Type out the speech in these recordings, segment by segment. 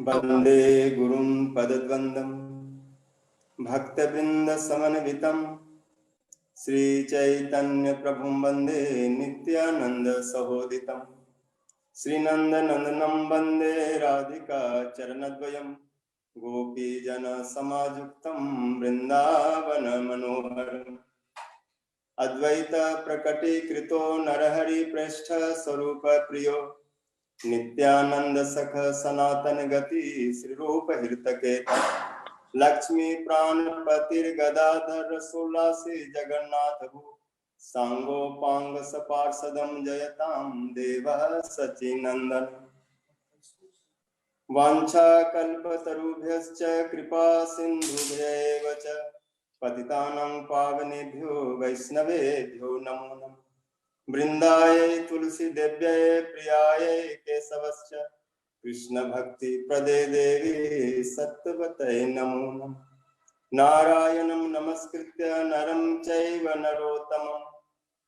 वंदे गुरुं पदद्वन्द्वं भक्तवृंद समन्वितं श्रीचैतन्य प्रभुं वंदे नित्यानंद सहोदितं श्रीनंदनंदनं वंदे राधिका चरणद्वयं गोपीजन समायुक्तं वृंदावन मनोहरम् अद्वैत प्रकटीकृतो नरहरि पृष्ठ स्वरूप प्रियो नित्यानंद सख सनातन गति श्री रूप हृतके लक्ष्मी प्राणपतिर्गदाधर रसोल्लासी जगन्नाथ भू सांगोपांग सपार्षदं जयतां देवः सचिनंदन वाञ्छाकल्पतरुभ्यश्च कृपा सिन्धुभ्यैव च पतितानां पावनेभ्यो वैष्णवेभ्यो नमो नमः वृंदाय तुलसी देव्यै प्रियायै केशवश्च कृष्ण भक्ति प्रदे देवी सत्यवतै नमो नमः नारायणं नमस्कृत्य नरं चैव नरोत्तमं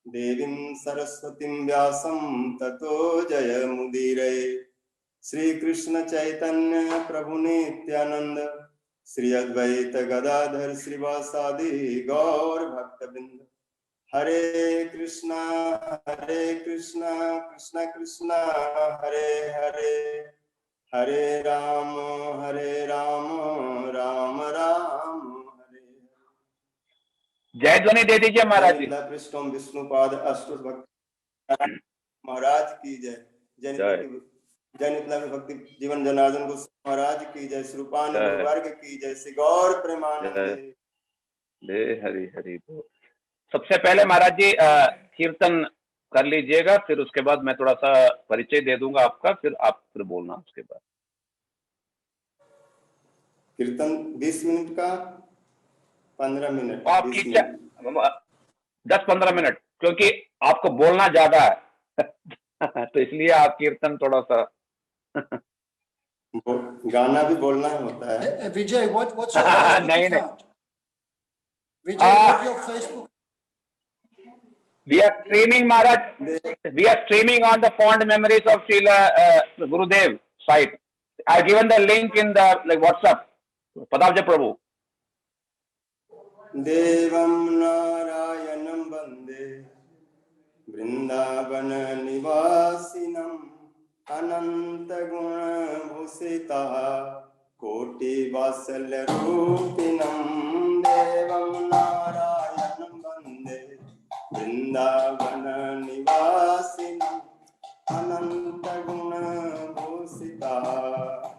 देवीं सरस्वतीं व्यासं ततो जयमुदीरये श्री कृष्ण चैतन्य प्रभु नित्यानंद श्री अद्वैत गदाधर श्रीवासादि गौर भक्तवृंद हरे कृष्णा कृष्ण कृष्ण हरे हरे हरे राम राम राम हरे। जय ध्वनि दे दीजिए महाराज जी। पृष्ठम विष्णुपाद अष्ट भक्त महाराज की जय। जय भक्ति जीवन जनार्दन को महाराज की जय। श्रीपान वर्ग की जय। श्री गौर प्रेमानंद हरि हरि बोल। सबसे पहले महाराज जी कीर्तन कर लीजिएगा, फिर उसके बाद मैं थोड़ा सा परिचय दे दूंगा आपका, फिर आप फिर बोलना उसके बाद। कीर्तन 20 मिनट का 15 मिनट आप 10-15 मिनट, क्योंकि आपको बोलना ज्यादा है तो इसलिए आप कीर्तन थोड़ा सा गाना भी बोलना होता है। विजय, what's your नहीं Vijay, what's your Facebook? We are streaming, Maharaj. We are streaming on the fond memories of Srila Gurudev site. I given the link in the WhatsApp. Padavja Prabhu. Devam Narayanam Bande Vrindavan Nivasinam Ananta Guna Bhusita Koti Vasalya Rupinam Devam Narayanam Bande Vrindavan Nivasinam Ananta Guna Bhusita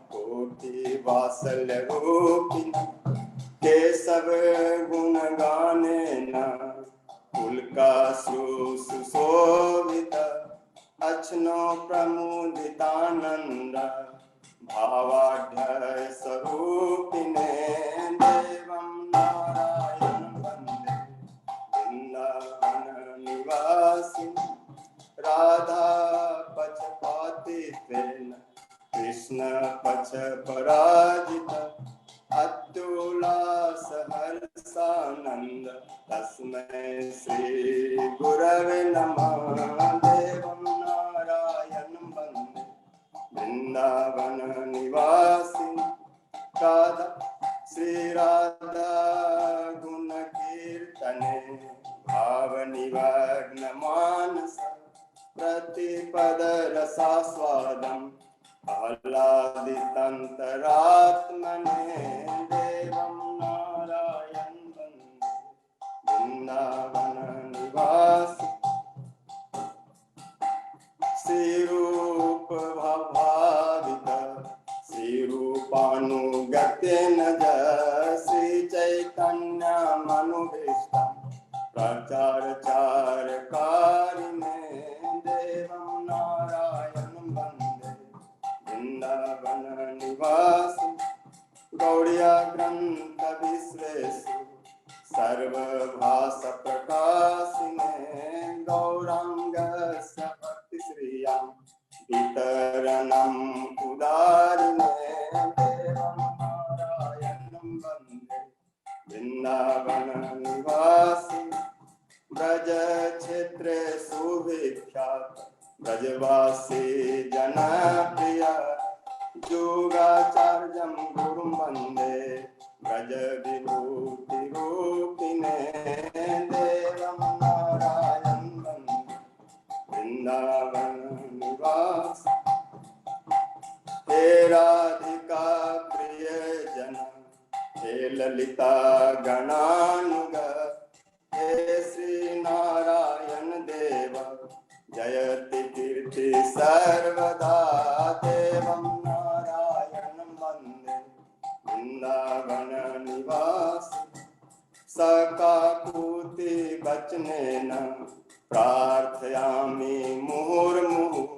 Koti Vasalya Rupinam Keshav गुण गाने न उल्का सुशोभित अक्षनो प्रमुदितानंद भावाढ्य स्वरूपिणे देवं नारायण वंदे वृंदावन निवासिनी राधा पक्षपातित्वेन कृष्ण पक्ष पराजिता अत्युल्लास हर्षानंद तस्मै श्री गुरवे नमः देवं नारायणं वंदे वृंदावन निवासिनी राधा श्री राधा गुण कीर्तने भाव निमग्न मानस प्रतिपद रसास्वादम् आह्लादितंतरात्मने देवं नारायण वंदे वृंदावन निवासी श्रीरूप भावित श्रीरूपानुगतेन श्री चैतन्य मनुभीष्ट प्रचार कारिणे देवं नारायण वंदे वृंदावन निवासी गौड़िया ग्रंथ विश्वेशु सर्वभाष प्रकाशिने ब्रजवासी जनप्रिय योगाचार्यं गुरुं वन्दे ब्रज विभूति रूपिणे देवं नारायणं वन्दे वृंदावन निवास हे राधिका प्रिय जन हे ललिता गणानुग हे श्री नारायण देव जयति कीर्ति सर्वदा देवं नारायणं वन्दे वृंदावन निवास सकाकुति वचनेन प्रार्थयामि मुहुर्मुहुः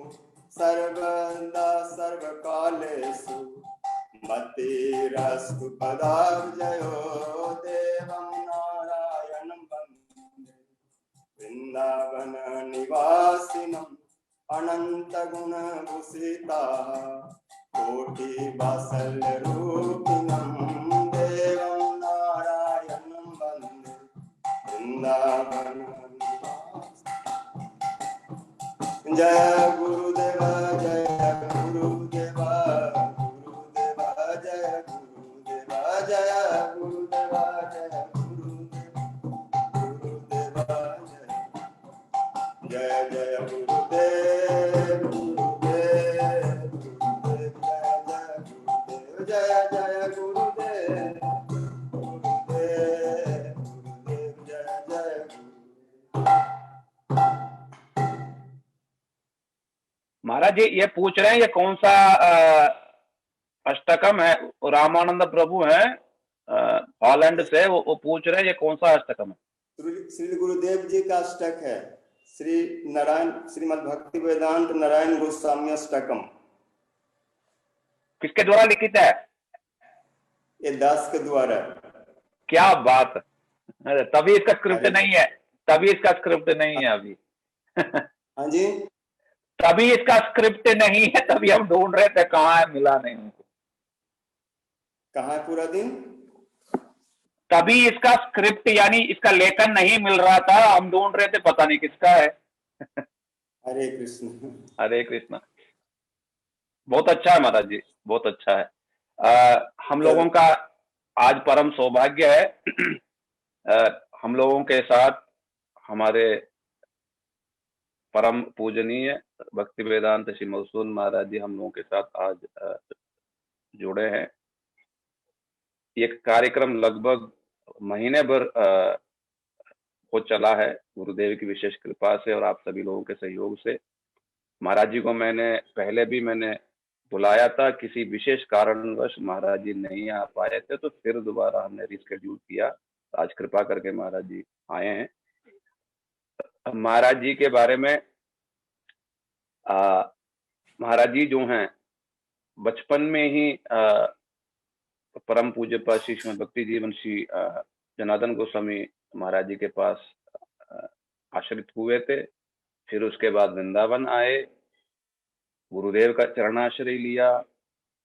सर्वदा सर्वकालेषु मतिरस्तु पदाब्जयो देवं नारायणं वन्दे वृंदावन निवासिनम् अनन्तगुणभूषिताः कोटिवात्सल्यरूपिणं देवं नारायणं वन्दे वृंदावन जय गुरुदेव जय गुरुदेव गुरुदेव जय गुरुदेव जय गुरुदेव जय गुरुदेव गुरुदेव जय जय गुरुदेव गुरुदेव गुरुदेव जय जय गुरुदेव गुरुदेव गुरुदेव जय जय महाराज जी ये पूछ रहे हैं ये कौन सा अष्टकम है? रामानंद प्रभु हैं हॉलैंड से, वो पूछ रहे हैं ये कौन सा अष्टकम है? श्री गुरुदेव जी का अष्टक है, श्री नारायण श्रीमद् भक्ति वेदांत नारायण गोस्वामी अष्टकम। किसके द्वारा लिखित है? ये दास के द्वारा। क्या बात है, तभी इसका स्क्रिप्ट नहीं है, तभी इसका स्क्रिप्ट नहीं है अभी। हाँ जी, तभी इसका स्क्रिप्ट नहीं है, तभी हम ढूंढ रहे थे कहाँ है, मिला नहीं हमको। कहाँ है पूरा दिन? तभी इसका स्क्रिप्ट यानी इसका लेखन नहीं मिल रहा था, हम ढूंढ रहे थे, पता नहीं किसका है। हरे कृष्ण हरे कृष्ण। बहुत अच्छा है महाराज जी, बहुत अच्छा है। हम लोगों का आज परम सौभाग्य है हम लोगों के साथ हमारे परम पूजनीय भक्ति वेदांत श्री मधुसूदन महाराज जी हम लोगों के साथ आज जुड़े हैं। ये कार्यक्रम लगभग महीने भर हो चला है गुरुदेव की विशेष कृपा से और आप सभी लोगों के सहयोग से। महाराज जी को पहले भी मैंने बुलाया था, किसी विशेष कारणवश महाराज जी नहीं आ पाए थे, तो फिर दोबारा हमने रिस्केड्यूल किया। आज कृपा करके महाराज जी आए हैं। महाराज जी के बारे में महाराज जी जो हैं बचपन में ही परम पूज्य पाद श्री श्रीमद् भक्ति जीवन श्री जनार्दन गोस्वामी महाराज जी के पास आश्रित हुए थे। फिर उसके बाद वृंदावन आए, गुरुदेव का चरणाश्रय लिया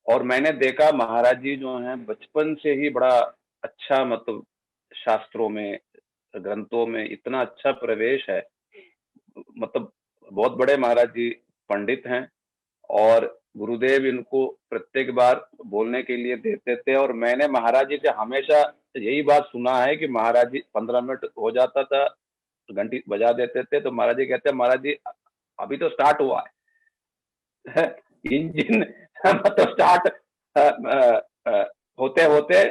और मैंने देखा महाराज जी जो हैं बचपन से ही बड़ा अच्छा, मतलब शास्त्रों में ग्रंथों में इतना अच्छा प्रवेश है, मतलब बहुत बड़े महाराज जी पंडित हैं और गुरुदेव इनको प्रत्येक बार बोलने के लिए देते थे। और मैंने महाराज जी से हमेशा यही बात सुना है कि महाराज जी 15 मिनट हो जाता था, घंटी बजा देते थे, तो महाराज जी कहते हैं महाराज जी अभी तो स्टार्ट हुआ है इंजन मतलब स्टार्ट होते होते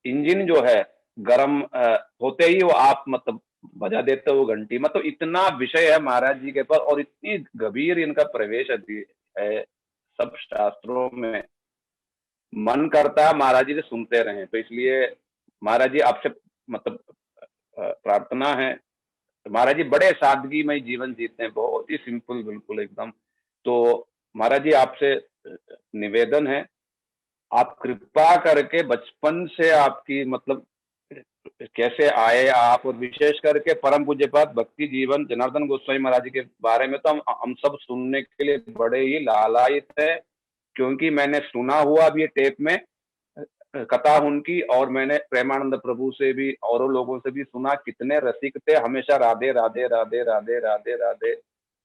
इंजन जो है गर्म होते ही वो आप मतलब बजा देते हो घंटी। मतलब इतना विषय है महाराज जी के पास और इतनी गंभीर इनका प्रवेश है सब शास्त्रों में, मन करता है महाराज जी से सुनते रहें। तो इसलिए महाराज जी आपसे मतलब प्रार्थना है, महाराज जी बड़े सादगीमय जीवन जीते हैं, बहुत ही सिंपल बिल्कुल एकदम। तो महाराज जी आपसे निवेदन है, आप कृपा करके बचपन से आपकी मतलब कैसे आए आप, और विशेष करके परम पूज्यपाद भक्ति जीवन जनार्दन गोस्वामी महाराज जी के बारे में तो हम सब सुनने के लिए बड़े ही लालायित है, क्योंकि मैंने सुना हुआ भी टेप में कथा उनकी, और मैंने प्रेमानंद प्रभु से भी और लोगों से भी सुना, कितने रसिक थे, हमेशा राधे राधे राधे राधे राधे राधे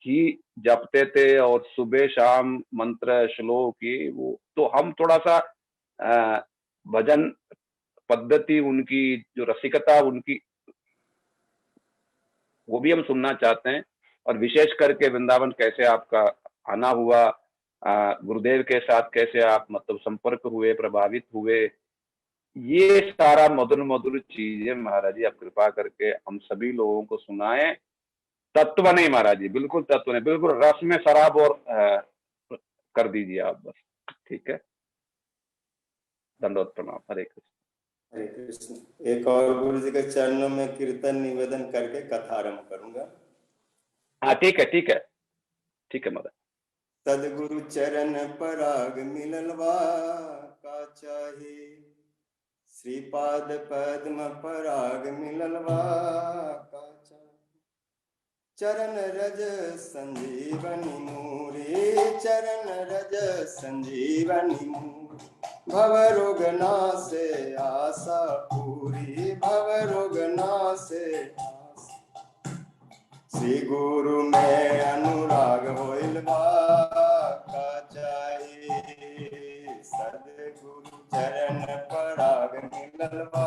ही जपते थे और सुबह शाम मंत्र श्लोक ये वो, तो हम थोड़ा सा भजन पद्धति उनकी जो रसिकता उनकी वो भी हम सुनना चाहते हैं। और विशेष करके वृंदावन कैसे आपका आना हुआ, गुरुदेव के साथ कैसे आप मतलब संपर्क हुए, प्रभावित हुए, ये सारा मधुर मधुर चीजें महाराज जी आप कृपा करके हम सभी लोगों को सुनाएं। तत्व नहीं महाराज जी, बिल्कुल तत्व नहीं, बिल्कुल रस में शराब और कर दीजिए आप बस। ठीक है, दंडवत प्रणाम। हरे कृष्ण। हरे कृष्ण। एक और गुरु जी के चरणों में कीर्तन निवेदन करके कथा आरंभ करूंगा। हाँ ठीक है, ठीक है, ठीक है मदन। सदगुरु चरण पराग मिललवा का चाहे, श्रीपाद पद्म पराग मिललवा का चाहे, चरण रज संजीवनी मूरी, चरण रज संजीवनी मूरी, भव रोग नासे आशा पूरी, भव रोग नासे आशा, श्री गुरु में अनुराग होइलवा का चाहे, सदगुरु चरण पराग मिललवा।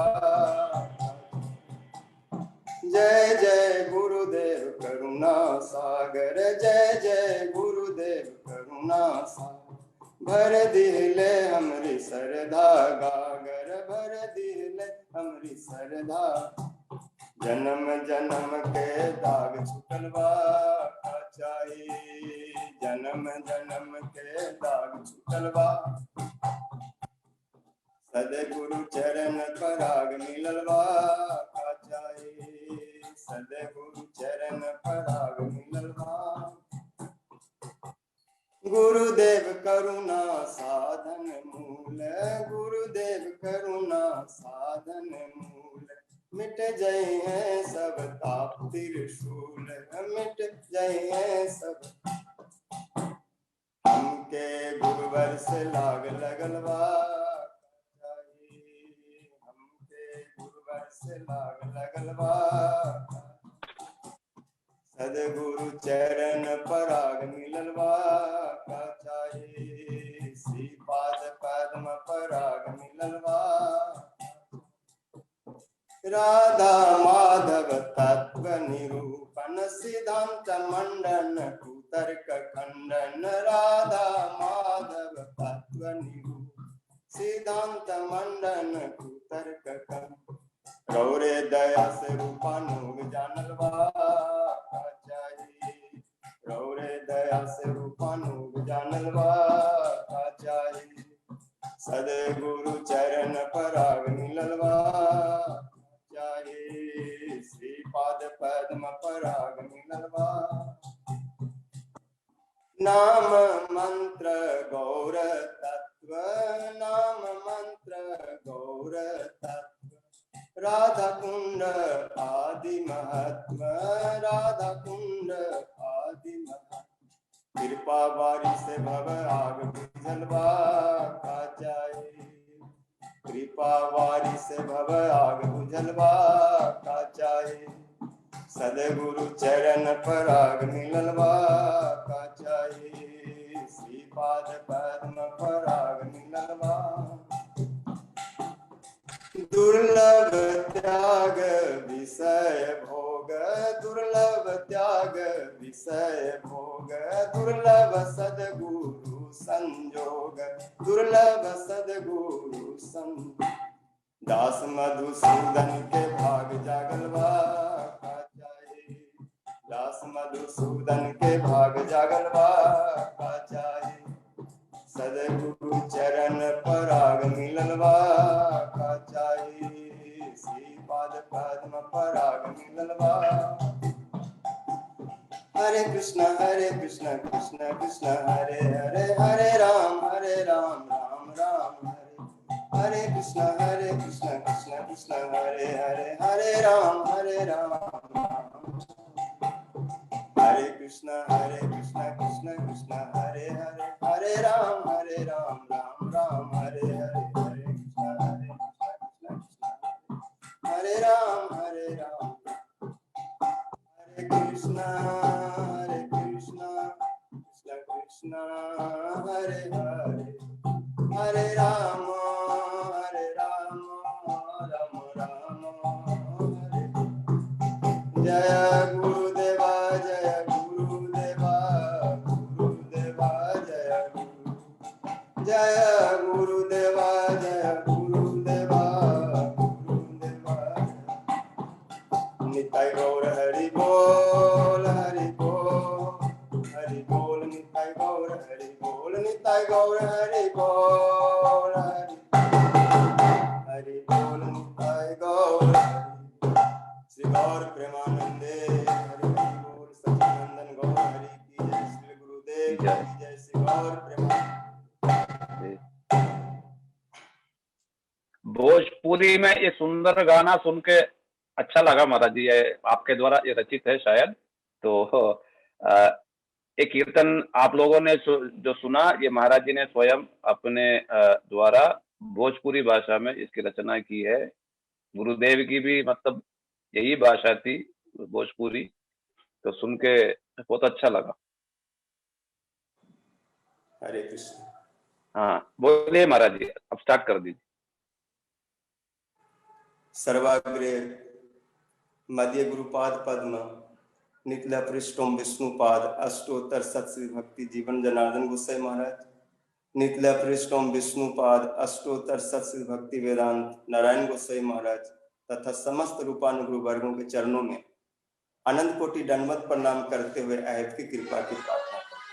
जय जय गुरुदेव करुणा सागर, जय जय गुरुदेव करुणा सागर, भर दिले हमरी सरधा गागर, भर दिले हमरी सरधा, जन्म जन्म के दाग छुटलवा का चाहे, जन्म जन्म के दाग छुटलवा, सदगुरु चरण पराग मिललवा का चाहे, सदगुरु चरण पराग मिललवा। गुरुदेव करुणा साधन मूल, गुरुदेव करुणा साधन मूल, मिट जाए हैं सब ताप त्रिशूल, मिट जाए हैं सब, हमके गुरुवर से लाग लगलवा, हमके गुरुवर से लाग लगलवा, सदगुरु चरण पराग मिललवा का चाहे, श्रीपाद पद्म पराग मिललवा। राधा माधव तत्व निरूपण, सिद्धांत मंडन कुतर्क खंडन, राधा माधव तत्व निरूपण, सिद्धांत मंडन कुतर्क खंडन, गौरे दया से रूपानुग जानलवा का चाहे, गौरे दया से रूपानुग जानलवा का चाहे, सदगुरु चरण पराग मिललवा चाहे, श्रीपाद पद्म पराग मिललवा। नाम मंत्र गौर तत्व, नाम मंत्र गौर तत्व, राधा कुंड आदि महत्व, राधा कुंड आदि महत्व, कृपा बारी से भव आग बुझलवा का चाहे, कृपा बारी से भव आग बुझलवा का चाहे, सदगुरु चरण पराग मिललवा का चाहे, श्रीपाद पद्म पराग मिललवा। दुर्लभ त्याग विषय भोग, दुर्लभ त्याग विषय भोग, दुर्लभ सदगुरु संजोग, दुर्लभ सदगुरु संजोग, दास मधुसूदन के भाग जागलवा का चाहे, दास मधुसूदन के भाग जागलवा का चाहे, सदगुरु चरण पराग मिललवा का चाहे, श्रीपाद पद्म पराग मिललवा। हरे कृष्ण कृष्ण कृष्ण हरे हरे, हरे राम राम राम हरे, हरे कृष्ण कृष्ण कृष्ण हरे हरे, हरे राम राम, हरे कृष्ण कृष्ण कृष्ण हरे हरे, हरे राम राम राम हरे हरे, हरे कृष्ण कृष्ण कृष्ण हरे राम, हरे कृष्ण कृष्ण हरे हरे हरे राम राम राम हरे। जय गुरुदेवा जय गुरुदेवा गुरुदेवा जय गुरु जय गुरुदेवा जय गुरुदेवा गुरुदेवा। निताय गौर हरि बोल हरि बोल निताय गौर हरि बोल निताय गौर हरि बोल हरि बोल निताय गौर श्री गौर प्रेमानंदे हरि बोल सच्चिदानंदन गौर हरि की जय। श्री गुरुदेव की जय। श्री गौर प्रेमानंद। भोजपुरी में ये सुंदर गाना सुन के अच्छा लगा महाराज जी। ये आपके द्वारा ये रचित है शायद। तो ये कीर्तन आप लोगों ने जो सुना, ये महाराज जी ने स्वयं अपने द्वारा भोजपुरी भाषा में इसकी रचना की है। गुरुदेव की भी मतलब यही भाषा थी भोजपुरी, तो सुन के बहुत अच्छा लगा। हरे कृष्ण। हाँ बोलिए महाराज जी, अब स्टार्ट कर दीजिए। सर्वाग्रे मध्य गुरुपाद पद्म नितला पृष्ठोम विष्णुपाद अष्टोत्तर सत्श्री भक्ति जीवन जनार्दन गोसाई महाराज। नितला पृष्ठोम विष्णुपाद अष्टोत्तर सत्श्री भक्ति वेदांत नारायण गोसाई महाराज तथा समस्त रूपानुगुरु वर्गों के चरणों में अनंत कोटि दंडवत प्रणाम करते हुए अहद की कृपा की प्रार्थना करते।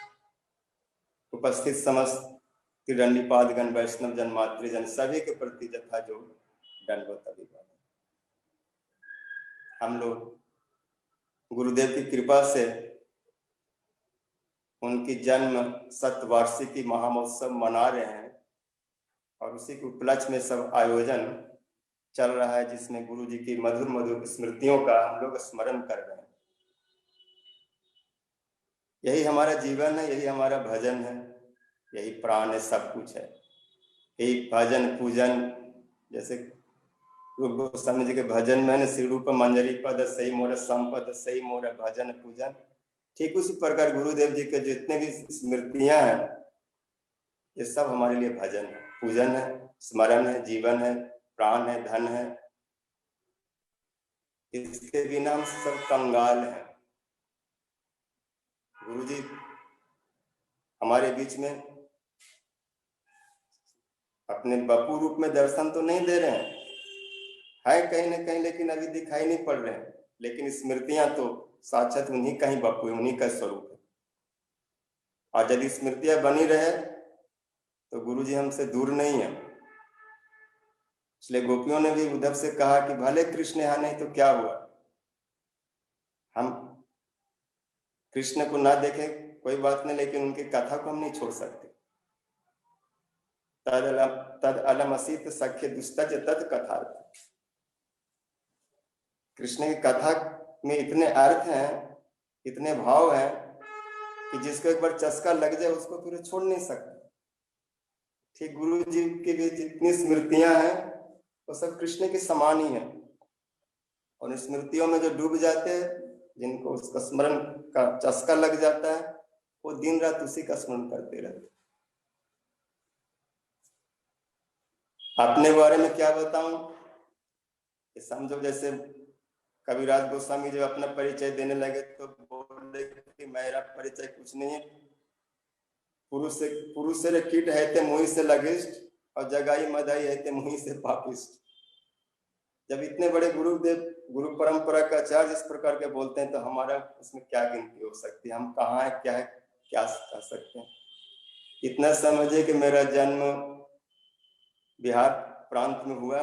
उपस्थित समस्त त्रिदंडीपाद गण वैष्णव जन मातृजन सभी के प्रति जथा जो दंडवत अभिवादन। हम लोग गुरुदेव की कृपा से उनकी जन्म शतवार्षिकी महामहोत्सव मना रहे हैं और उसी के उपलक्ष्य में सब आयोजन चल रहा है, जिसमें गुरु जी की मधुर मधुर स्मृतियों का हम लोग स्मरण कर रहे हैं। यही हमारा जीवन है, यही हमारा भजन है, यही प्राण है, सब कुछ है। यही भजन पूजन, जैसे रूप गोस्वामी जी के भजन में श्री रूप मंजरी पद सही मोर संपद सही मोर भजन पूजन, ठीक उसी प्रकार गुरुदेव जी के जितने भी स्मृतियां हैं ये सब हमारे लिए भजन है, पूजन है, स्मरण है, जीवन है, प्राण है, धन है। इसके बिना हम सब कंगाल हैं। गुरु जी हमारे बीच में अपने बपू रूप में दर्शन तो नहीं दे रहे हैं, है कहीं ना कहीं, लेकिन अभी दिखाई नहीं पड़ रहे हैं। लेकिन स्मृतियां तो साक्षात उन्हीं का ही बपू है, उन्हीं का स्वरूप है। और यदि स्मृतियां बनी रहे तो गुरु जी हमसे दूर नहीं है। इसलिए गोपियों ने भी उद्धव से कहा कि भले कृष्ण यहाँ नहीं तो क्या हुआ, हम कृष्ण को ना देखे कोई बात नहीं, लेकिन उनकी कथा को हम नहीं छोड़ सकते। तद अलमसीत सख्य दुस्तज तद कथा। कृष्ण की कथा में इतने अर्थ हैं, इतने भाव हैं कि जिसको एक बार चस्का लग जाए उसको फिर छोड़ नहीं सकते। ठीक गुरु जी की भी जितनी स्मृतियां हैं वो सब कृष्ण के समान ही है। और स्मृतियों में जो डूब जाते हैं, जिनको उसका स्मरण का चस्का लग जाता है, वो दिन रात उसी का स्मरण करते रहते। अपने बारे में क्या बताऊं, समझो जैसे कबीराज गोस्वामी जब अपना परिचय देने लगे तो बोले कि मेरा परिचय कुछ नहीं है, पुरुष से कीट है ते मुहि से लगिष्ट और जगाई मदाई है ते मुहि से पापिष्ट। जब इतने बड़े गुरुदेव गुरु परंपरा का आचार्य इस प्रकार के बोलते हैं तो हमारा उसमें क्या गिनती हो सकती है, हम कहाँ है क्या कह सकते हैं। इतना समझे कि मेरा जन्म बिहार प्रांत में हुआ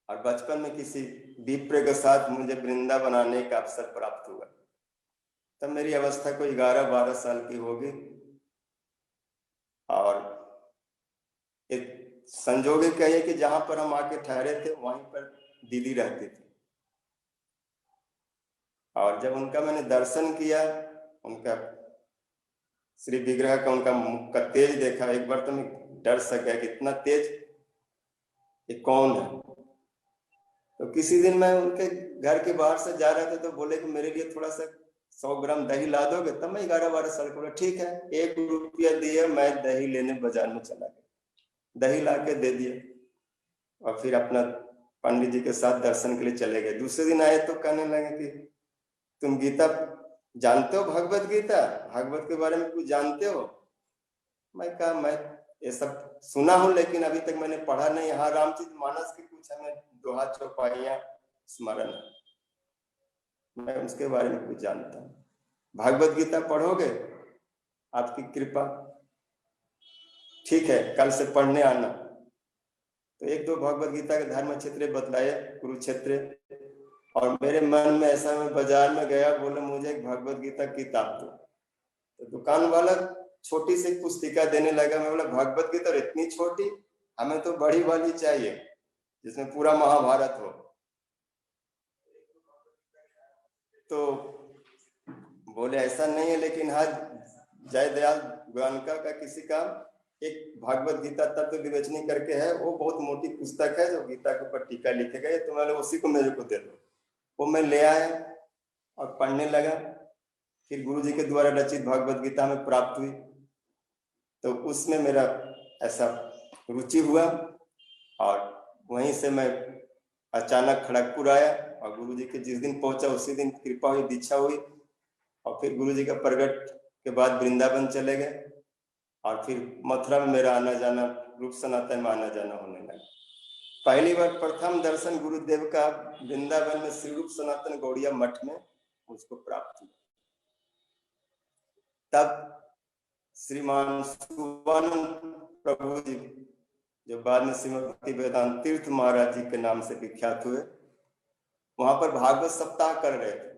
और बचपन में किसी विप्र के साथ मुझे वृंदावन आने का अवसर प्राप्त हुआ। तब मेरी अवस्था कोई 11-12 साल की होगी और एक संजोग कहिए कि जहां पर हम आके ठहरे थे वहीं पर दीदी रहती थी। और जब उनका मैंने दर्शन किया, उनका श्री विग्रह का उनका मुख का तेज देखा, एक बार तो मैं डर सा गया कि इतना तेज ये कौन है। तो किसी दिन मैं उनके घर के बाहर से जा रहा था तो बोले कि मेरे लिए थोड़ा सा 100 ग्राम दही ला दोगे? तब मैं 11-12 साल का बोला ठीक है। 1 रुपया दिए, मैं दही लेने बाजार में चला गया, दही ला के दे दिया और फिर अपना पंडित जी के साथ दर्शन के लिए चले गए। दूसरे दिन आए तो कहने लगे कि तुम गीता जानते हो, भगवत गीता, भागवत के बारे में कुछ जानते हो? मैं कहा मैं ये सब सुना हूं लेकिन अभी तक मैंने पढ़ा नहीं। हाँ, रामचरितमानस की कुछ हमें दोहा चौपाइयां स्मरण है, मैं उसके बारे में कुछ जानता हूँ। भागवत गीता पढ़ोगे? आपकी कृपा, ठीक है, कल से पढ़ने आना। तो 1-2 भगवत गीता के धर्म क्षेत्र बतलाए, कुरुक्षेत्र, और मेरे मन में ऐसा, मैं बाजार में गया, बोला मुझे एक भगवत गीता किताब दो। तो दुकान वाला छोटी सी पुस्तिका देने लगा। मैं बोला भगवत गीता और इतनी छोटी, हमें तो बड़ी वाली चाहिए जिसमें पूरा महाभारत हो। तो बोले ऐसा नहीं है, लेकिन हाँ, जय दयाल गोयनका का किसी का एक भागवत गीता तत्व विवेचनी करके है, वो बहुत मोटी पुस्तक है जो गीता के ऊपर टीका लिखे गए, तो मैंने उसी को मेरे को दे दो। वो मैं ले आया और पढ़ने लगा। फिर गुरु जी के द्वारा रचित भागवत गीता में प्राप्त हुई, तो उसमें मेरा ऐसा रुचि हुआ और वहीं से मैं अचानक खड़गपुर आया और गुरु जी के जिस दिन पहुंचा उसी दिन कृपा हुई, दीक्षा हुई, और फिर गुरु जी का प्रगट के बाद वृंदावन चले गए और फिर मथुरा में मेरा आना जाना, रूप सनातन में आना जाना होने लगा। पहली बार प्रथम दर्शन गुरुदेव का वृंदावन में श्री रूप सनातन गौड़िया मठ में मुझको प्राप्त हुआ। तब श्रीमान सुबानंद प्रभु जी, जो बाद में श्रीमद भक्ति वेदांत तीर्थ महाराज जी के नाम से विख्यात हुए, वहां पर भागवत सप्ताह कर रहे थे।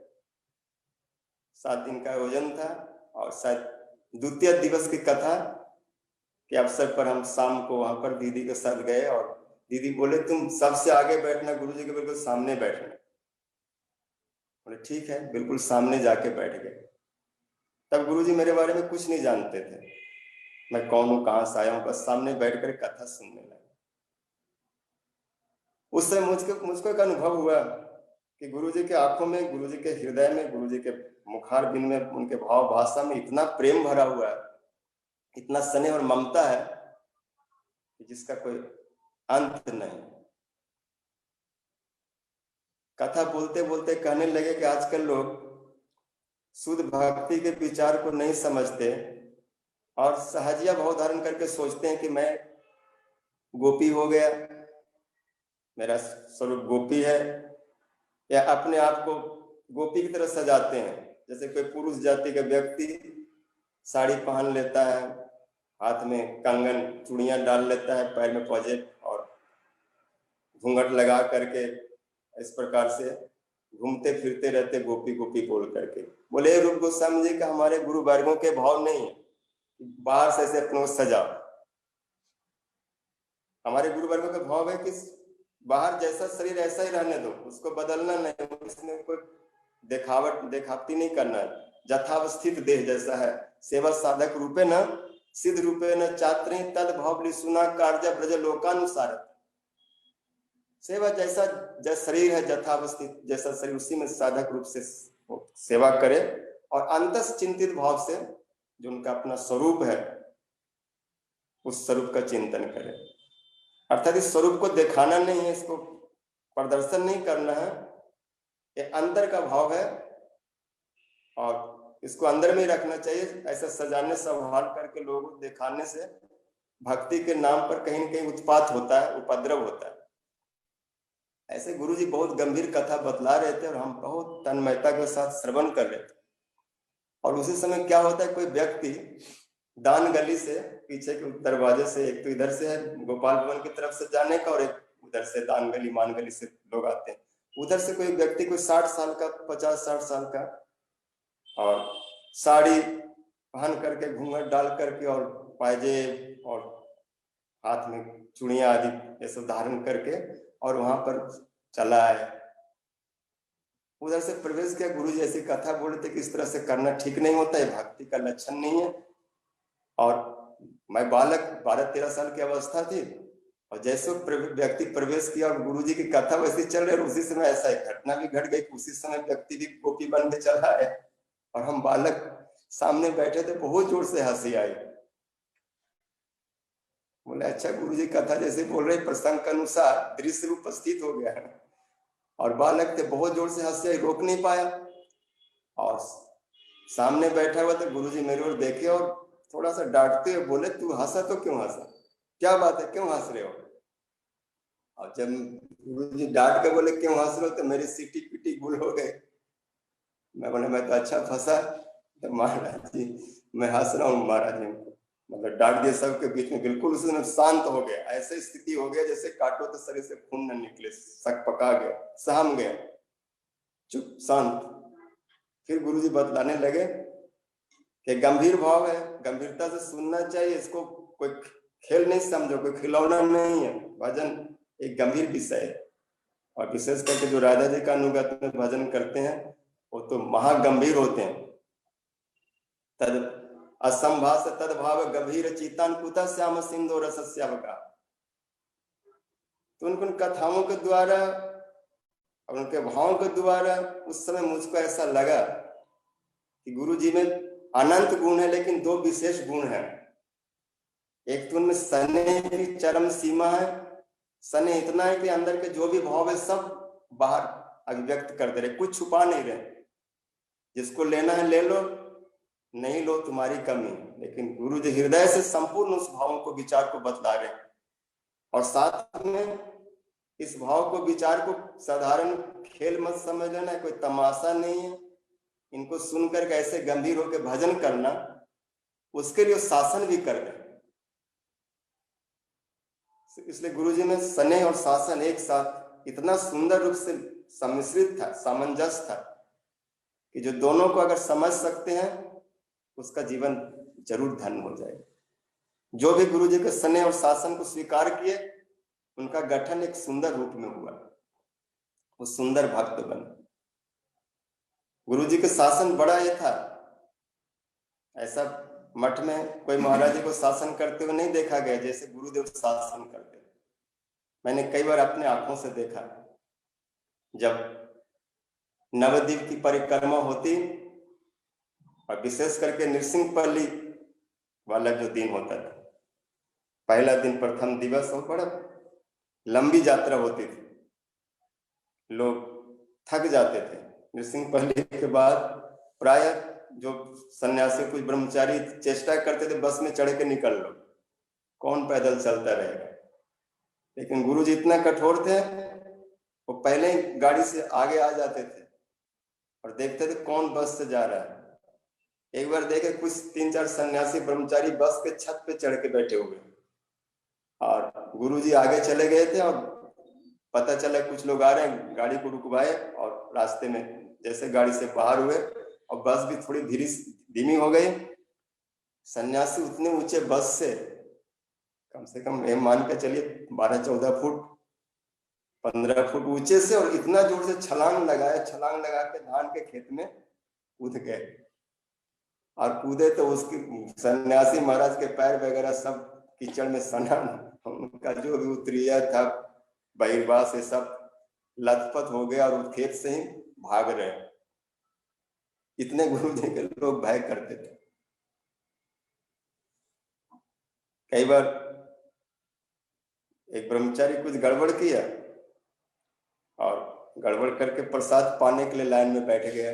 7 दिन का आयोजन था और शायद द्वितीय दिवस की कथा के अवसर पर हम शाम को वहां पर दीदी के साथ गए और दीदी बोले तुम सबसे आगे बैठना, गुरुजी के बिल्कुल सामने बैठना। बोले ठीक है, बिल्कुल सामने जाके बैठ गए। तब गुरुजी मेरे बारे में कुछ नहीं जानते थे, मैं कौन हूं, कहां से आया हूं, बस सामने बैठकर कथा सुनने लगा। उस समय मुझको एक अनुभव हुआ कि गुरुजी के आंखों में, गुरुजी के हृदय में, गुरुजी के मुखार बिंद में, उनके भाव भाषा में इतना प्रेम भरा हुआ है, इतना स्नेह और ममता है कि जिसका कोई अंत नहीं। कथा बोलते बोलते कहने लगे कि आजकल लोग शुद्ध भक्ति के विचार को नहीं समझते और सहजिया भाव धारण करके सोचते हैं कि मैं गोपी हो गया, मेरा स्वरूप गोपी है, या अपने आप को गोपी की तरह सजाते हैं। जैसे कोई पुरुष जाति का व्यक्ति साड़ी पहन लेता है, हाथ में कंगन चूड़ियां डाल लेता है, पैर में पजेब और घूंघट लगा करके इस प्रकार से घूमते फिरते रहते गोपी गोपी बोल करके। बोले रूप गोस्वामी जी का हमारे गुरु वर्गों के भाव नहीं है बाहर से ऐसे अपने को सजाओ। हमारे गुरु वर्गों का भाव है कि बाहर जैसा शरीर ऐसा ही रहने दो, उसको बदलना नहीं, इसमें कोई देखावटी नहीं करना है। यथावस्थित देह जैसा है, सेवा साधक रूपे न सिद्ध रूपे न चात्री तद भाव सुना कार्य ब्रज लोकानुसार। सेवा जैसा शरीर है यथावस्थित जैसा शरीर, उसी में साधक रूप से सेवा करे और अंतस चिंतित भाव से जो उनका अपना स्वरूप है उस स्वरूप का चिंतन करे। अर्थात इस स्वरूप को दिखाना नहीं है, इसको प्रदर्शन नहीं करना है, ये अंदर का भाव है और इसको अंदर में ही रखना चाहिए। ऐसा सजाने संभाल करके लोगों को दिखाने से भक्ति के नाम पर कहीं न कहीं उत्पात होता है, उपद्रव होता है। ऐसे गुरुजी बहुत गंभीर कथा बतला रहे थे और हम बहुत तन्मयता के साथ श्रवण कर रहे थे। और उसी समय क्या होता है, कोई व्यक्ति दान गली से पीछे के दरवाजे से, एक तो इधर से है गोपाल भवन की तरफ से जाने का और एक उधर से दान गली मान गली से लोग आते हैं। उधर से कोई व्यक्ति कोई 60 साल का, 50-60 साल का, और साड़ी पहन करके, घूंघट डाल करके और पायजेब और हाथ में चूड़ियां आदि ये सब धारण करके और वहां पर चला है। उधर से प्रवेश किया, गुरु जी ऐसी कथा बोल रहे थे कि इस तरह से करना ठीक नहीं होता है, भक्ति का लक्षण नहीं है। और मैं बालक 12-13 साल की अवस्था थी और जैसे व्यक्ति प्रवेश किया और गुरु जी की कथा वैसी चल रही, उसी समय ऐसा एक घटना भी घट गई, उसी समय व्यक्ति भी गोपी बन के चला है। और हम बालक सामने बैठे थे, बहुत जोर से हंसी आई। बोले अच्छा गुरुजी कथा जैसे बोल रहे, प्रसंग के अनुसार दृश्य उपस्थित हो गया है। और बालक थे, बहुत जोर से हंसी आई, रोक नहीं पाया। और सामने बैठा हुआ था गुरुजी मेरी ओर देखे और थोड़ा सा डांटते हुए बोले, तू हंसा तो क्यों हंसा, क्या बात है, क्यों हंस रहे हो? और जब गुरुजी डांट के बोले क्यों हंस रहे हो, तो मेरी सीटी पीटी गुल हो गए। मैं बोला मैं तो अच्छा फंसा। तो महाराज जी मैं हंस रहा हूँ, महाराज जी मतलब डांट दिए सबके बीच में, बिल्कुल उस दिन शांत हो गया। ऐसे स्थिति हो गया जैसे काटो तो शरीर से खून न निकले, शक पका गया, सहम गया, चुप शांत। फिर गुरुजी बतलाने लगे कि गंभीर भाव है, गंभीरता से सुनना चाहिए, इसको कोई खेल नहीं समझो, कोई खिलौना नहीं है। भजन एक गंभीर विषय है, और विशेष करके जो राधा जी का अनुगत में भजन करते हैं वो तो महागंभीर होते हैं। तद असंभाष तदभाव गंभीर चितान कुतः श्याम सिंधु रसस्यावका। तो उन कथाओं के द्वारा और उनके भावों के द्वारा उस समय मुझको ऐसा लगा कि गुरु जी में अनंत गुण है, लेकिन दो विशेष गुण हैं। एक तो उनमें स्नेह की चरम सीमा है, स्नेह इतना है कि अंदर के जो भी भाव है सब बाहर अभिव्यक्त कर दे रहे, कुछ छुपा नहीं रहे। जिसको लेना है ले लो, नहीं लो तुम्हारी कमी। लेकिन गुरु जी हृदय से संपूर्ण उस भावों को, विचार को बतला रहे हैं। और साथ में इस भाव को, विचार को साधारण खेल मत समझ लेना, कोई तमाशा नहीं है। इनको सुनकर कैसे गंभीर होकर भजन करना, उसके लिए शासन भी कर रहे हैं। इसलिए गुरुजी में स्नेह और शासन एक साथ इतना सुंदर रूप से सम्मिश्रित था, सामंजस्य था, कि जो दोनों को अगर समझ सकते हैं उसका जीवन जरूर धन्य हो जाएगा। जो भी गुरुजी के स्नेह और शासन को स्वीकार किए, उनका गठन एक सुंदर रूप में हुआ, वो सुंदर भक्त बने। गुरुजी के शासन बड़ा ये था, ऐसा मठ में कोई महाराज जी को शासन करते हुए नहीं देखा गया जैसे गुरुदेव शासन करते। मैंने कई बार अपने आंखों से देखा, जब नवद्वीप की परिक्रमा होती और विशेष करके नृसिंहपल्ली वाला जो दिन होता था, पहला दिन प्रथम दिवस, और बड़ा लंबी यात्रा होती थी, लोग थक जाते थे। नृसिंहपल्ली के बाद प्राय जो सन्यासी कुछ ब्रह्मचारी चेष्टा करते थे बस में चढ़ के निकल लो, कौन पैदल चलता रहेगा। लेकिन गुरुजी इतना कठोर थे, वो पहले ही गाड़ी से आगे आ जाते थे और देखते थे कौन बस से जा रहा है। एक बार देखे कुछ 3-4 सन्यासी ब्रह्मचारी बस के छत पे चढ़ के बैठे हुए, और गुरुजी आगे चले गए थे, और पता चला कुछ लोग आ रहे हैं, गाड़ी को रुकवाए, और रास्ते में जैसे गाड़ी से बाहर हुए और बस भी थोड़ी धीमी हो गई। सन्यासी उतने ऊंचे बस से कम से कम मान के चलिए 12-14 फुट 15 फुट ऊंचे से, और इतना जोर से छलांग लगा के धान के खेत में कूद गए। और कूदे तो उसकी सन्यासी महाराज के पैर वगैरह सब कीचड़ में सना, उनका जो भी उत्तरीय था बहिर्वाह से सब लथपथ हो गया, और उस खेत से ही भाग रहे। इतने गुरु जी के लोग भय करते थे। कई बार एक ब्रह्मचारी कुछ गड़बड़ किया और गड़बड़ करके प्रसाद पाने के लिए लाइन में बैठ गया।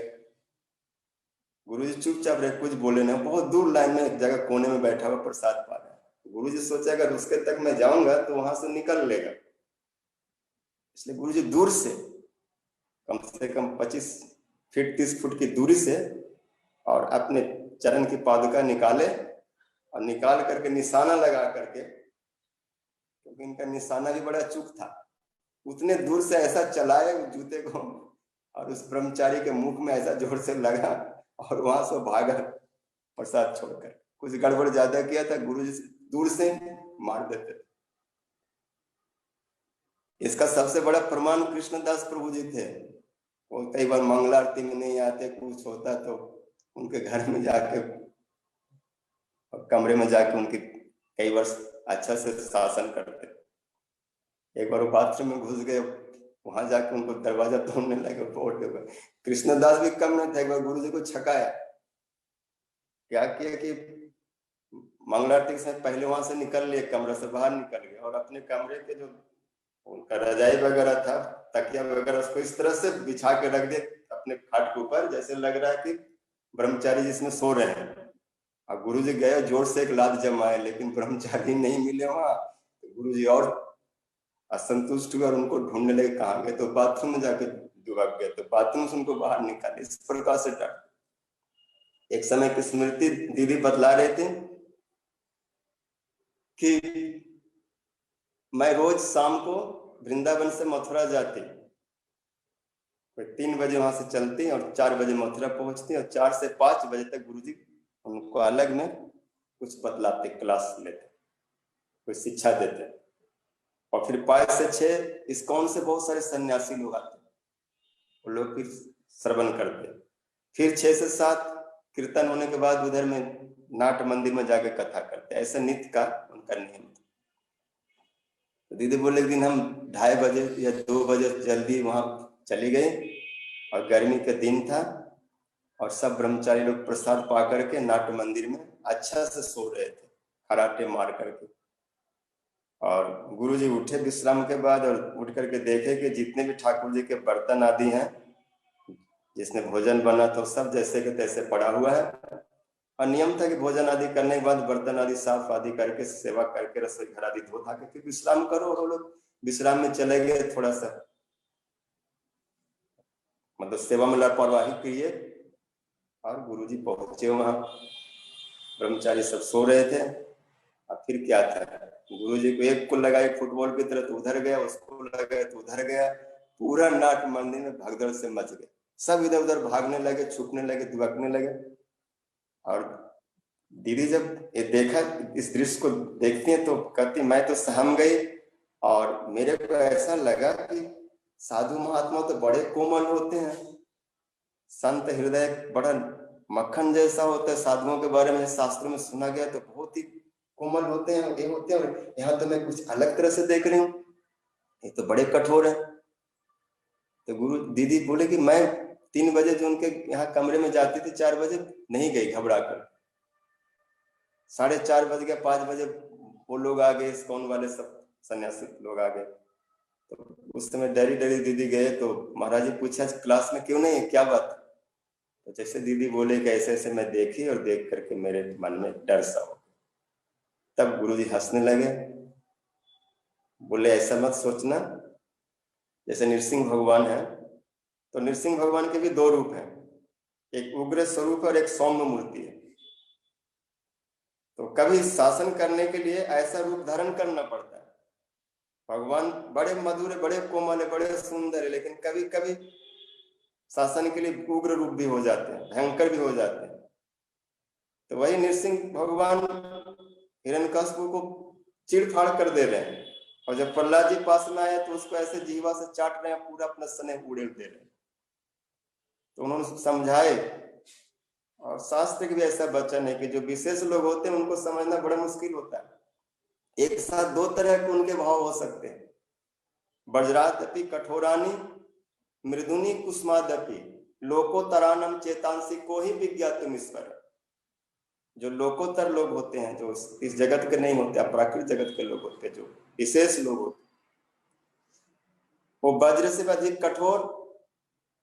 गुरुजी चुपचाप रहे, कुछ बोले ना, बहुत दूर लाइन में एक जगह कोने में बैठा हुआ प्रसाद पा रहा है। गुरुजी सोचा अगर उसके तक मैं जाऊंगा तो वहां से निकल लेगा, इसलिए गुरुजी दूर से कम 25 फीट 30 फुट की दूरी से और अपने चरण की पादुका निकाले, और निकाल करके निशाना लगा करके, क्योंकि इनका निशाना भी बड़ा चूक था, उतने दूर से ऐसा चलाए जूते को, और उस ब्रह्मचारी के मुख में ऐसा जोर से लगा, और वहां से भागा प्रसाद छोड़कर। कुछ गड़बड़ ज्यादा किया था, गुरुजी से दूर से मार देते थे। इसका सबसे बड़ा प्रमाण कृष्णदास प्रभु जी थे। वो कई बार मंगला आरती में नहीं आते, कुछ होता तो उनके घर में जाके और कमरे में जाके उनके कई वर्ष अच्छा से शासन करते। एक बार वो बाथरूम में घुस गए, वहां जाके उनको दरवाजा तोड़ने लगे, बोर्ड के ऊपर। कृष्णदास भी कम नहीं था, एक बार गुरु जी को छकाया, क्या किया कि मंगला आरती से पहले वहां से निकल लिए, कमरे से बाहर निकल गए और अपने कमरे के जो उनका रजाई वगैरह था, तकिया वगैरह, उसको इस तरह से बिछा के रख दिए अपने खाट के ऊपर, जैसे लग रहा है कि ब्रह्मचारी जिसमें सो रहे हैं। और गुरुजी गए, जोर से एक लात जमाए, लेकिन ब्रह्मचारी नहीं मिले वहां। तो गुरुजी और असंतुष्ट हुए और उनको ढूंढने लगे, कहाँ गए, तो बाथरूम में जाके दुबक गए, तो बाथरूम से उनको बाहर निकाले। इस प्रकार से एक समय की स्मृति दीदी बतला रहे थे कि मैं रोज शाम को वृंदावन से मथुरा जाती, 3 बजे वहां से चलती और 4 बजे मथुरा पहुंचती, और 4 से 5 बजे तक गुरुजी उनको अलग में कुछ बतलाते, क्लास लेते, कोई शिक्षा देते। और फिर 5 से 6 इस्कॉन से बहुत सारे सन्यासी लोग आते, वो लोग फिर श्रवण करते। फिर 6 से 7 कीर्तन होने के बाद उधर में नाट्य मंदिर में जाके कथा करते। ऐसा नित्य का उनका नियम था। तो दीदी बोले एक दिन हम 2:30 बजे या 2 बजे जल्दी वहां चली गई, और गर्मी का दिन था, और सब ब्रह्मचारी लोग प्रसाद पा करके नाट्य मंदिर में अच्छा से सो रहे थे, खराटे मार करके। और गुरुजी उठे विश्राम के बाद और उठ करके देखे कि जितने भी ठाकुर जी के बर्तन आदि हैं, जिसमें भोजन बना तो सब जैसे के तैसे पड़ा हुआ है। और नियम था कि भोजन आदि करने के बाद बर्तन आदि साफ आदि करके, सेवा करके, रसोई घर आदि धो धा के फिर विश्राम करो। और वो लोग विश्राम में चले गए, थोड़ा सा मतलब सेवा में लापरवाही किए, और गुरुजी पहुंचे वहां, ब्रह्मचारी सब सो रहे थे। अब फिर क्या था, गुरुजी को एक को लगाई फुटबॉल की तरह तो उधर गया, उसको लगाया तो उधर गया, पूरा नाट्य मंदिर में भगदड़ से मच गए। सब इधर उधर भागने लगे, छुपने लगे, दुबकने लगे। और दीदी जब ये देखा, इस दृश्य को देखती है तो कहती मैं तो सहम गई, और मेरे को ऐसा लगा कि साधु महात्मा तो बड़े कोमल होते हैं, संत हृदय बड़ा मक्खन जैसा होता है। साधुओं के बारे में शास्त्रों में सुना गया तो बहुत ही कोमल होते हैं, ये होते हैं, और यहाँ तो मैं कुछ अलग तरह से देख रही हूँ, ये तो बड़े कठोर है। तो गुरु दीदी बोले कि मैं 3 बजे जो उनके यहाँ कमरे में जाती थी, 4 बजे नहीं गई घबरा कर, 4:30 बज गया, 5 बजे वो लोग आ गए, इस्कॉन वाले सब सन्यासी लोग आ गए। तो उस समय डरी डरी दीदी गए, तो महाराज जी पूछा क्लास में क्यों नहीं है, क्या बात। तो जैसे दीदी बोले कि ऐसे ऐसे मैं देखी, और देख करके मेरे मन में डर सा हो। तब गुरुजी हंसने लगे, बोले ऐसा मत सोचना, जैसे नृसिंह भगवान है, तो नृसिंह भगवान के भी 2 रूप हैं, एक उग्र स्वरूप और एक सौम्य मूर्ति है। तो कभी शासन करने के लिए ऐसा रूप धारण करना पड़ता है। भगवान बड़े मधुर है, बड़े कोमल है, बड़े सुंदर है, लेकिन कभी कभी शासन के लिए उग्र रूप भी हो जाते हैं, भयंकर भी हो जाते हैं। तो वही नृसिंह भगवान हिरण्यकश्यप को चिड़फाड़ कर दे रहे हैं, और जब प्रहलाद जी पास में आए तो उसको ऐसे जीवा से चाट रहे हैं, पूरा अपना स्नेह उड़ेल दे रहे हैं। तो उन्होंने समझाए, और शास्त्र के भी ऐसा वचन है कि जो विशेष लोग होते हैं उनको समझना बड़ा मुश्किल होता है। एक साथ 2 तरह के उनके भाव हो सकते हैं, वज्रादपि कठोरानी मृदुनी कुसुमादपि लोकोतरानम चेतांसी को ही विज्ञातुम ईश्वर। जो लोकोत्तर लोग होते हैं, जो इस जगत के नहीं होते, अपराकृत जगत के लोग होते हैं, जो विशेष लोग होते हैं, वो वज्र से भी अधिक कठोर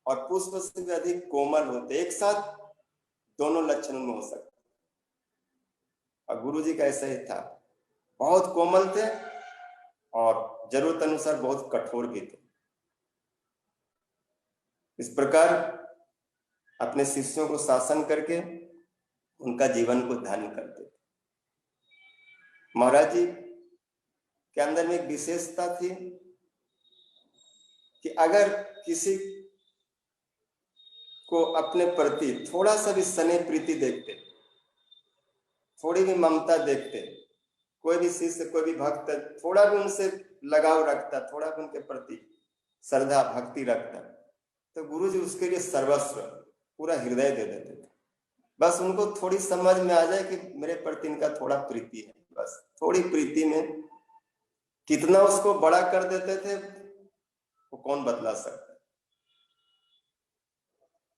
और पुष्प से भी अधिक कोमल होते। एक साथ दोनों लक्षण में हो सकते। और गुरु जी का ऐसा ही था, बहुत कोमल थे और जरूरत अनुसार बहुत कठोर भी थे। इस प्रकार अपने शिष्यों को शासन करके उनका जीवन को धन्य करते थे। महाराज जी के अंदर में एक विशेषता थी कि अगर किसी को अपने प्रति थोड़ा सा भी स्नेह प्रीति देखते, थोड़ी भी ममता देखते, कोई भी शिष्य, कोई भी भक्त थोड़ा भी उनसे लगाव रखता, थोड़ा भी उनके प्रति श्रद्धा भक्ति रखता, तो गुरु जी उसके लिए सर्वस्व पूरा हृदय दे देते थे। बस उनको थोड़ी समझ में आ जाए कि मेरे प्रति इनका थोड़ा प्रीति है, बस थोड़ी प्रीति में कितना उसको बड़ा कर देते थे वो कौन बतला सकता है।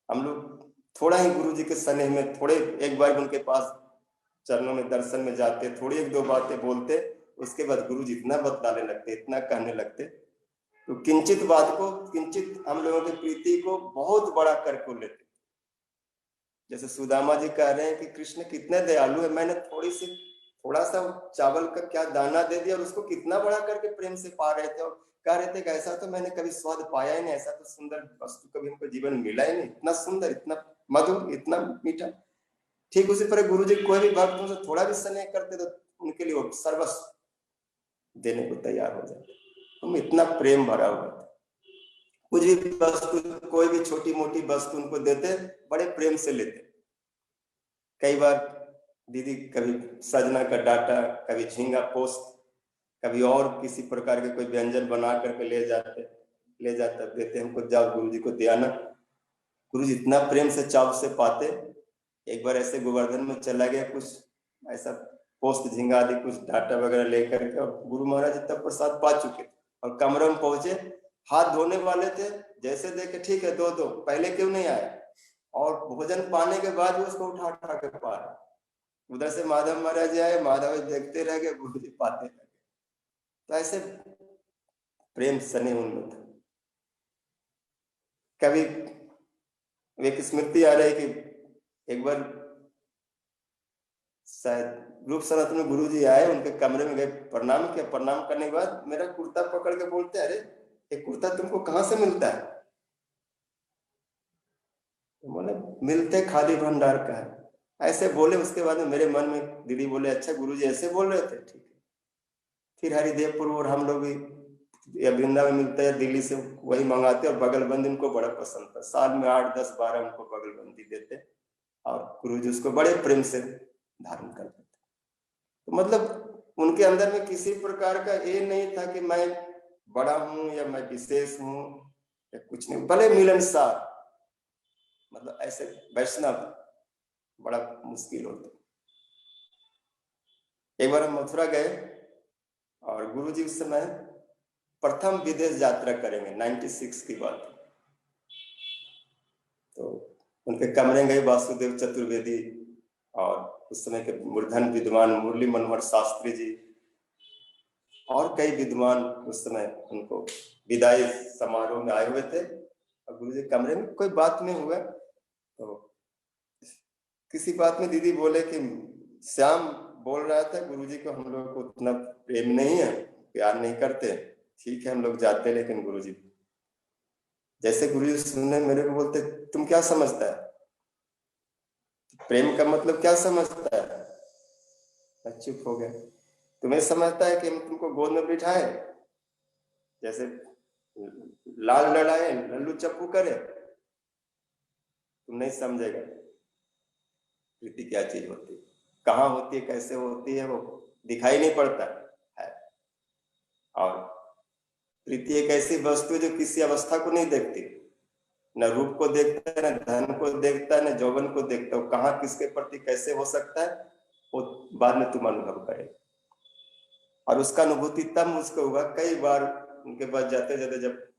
हम लोग थोड़ा ही गुरु जी के स्नेह में, थोड़े एक बार उनके पास चरणों में दर्शन में जाते, थोड़ी एक दो बातें बोलते, उसके बाद गुरु जी इतना बतलाने लगते, इतना कहने लगते, तो किंचित बात को, किंचित हम लोगों की प्रीति को बहुत बड़ा करके लेते। जैसे सुदामा जी कह रहे हैं कि कृष्ण कितने दयालु है, मैंने थोड़ा सा चावल का क्या दाना दे दिया और उसको कितना बड़ा करके प्रेम से पा रहे थे, और कह रहे थे कि ऐसा तो मैंने कभी स्वाद पाया ही नहीं, ऐसा तो सुंदर वस्तु कभी हमको जीवन मिला ही नहीं, इतना सुंदर, इतना मधुर, इतना मीठा। ठीक उसी तरह गुरु जी कोई भी भक्त उनसे थोड़ा भी स्नेह करते तो उनके लिए वो सर्वस्व देने को तैयार हो जाते। तुम इतना प्रेम भरा हुआ था, कुछ भी वस्तु, कोई भी छोटी मोटी वस्तु उनको देते, बड़े प्रेम से लेते। कई बार दीदी कभी सजना का डाटा, कभी झींगा पोस्ट, कभी और किसी प्रकार के कोई व्यंजन बना करके ले जाते देते हमको, जाओ गुरु जी को दे आना। गुरु जी इतना प्रेम से चाव से पाते। एक बार ऐसे गोवर्धन में चला गया, कुछ ऐसा पोस्ट झींगा आदि कुछ डाटा वगैरह लेकर के, और गुरु महाराज तब प्रसाद पा चुके और कमरे में पहुंचे, हाथ धोने वाले थे, जैसे देखे ठीक है दो दो, पहले क्यों नहीं आए, और भोजन पाने के बाद भी उसको उठा उठा के पा रहे। उधर से माधव महाराज आए, माधव देखते रह गए, गुरु जी पाते रह गए। तो ऐसे प्रेम स्नेह उनमें था। कभी एक स्मृति आ रही कि एक बार शायद रूप सनातन में गुरु जी आए, उनके कमरे में गए, प्रणाम किया, प्रणाम करने के बाद मेरा कुर्ता पकड़ के बोलते, अरे ये कुर्ता तुमको कहाँ से मिलता है? तो बोले मिलते खादी भंडार का है, ऐसे बोले। उसके बाद में मेरे मन में दीदी बोले, अच्छा गुरु जी ऐसे बोल रहे थे, ठीक है। फिर हरिदेवपुर और हम लोग भी, या वृंदावन में मिलता है, दिल्ली से वही मंगाते, और बगलबंदी उनको बड़ा पसंद था, साल में 8 10 12 उनको बगलबंदी देते, और गुरु जी उसको बड़े प्रेम से धारण करते थे। तो मतलब उनके अंदर में किसी प्रकार का ये नहीं था कि मैं बड़ा हूं या मैं विशेष हूं या कुछ नहीं, भले मिलनसार, मतलब ऐसे वैष्णव बड़ा मुश्किल होता। एक बार हम मथुरा गए और गुरु जी उस समय प्रथम विदेश यात्रा करेंगे 96 की बात, तो उनके कमरे गए, वासुदेव चतुर्वेदी और उस समय के मूर्धन विद्वान मुरली मनोहर शास्त्री जी और कई विद्वान उस समय उनको विदाई समारोह में आए हुए थे, और गुरु जी कमरे में कोई बात नहीं हुआ, तो किसी बात में दीदी बोले कि श्याम बोल रहा था गुरु जी को हम लोग को उतना प्रेम नहीं है, प्यार नहीं करते, ठीक है हम लोग जाते, लेकिन गुरु जी, जैसे गुरु जी सुनने मेरे को बोलते, तुम क्या समझता है प्रेम का मतलब, क्या समझता है? मैं चुप हो गया। तुम्हें समझता है कि हम तुमको गोद में बिठाए, जैसे लाल लड़ाए लल्लू चप्पू करे? तुम नहीं समझेगा प्रीति क्या चीज होती है, कहाँ होती है, कैसे होती है, वो दिखाई नहीं पड़ता है। और प्रीति एक ऐसी वस्तु जो किसी अवस्था को नहीं देखती, न रूप को देखता है, न धन को देखता है, न यौवन को देखता है, कहाँ किसके प्रति कैसे हो सकता है वो बाद में तुम अनुभव करे। और उसका अनुभूति तब मुझको हुआ, कई बार उनके पास जाते जाते, जब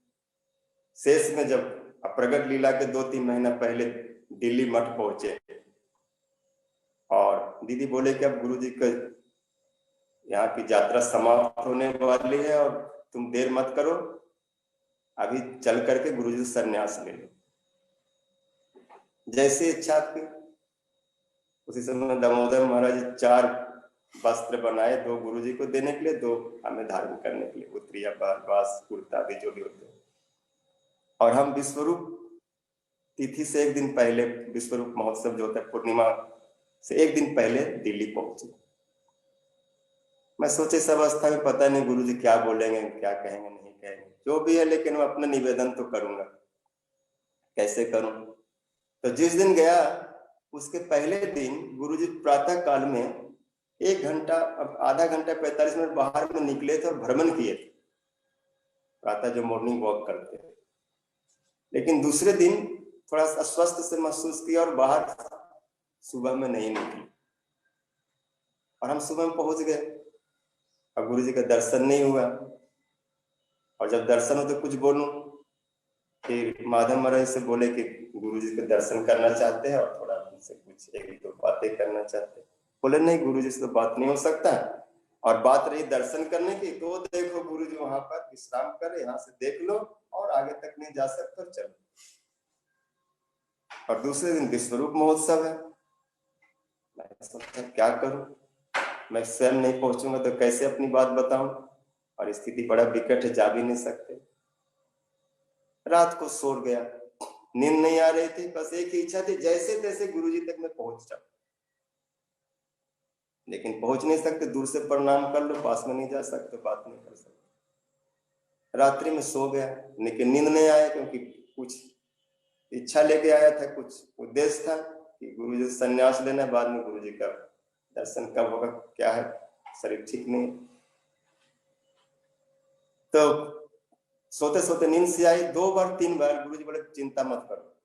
शेष में जब प्रगट लीला के 2-3 महीना पहले दिल्ली मठ पहुंचे, और दीदी बोले कि अब गुरु जी का यहाँ की यात्रा समाप्त होने वाली है और तुम देर मत करो, अभी चल करके गुरु जी से संन्यास ले लो। जैसे इच्छा आपकी। उसी समय दामोदर महाराज 4 वस्त्र बनाए, 2 गुरु जी को देने के लिए, 2 हमें धारण करने के लिए, उत्तरीय बास कुर्ता आदि जो भी होते हैं। और हम विश्वरूप तिथि से 1 दिन पहले, विश्वरूप महोत्सव जो होता है पूर्णिमा से 1 दिन पहले दिल्ली पहुंचे। मैं सोचे इस अवस्था में पता नहीं गुरु जी क्या बोलेंगे, क्या कहेंगे, नहीं कहेंगे, जो भी है, लेकिन मैं अपना निवेदन तो करूंगा, कैसे करूं। तो जिस दिन गया उसके पहले दिन गुरु जी प्रातः काल में 1 घंटा, अब आधा घंटा 45 मिनट बाहर में निकले थे और भ्रमण किए थे, प्रातः जो मॉर्निंग वॉक करते हैं। लेकिन दूसरे दिन थोड़ा अस्वस्थ से महसूस किया और बाहर सुबह में नहीं निकले, और हम सुबह में पहुंच गए और गुरु जी का दर्शन नहीं हुआ। और जब दर्शन हो तो कुछ बोलूं, फिर माधव महाराज से बोले कि गुरुजी के दर्शन करना चाहते हैं और थोड़ा उनसे कुछ एक दो बातें करना चाहते हैं। बोले नहीं गुरुजी से तो बात नहीं हो सकता, और बात रही दर्शन करने की तो देखो गुरुजी वहां पर विश्राम कर, यहाँ से देख लो और आगे तक नहीं जा सकते चलो। और दूसरे दिन विश्वरूप महोत्सव है। मैं सोचा क्या करूं, मैं स्वयं नहीं पहुंचूंगा तो कैसे अपनी बात बताऊं, और स्थिति बड़ा विकट है, जा भी नहीं सकते। रात को सो गया, नींद नहीं आ रही थी, बस एक ही इच्छा थी जैसे तैसे गुरुजी तक मैं पहुंच जाऊं, लेकिन पहुंच नहीं सकते, दूर से प्रणाम कर लो, पास में नहीं जा सकते, बात नहीं कर सकते। रात्रि में सो गया लेकिन नींद नहीं आया, क्योंकि कुछ इच्छा लेके आया था, कुछ उद्देश्य था कि गुरुजी से संन्यास लेना, बाद में गुरुजी का दर्शन कब होगा क्या है, शरीर ठीक नहीं। तो सोते सोते नींद से आई, 2 बार 3 बार गुरुजी बोले चिंता मत करो,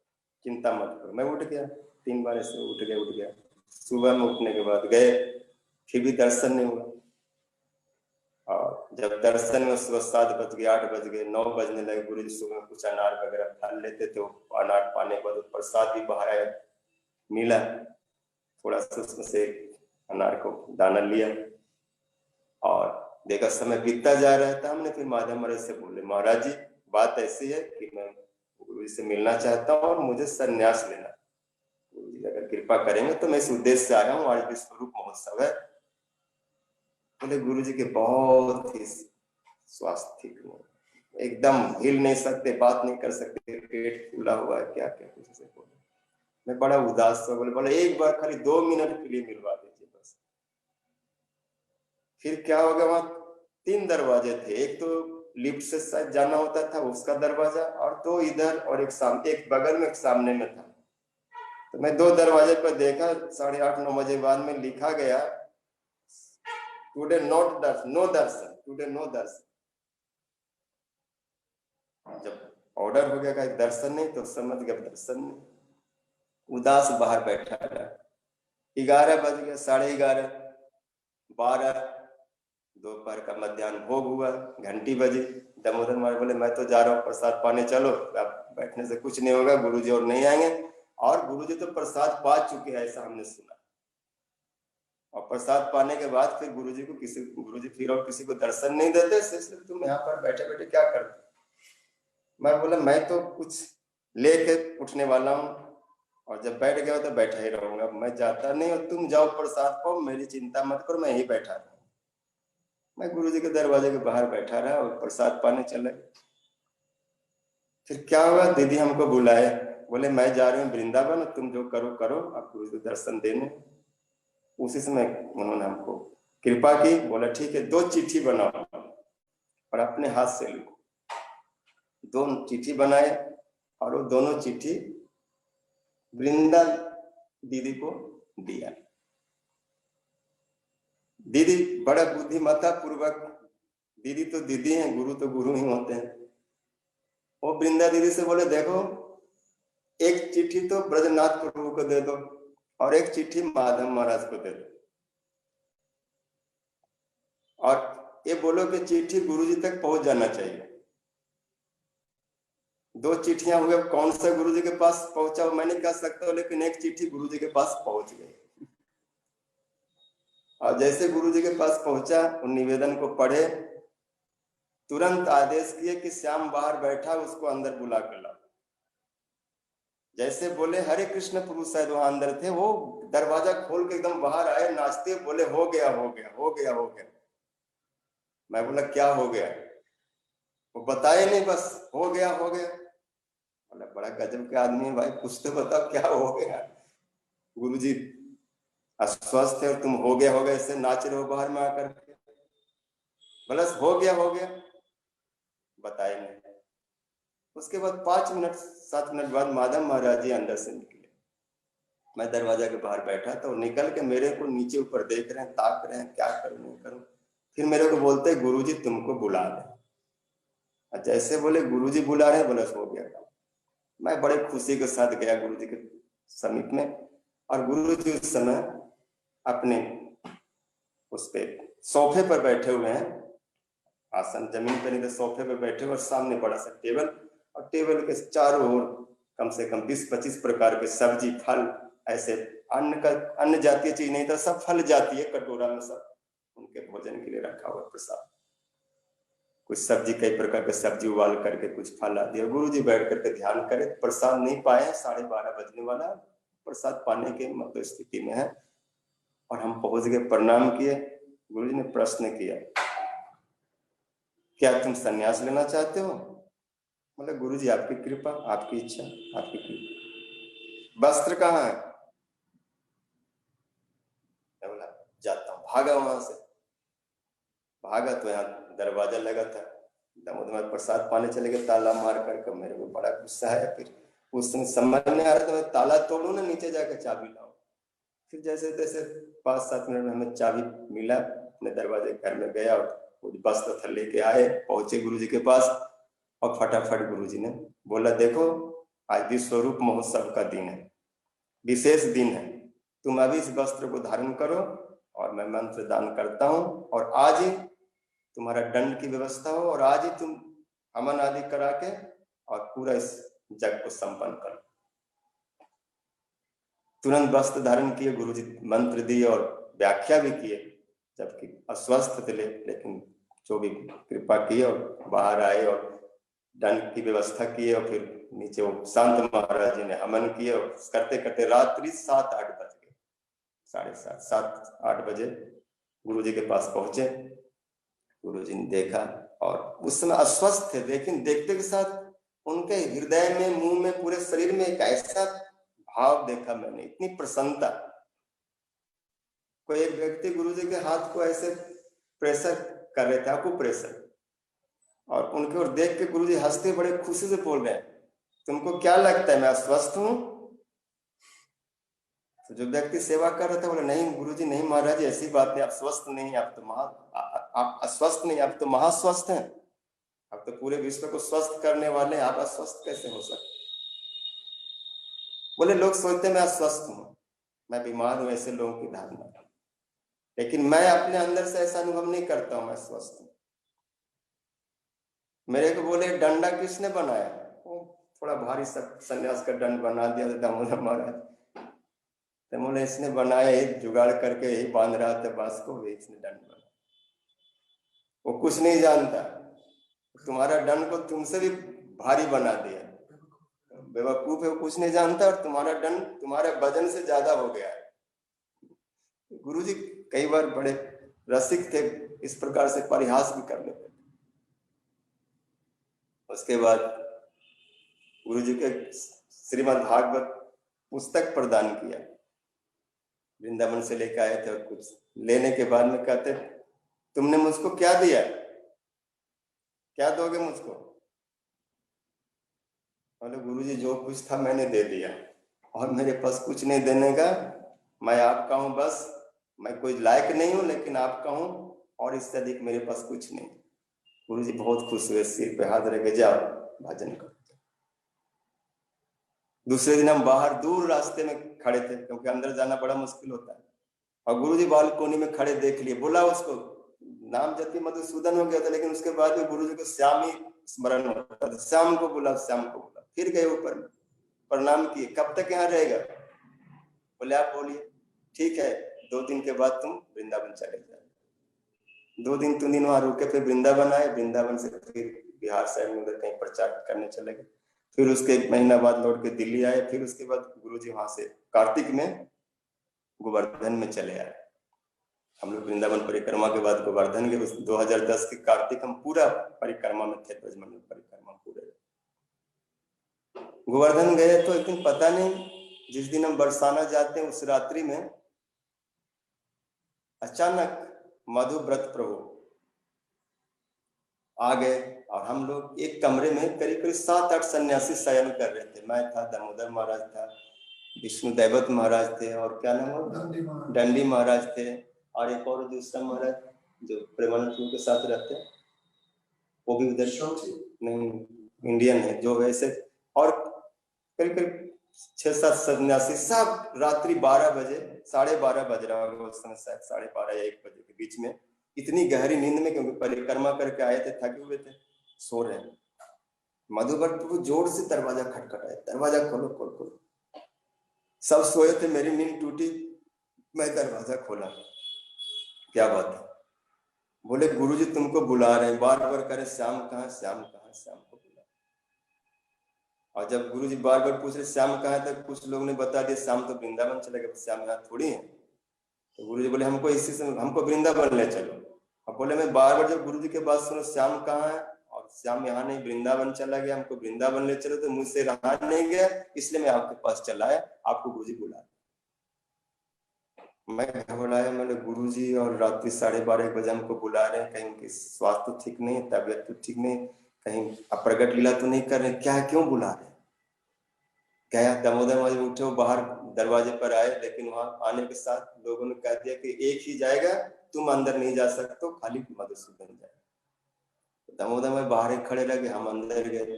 चिंता मत करो। मैं उठ गया, 3 बार ऐसे उठ गया। सुबह में उठने के बाद गए, फिर भी दर्शन नहीं हुआ। और जब दर्शन में सुबह 7 बज गए, 8 बज गए, 9 बजने लगे, गुरुजी सुबह कुछ अनार वगैरह खा लेते थे, अनार पाने के बाद प्रसाद भी बाहर आया मिला, थोड़ा सा उसमें से अनार को दाना लिया, और देखा समय बीतता जा रहा था। हमने फिर माधव महाराज से बोले महाराज जी बात ऐसी है कि मैं गुरुजी से मिलना चाहता हूँ और मुझे संन्यास लेना, गुरुजी अगर कृपा करेंगे तो मैं इस उद्देश्य से आया हूँ, आज विश्वरूप महोत्सव है। बोले गुरुजी के बहुत ही स्वास्थ्य ठीक हो, एकदम हिल नहीं सकते, बात नहीं कर सकते, पेट फूला हुआ है, क्या क्या कुछ से बोले। मैं बड़ा उदास था, बोले एक बार खाली 2 मिनट के लिए मिलवा दीजिए बस। फिर क्या हो गया, वहां 3 दरवाजे थे, एक तो लिफ्ट से शायद जाना होता था उसका दरवाजा, और 2 इधर और एक सामने, एक बगल में एक सामने में था। तो मैं 2 दरवाजे पर देखा, 8:30-9 बजे बाद में लिखा गया today not darshan, no darshan, today no darshan. जब ऑर्डर हो गया दर्शन नहीं, तो समझ गया दर्शन नहीं, उदास बाहर बैठा रहा। 11 बज गया, 11:30, 12, दोपहर का मध्याह्न भोग हुआ, घंटी बजी। दामोदर महाराज बोले मैं तो जा रहा हूँ प्रसाद पाने, चलो, आप बैठने से कुछ नहीं होगा, गुरुजी और नहीं आएंगे। और गुरुजी तो प्रसाद पा चुके हैं ऐसा हमने सुना, और प्रसाद पाने के बाद फिर गुरुजी फिर और किसी को दर्शन नहीं देते, इसलिए तुम यहाँ पर बैठे बैठे क्या करते। मैं बोला मैं तो कुछ लेके उठने वाला हूँ, और जब बैठ गया तो बैठा ही रहूंगा, मैं जाता नहीं, और तुम जाओ प्रसाद पाओ, मेरी चिंता मत करो, मैं यही बैठा रहूँ। मैं गुरुजी के दरवाजे के बाहर बैठा रहा और प्रसाद पाने चले। फिर क्या हुआ, दीदी हमको बुलाए, बोले मैं जा रही हूँ वृंदावन, तुम जो करो करो, आप गुरुजी को दर्शन देने। उसी समय उन्होंने हमको कृपा की, बोला ठीक है 2 चिट्ठी बनाओ और अपने हाथ से लिखो। 2 चिट्ठी बनाए, और वो दोनों चिट्ठी वृंदा दीदी को दिया। दीदी बड़ा बुद्धिमत्ता पूर्वक, दीदी तो दीदी हैं, गुरु तो गुरु ही होते हैं। वो वृंदा दीदी से बोले देखो, एक चिट्ठी तो ब्रजनाथ प्रभु को दे दो और एक चिट्ठी माधव महाराज को दे दो, और ये बोलो कि चिट्ठी गुरुजी तक पहुंच जाना चाहिए। 2 चिट्ठियां हुए, कौन सा गुरुजी के पास पहुंचा वो मैं नहीं कह सकता, लेकिन एक चिट्ठी गुरुजी के पास पहुंच गई। और जैसे गुरुजी के पास पहुंचा, उन निवेदन को पढ़े, तुरंत आदेश किए कि श्याम बाहर बैठा, उसको अंदर बुला कर लाओ। जैसे बोले हरे कृष्ण प्रभु शायद वहां अंदर थे, वो दरवाजा खोल के एकदम बाहर आए, नाचते, बोले हो गया हो गया हो गया हो गया। मैं बोला क्या हो गया, वो बताए नहीं, बस हो गया हो गया। बोला बड़ा गजब के आदमी भाई, कुछ तो बताओ क्या हो गया। गुरुजी अस्वस्थ है और तुम हो गया ऐसे नाच रहे हो बाहर में आकर के। बोला हो गया, बताए नहीं। उसके बाद 5 मिनट 7 मिनट बाद माधव महाराज जी अंदर से निकले। मैं दरवाजा के बाहर बैठा था, निकल के मेरे को नीचे ऊपर देख रहे हैं, ताक रहे हैं, क्या करूं नहीं करूं। फिर मेरे को बोलते गुरुजी तुमको बुला रहे। जैसे बोले गुरुजी बुला रहे हैं, बोले हो गया काम। मैं बड़े खुशी के साथ गया गुरुजी के समीप में, और गुरुजी उस समय अपने उस पे सोफे पर बैठे हुए हैं, आसन जमीन पर नहीं तो सोफे पर बैठे हुए, और सामने बड़ा सा टेबल, और टेबल के चारों ओर कम से कम 20-25 प्रकार के सब्जी फल, ऐसे अन्न जातीय चीज नहीं था, सब फल जातीय कटोरा में सब उनके भोजन के लिए रखा हुआ प्रसाद। कुछ सब्जी, कई प्रकार के सब्जी उबाल करके कुछ फल आदि। गुरु जी बैठ करके ध्यान करे, प्रसाद नहीं पाए, 12:30 बजने वाला, प्रसाद पाने के मतलब स्थिति में है। और हम पहुंच गए, प्रणाम किए। गुरु जी ने प्रश्न किया, क्या तुम संन्यास लेना चाहते हो? मतलब गुरु जी आपकी कृपा, आपकी इच्छा, आपकी कृपा। वस्त्र कहाँ है? बोला जाता हूँ। भागा वहां से, भागा तो यहाँ दरवाजा लगा था, दामोदर प्रसाद पाने चले गए, ताला मार करके। मेरे को बड़ा गुस्सा है, फिर उस समय समझ में आ रहा था मैं ताला तोड़ू ना, नीचे जाकर चाबी लाऊं। फिर जैसे तैसे 5-7 मिनट में हमें चाबी मिला, अपने दरवाजे घर में गया और वस्त्र था लेके आए, पहुंचे गुरु जी के पास। और फटाफट गुरु जी ने बोला, देखो आज विश्वरूप महोत्सव का दिन है, विशेष दिन है, तुम अभी इस वस्त्र को धारण करो और मैं मंत्र दान करता हूं, और आज ही तुम्हारा दंड की व्यवस्था हो, और आज ही तुम अमन आदि करा के और पूरा इस जग को संपन्न करो। तुरंत वस्त्र धारण किए, गुरु जी मंत्र दिए और व्याख्या भी किए, जबकि अस्वस्थ थे, लेकिन जो भी कृपा की और बाहर आए और दंड की व्यवस्था किए। और फिर नीचे वो शांत महाराज जी ने हवन किए, और करते करते रात्रि 7-8 बज गए, 7:30-8 बजे गुरु जी के पास पहुंचे। गुरु जी ने देखा, और उस समय अस्वस्थ थे, लेकिन देखते के साथ उनके हृदय में, मुंह में, पूरे शरीर में एक ऐसा भाव देखा मैंने, इतनी प्रसन्नता। कोई एक व्यक्ति गुरु जी के हाथ को ऐसे प्रेशर कर रहे थे, आपको प्रेशर, और उनके ओर देख के गुरु जी हंसते बड़े खुशी से बोल रहे हैं, तुमको क्या लगता है मैं अस्वस्थ हूं? तो जो व्यक्ति सेवा कर रहा था बोले, नहीं गुरु जी, नहीं महाराज, ऐसी बात नहीं, आप स्वस्थ नहीं, आप तो आप अस्वस्थ नहीं, आप तो महास्वस्थ हैं, आप तो पूरे विश्व को स्वस्थ करने वाले हैं, आप अस्वस्थ कैसे हो सकते? बोले, लोग सोचते मैं अस्वस्थ हूं, मैं बीमार हूं, ऐसे लोगों की धारणा, लेकिन मैं अपने अंदर से ऐसा अनुभव नहीं करता हूं मैं स्वस्थ हूं। मेरे को बोले, डंडा किसने बनाया? वो थोड़ा भारी सन्यास का दंड बना दिया था दामोदर महाराज। तो बोले, इसने बनाया, जुगाड़ करके यही बांध रहा था बांस को, इसने दंड बना। वो कुछ नहीं जानता, तुम्हारा दंड को तुमसे भी भारी बना दिया, बेवकूफ है, वो कुछ नहीं जानता, और तुम्हारा दंड तुम्हारे वजन से ज्यादा हो गया है। गुरुजी कई बार बड़े रसिक थे, इस प्रकार से परिहास भी कर लेते थे। उसके बाद गुरुजी के श्रीमद् भागवत पुस्तक प्रदान किया, वृंदावन से लेकर आए थे, और कुछ लेने के बाद में कहते, तुमने मुझको क्या दिया, क्या दोगे मुझको? बोले, गुरुजी जो कुछ था मैंने दे दिया, और मेरे पास कुछ नहीं देने का, मैं आपका हूं, बस मैं कोई लायक नहीं हूं, लेकिन आपका हूं, और इससे अधिक मेरे पास कुछ नहीं। गुरुजी बहुत खुश हुए, सिर पे हाथ रख के, जाओ भजन करो। दूसरे दिन हम बाहर दूर रास्ते में खड़े थे, क्योंकि अंदर जाना बड़ा मुश्किल होता है, और गुरुजी बालकोनी में खड़े देख लिए। बोला उसको, नाम जति मधुसूदन हो गया था, लेकिन उसके बाद में गुरुजी को श्याम ही स्मरण होता था, श्याम को बोला, श्याम को बोला। फिर गए ऊपर, प्रणाम किए, कब तक यहाँ रहेगा? बोले, आप बोलिए। ठीक है, 2 दिन के बाद तुम वृंदावन चले जाओ। 2 दिन 3 दिन वहां रुके, फिर वृंदावन आए, वृंदावन से फिर बिहार साइड में उधर कहीं प्रचार करने चले गए। फिर उसके 1 महीना बाद लौट के दिल्ली आए। फिर उसके बाद गुरुजी वहां से कार्तिक में गोवर्धन में चले आए। हम लोग वृंदावन परिक्रमा के बाद गोवर्धन के 2010 के कार्तिक हम पूरा परिक्रमा में थे, ब्रजमंडल परिक्रमा पूरे। गोवर्धन गए तो एक दिन पता नहीं, जिस दिन हम बरसाना जाते हैं उस रात्रि में अचानक मधुव्रत प्रभु आ गए, और हम लोग एक कमरे में करीब 7-8 सन्यासी शयन कर रहे थे। मैं था, दामोदर महाराज था, विष्णु दैवत महाराज थे, और क्या नाम है, दंडी महाराज थे, और एक और दूसरा महाराज जो प्रेमानंद के साथ रहते हैं, वो भी उधर नहीं, इंडियन है जो वैसे। और करीब 6-7 सन्यासी, सब रात्रि 12 बजे, 12:30 बज रहा होगा उस समय, शायद 12:30 या 1 बजे के बीच में, इतनी गहरी नींद में, क्योंकि परिक्रमा करके आए थे, थके हुए थे, सो रहे हैं। मधुकर प्रभु जोर से दरवाजा खटखटाया, दरवाजा खोलो खोलो खोलो। सब सोए थे, मेरी नींद टूटी, मैं दरवाजा खोला। क्या बात है? बोले गुरुजी तुमको बुला रहे हैं, बार बार करे श्याम कहाँ, श्याम कहाँ, श्याम को बुला। और जब गुरुजी बार बार पूछ रहे श्याम कहाँ है, तक कुछ लोग ने बता दिया श्याम तो वृंदावन चले गए, श्याम यहाँ थोड़ी है। तो गुरुजी बोले हमको इसी से, हमको वृंदावन ले चलो। अब बोले मैं बार बार जब गुरुजी के बात सुनो श्याम कहाँ है, और श्याम यहाँ नहीं वृंदावन चला गया, हमको वृंदावन ले चलो, तो मुझसे रहा नहीं गया, इसलिए मैं आपके पास चला आया, आपको गुरुजी बुला। मैं घबराया, मैंने गुरुजी और रात्रि 12:30 बजे हमको बुला रहे हैं, कहीं उनकी स्वास्थ्य तो ठीक नहीं, तबियत तो ठीक नहीं, कहीं अप्रगट लीला तो नहीं कर रहे, क्या है, क्यों बुला रहे? गया दामोदर महाराज उठे, वो बाहर दरवाजे पर आए, लेकिन वहां आने के साथ लोगों ने कह दिया कि एक ही जाएगा, तुम अंदर नहीं जा सकते हो, खाली मधुसूदन जाए। दामोदर महाराज बाहर ही खड़े रह गए, हम अंदर गए।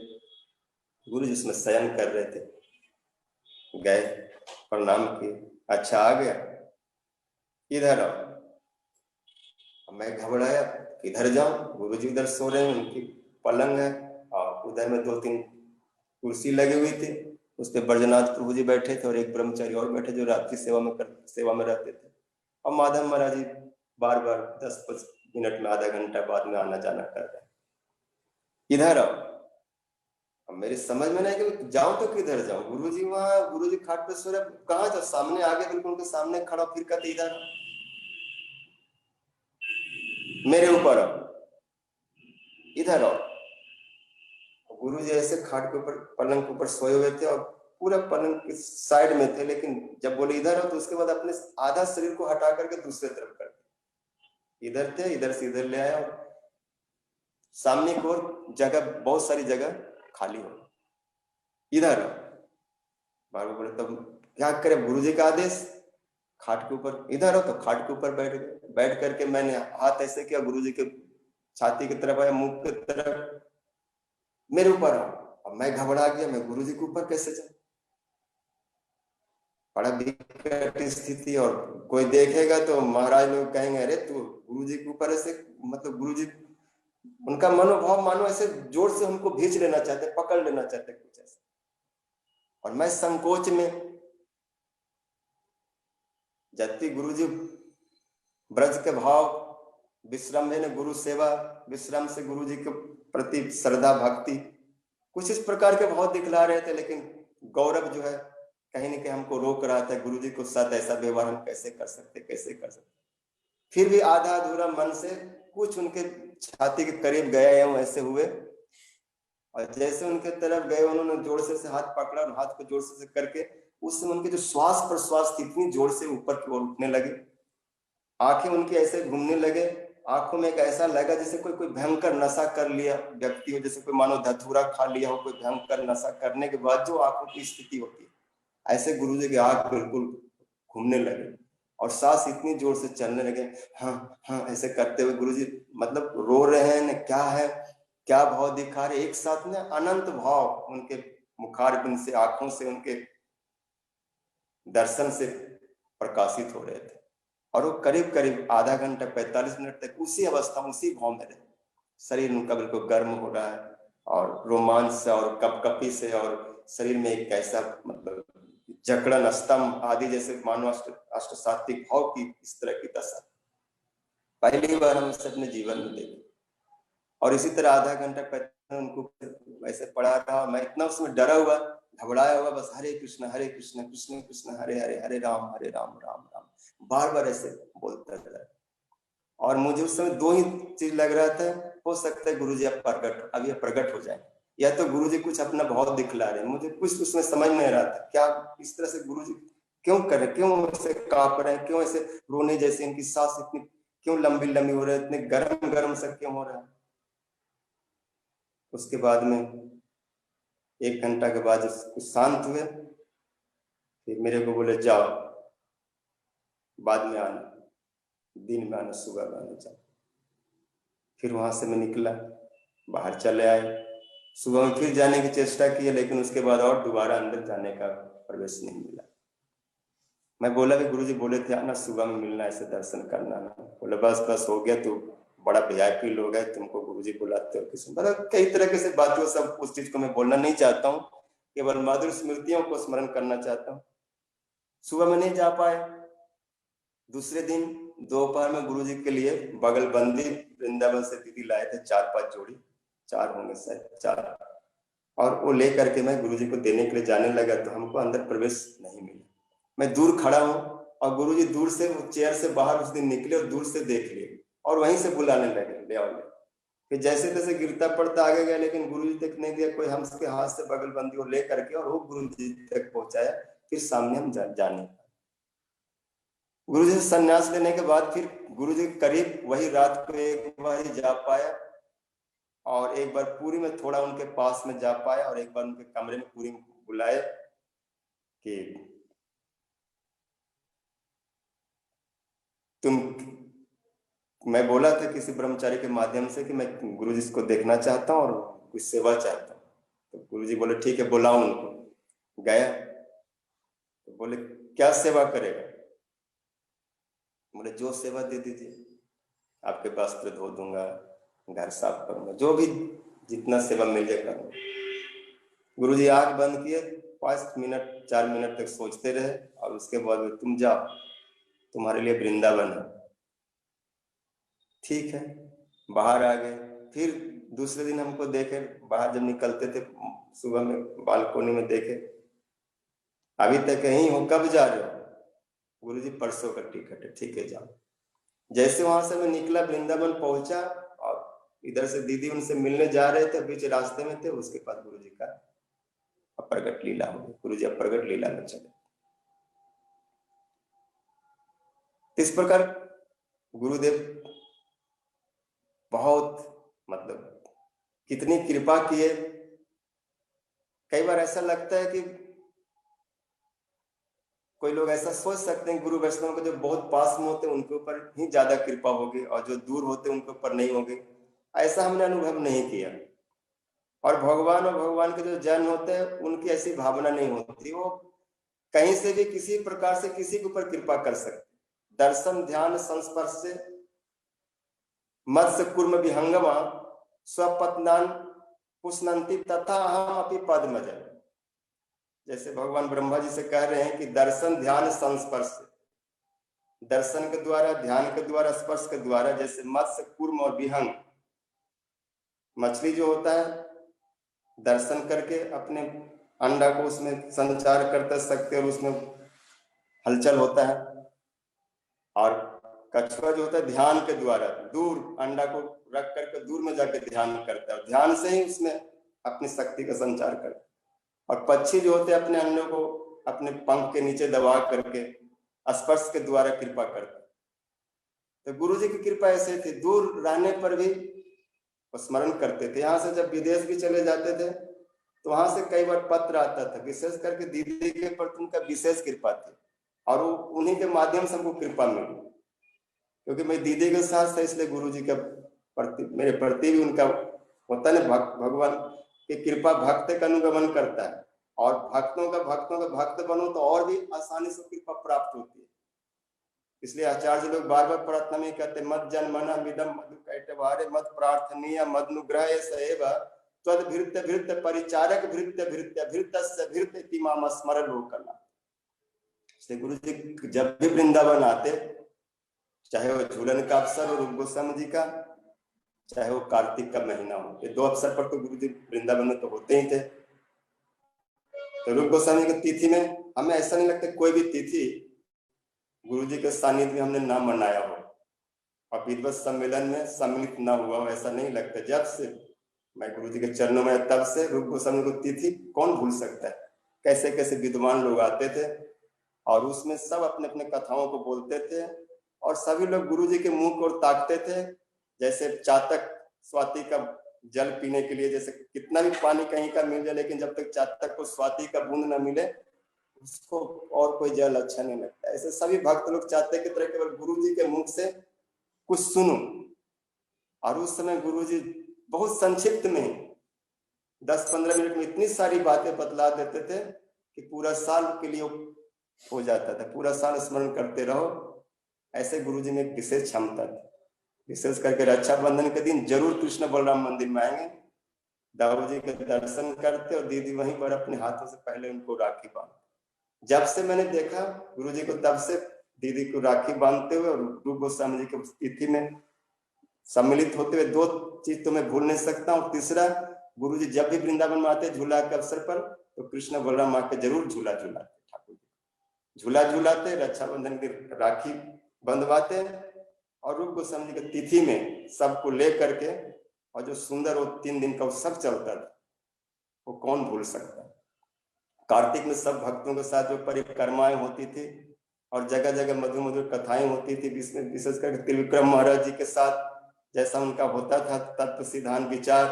गुरु जी उसमें शयन कर रहे थे, गए प्रणाम किए, अच्छा आ गया, इधर आओ। मैं घबराया, इधर जाऊं, गुरु जी उधर सो रहे हैं, उनकी पलंग है और उधर में 2-3 कुर्सी लगी हुई थी, उस पर ब्रजनाथ प्रभु जी बैठे थे और एक ब्रह्मचारी और बैठे जो रात की सेवा में रहते थे। और माधव महाराज जी बार बार 10-5 मिनट में, आधा घंटा बाद में आना जाना कर रहे हैं। इधर आओ। अब मेरी समझ में नहीं कि जाऊं तो किधर जाऊं, गुरुजी वहां, गुरुजी खाट पे सो रहे, कहां जाओ, सामने आगे बिल्कुल उनके सामने खड़ा, फिर कहते इधर मेरे ऊपर आओ, इधर आओ। गुरुजी ऐसे खाट के ऊपर, पलंग के ऊपर सोए हुए थे और पूरा पलंग के साइड में थे, लेकिन जब बोले इधर आओ तो उसके बाद अपने आधा शरीर को हटा करके दूसरे तरफ कर दिया। इधर थे, इधर से इधर ले आया और सामने की ओर जगह, बहुत सारी जगह खाली हो, इधर बाबू बोले तब क्या करे, गुरुजी का आदेश, खाट के ऊपर इधर हो, तो खाट के ऊपर बैठ गए। बैठ करके मैंने हाथ ऐसे किया, गुरुजी के छाती की तरफ आया, मुंह की तरफ, मेरे ऊपर आओ। अब मैं घबरा गया, मैं गुरुजी के ऊपर कैसे जाऊं, बड़ा विकट स्थिति, और कोई देखेगा तो महाराज लोग कहेंगे अरे तू गुरुजी के ऊपर ऐसे, मतलब गुरुजी, उनका मनोभाव मानो ऐसे जोर से हमको खींच लेना चाहते, पकड़ लेना चाहते कुछ ऐसे। और मैं संकोच में, जबकि गुरुजी ब्रज के भाव, विश्राम है, गुरु सेवा, विश्राम से गुरुजी के प्रति श्रद्धा भक्ति, कुछ इस प्रकार के भाव दिखला रहे थे, लेकिन गौरव जो है कहीं न कहीं हमको रोक रहा था, गुरुजी के साथ ऐसा व्यवहार हम कैसे कर सकते, कैसे कर सकते। फिर भी आधा अधूरा मन से कुछ उनके छाती के करीब गए हूं, ऐसे हुए, और जैसे उनके तरफ गए, उन्होंने जोर से हाथ पकड़ा और हाथ को जोर से करके, उस समय उनके जो श्वास प्रश्वास थी इतनी जोर से ऊपर की ओर उठने लगे, आंखें उनकी ऐसे घूमने लगे, आंखों में एक ऐसा लगा जैसे कोई भयंकर नशा कर लिया व्यक्ति हो, जैसे कोई मानो धतूरा खा लिया हो, कोई भयंकर नशा करने के बाद जो आंखों की स्थिति होती है, ऐसे गुरुजी की आंख बिल्कुल घूमने लगे और सांस इतनी जोर से चलने लगे, हाँ हाँ ऐसे करते हुए। गुरुजी मतलब रो रहे हैं, क्या है, क्या भाव दिखा रहे, एक साथ में अनंत भाव उनके मुखारबिंद से, आंखों से, उनके दर्शन से प्रकाशित हो रहे थे। और वो करीब करीब आधा घंटा 45 मिनट तक उसी अवस्था, उसी भाव में रहे। शरीर उनका बिल्कुल गर्म हो रहा है और रोमांच से और कपकपी से, और शरीर में एक ऐसा मतलब जकड़न, स्तंभ आदि जैसे मानो अष्ट सात्विक भाव की इस तरह की दशा पहली बार हम इसे अपने जीवन में देखे। और इसी तरह आधा घंटा उनको ऐसे पड़ा रहा, मैं इतना उसमें डरा हुआ, घबराया हुआ, बस हरे कृष्ण कृष्ण कृष्ण हरे हरे, हरे राम राम राम, बार बार ऐसे बोलता रहा। और मुझे उस समय 2 ही चीज लग रहा था, हो सकता है गुरुजी अब ये प्रकट हो जाए, या तो गुरुजी कुछ अपना भाव दिखला रहे। मुझे कुछ उसमें समझ नहीं रहा था, क्या इस तरह से गुरुजी क्यों कर रहे, क्यों ऐसे कांप रहे हैं, क्यों ऐसे रोने जैसे, इनकी सांस इतनी क्यों लंबी लंबी हो रही है, इतने गर्म गर्म से क्यों हो रहा है। उसके बाद में 1 घंटा के बाद कुछ शांत हुए, फिर मेरे को बोले जाओ, बाद में आना, दिन में आना, सुबह में आना, जाओ। फिर वहां से मैं निकला, बाहर चले आए, सुबह में फिर जाने की चेष्टा की, लेकिन उसके बाद और दोबारा अंदर जाने का प्रवेश नहीं मिला। मैं बोला कि गुरुजी बोले थे आना सुबह में मिलना, ऐसे दर्शन करना ना, बोले बस बस हो गया, तू बड़ा वीआईपी लोग है, तुमको गुरुजी बुलाते हो किसी, मतलब कई तरह से बातें, सब उस चीज को मैं बोलना नहीं चाहता हूँ, केवल मधुर स्मृतियों को स्मरण करना चाहता हूँ। सुबह में नहीं जा पाए, दूसरे दिन दोपहर में गुरुजी के लिए बगलबंदी वृंदावन से दीदी लाए थे 4-5 जोड़ी, 4 होंगे शायद, 4, और वो लेकर के मैं गुरुजी को देने के लिए जाने लगा तो हमको अंदर प्रवेश नहीं मिला। मैं दूर खड़ा हूँ और गुरुजी दूर से वो चेयर से बाहर उस दिन निकले और दूर से देख लिए और वहीं से बुलाने लगे, ले आओ ले। फिर जैसे तैसे गिरता पड़ता आगे गया, लेकिन गुरुजी तक नहीं दिया, कोई हमसे हाथ से बगलबंदी को ले करके और वो गुरुजी तक पहुंचाया। फिर सामने हम जाने, गुरुजी से संन्यास लेने के बाद फिर गुरुजी करीब वही रात को एक बार ही जा पाया और एक बार पूरी में थोड़ा उनके पास में जा पाया और एक बार उनके कमरे में पूरी में बुलाए कि तुम, मैं बोला था किसी ब्रह्मचारी के माध्यम से कि मैं गुरुजी को देखना चाहता हूँ और कुछ सेवा चाहता हूँ, तो गुरुजी बोले ठीक है बुलाओ उनको। गया तो बोले क्या सेवा करेगा, बोले जो सेवा दे दीजिए, आपके वस्त्र धो दूंगा, घर साफ करूंगा, जो भी जितना सेवा मिल जाएगा। गुरुजी आंख बंद किए, 5 मिनट 4 मिनट तक सोचते रहे और उसके बाद तुम जाओ, तुम्हारे लिए वृंदावन है। ठीक है, बाहर आ गए। फिर दूसरे दिन हमको देखे बाहर जब निकलते थे सुबह में, बालकोनी में देखे, अभी तक यहीं हो, कब जा रहे हो? गुरुजी परसों का टिकट है, ठीक है जाओ। जैसे वहां से मैं निकला, वृंदावन पहुंचा और इधर से दीदी उनसे मिलने जा रहे थे, बीच रास्ते में थे, उसके पास गुरुजी का अप्रगट लीला हो गई। गुरुजी अप्रगट लीला में चले। इस प्रकार गुरुदेव बहुत, मतलब कितनी कृपा किए। कई बार ऐसा लगता है कि कोई लोग ऐसा सोच सकते हैं गुरु वैष्णव को जो बहुत पास में होते हैं उनके ऊपर ही ज्यादा कृपा होगी और जो दूर होते हैं उनके ऊपर नहीं होगी। ऐसा हमने अनुभव नहीं किया। और भगवान के जो जन होते हैं उनकी ऐसी भावना नहीं होती, वो कहीं से भी किसी प्रकार से किसी के ऊपर कृपा कर सकते। दर्शन ध्यान संस्पर्श से मत्स्य कुर्म विहंगमा स्वपत्नान पुष्णंति तथा अहम अपि पद्मज। जैसे भगवान ब्रह्मा जी से कह रहे हैं कि दर्शन ध्यान संस्पर्श, दर्शन के द्वारा, ध्यान के द्वारा, स्पर्श के द्वारा, जैसे मत्स्य कुर्म और विहंग, मछली जो होता है दर्शन करके अपने अंडा को उसमें संचार करते सकते और उसमें हलचल होता है, और कछुआ जो होता है ध्यान के द्वारा दूर अंडा को रख करके दूर में जाकर ध्यान करता है, ध्यान से ही उसमें अपनी शक्ति का संचार करता है। और पक्षी जो होते हैं अपने अंडों को अपने पंख के नीचे दबा करके स्पर्श के द्वारा कृपा करते। तो गुरु जी की कृपा ऐसे थी, दूर रहने पर भी स्मरण करते थे। यहाँ से जब विदेश भी चले जाते थे तो वहां से कई बार पत्र आता था, विशेष करके दीदी के प्रति उनका विशेष कृपा थी और वो उन्हीं के माध्यम से हमको कृपा मिली, क्योंकि मैं दीदी के साथ था, इसलिए गुरु जी का प्रति, मेरे प्रति भी उनका होता है। भगवान की कृपा भक्त का अनुगमन करता है और भक्तों का भक्त बनो तो और भी आसानी से कृपा प्राप्त होती है। इसलिए आचार्य लोग बार बार प्रार्थना में कहते, मत जन्मना मिदम मधु कैटवारे मत प्रार्थनीय मदनुग्रह सएव त्वद भृत्य भृत्य परिचारक भृत्य भृत्य भृत्य भृत्य तिमाम स्मरण हो करना। इसलिए गुरु जी जब भी वृंदावन आते, चाहे वो झूलन का अवसर हो रूप गोस्वामी जी का, चाहे वो कार्तिक का महीना हो, ये 2 अवसर पर तो गुरु जी वृंदावन में तो होते ही थे। तो रूप गोस्वामी की तिथि में हमें ऐसा नहीं लगता कोई भी तिथि गुरु जी के सानिध्य में हमने ना मनाया हो और विद्वत सम्मेलन में सम्मिलित ना हुआ हो, ऐसा नहीं लगता। जब से मैं गुरु जी के चरणों में, तब से रूप गोस्वामी को तिथि कौन भूल सकता है। कैसे कैसे विद्वान लोग आते थे और उसमें सब अपने अपने कथाओं को बोलते थे और सभी लोग गुरु जी के मुंह को ताकते थे। जैसे चातक स्वाति का जल पीने के लिए, जैसे कितना भी पानी कहीं का मिल जाए, लेकिन जब तक चातक को स्वाति का बूंद न मिले उसको और कोई जल अच्छा नहीं लगता। ऐसे सभी भक्त लोग चाहते कि तरह केवल गुरु जी के मुख से कुछ सुनो। और उस समय गुरु जी बहुत संक्षिप्त में 10-15 मिनट में इतनी सारी बातें बतला देते थे कि पूरा साल के लिए हो जाता था, पूरा साल स्मरण करते रहो। ऐसे गुरु जी में एक विशेष क्षमता थी। विशेष करके रक्षाबंधन के दिन जरूर कृष्ण बलराम मंदिर में आएंगे, दाऊ जी के दर्शन करते और दीदी वहीं पर अपने हाथों से पहले उनको राखी बांधते। जब से मैंने देखा गुरु जी को, तब से दीदी को राखी बांधते हुए और रूप गोस्वामी जी की तिथि में सम्मिलित होते हुए 2 चीज तो मैं भूल नहीं सकता हूँ। तीसरा, गुरु जी जब भी वृंदावन में आते झूला के अवसर पर तो कृष्ण बलराम आके जरूर झूला झूलाते, ठाकुर जी झूला झूलाते, रक्षाबंधन की राखी बंधवाते और रूप गोस्वामी जी की तिथि में सबको ले करके, और जो सुंदर वो 3 दिन का उत्सव चलता था वो कौन भूल सकता। कार्तिक में सब भक्तों के साथ जो परिक्रमाएं होती थी और जगह जगह मधुर मधुर कथाएं होती थी, विशेषकर त्रिविक्रम महाराज जी के साथ जैसा उनका होता था तत्व सिद्धांत विचार,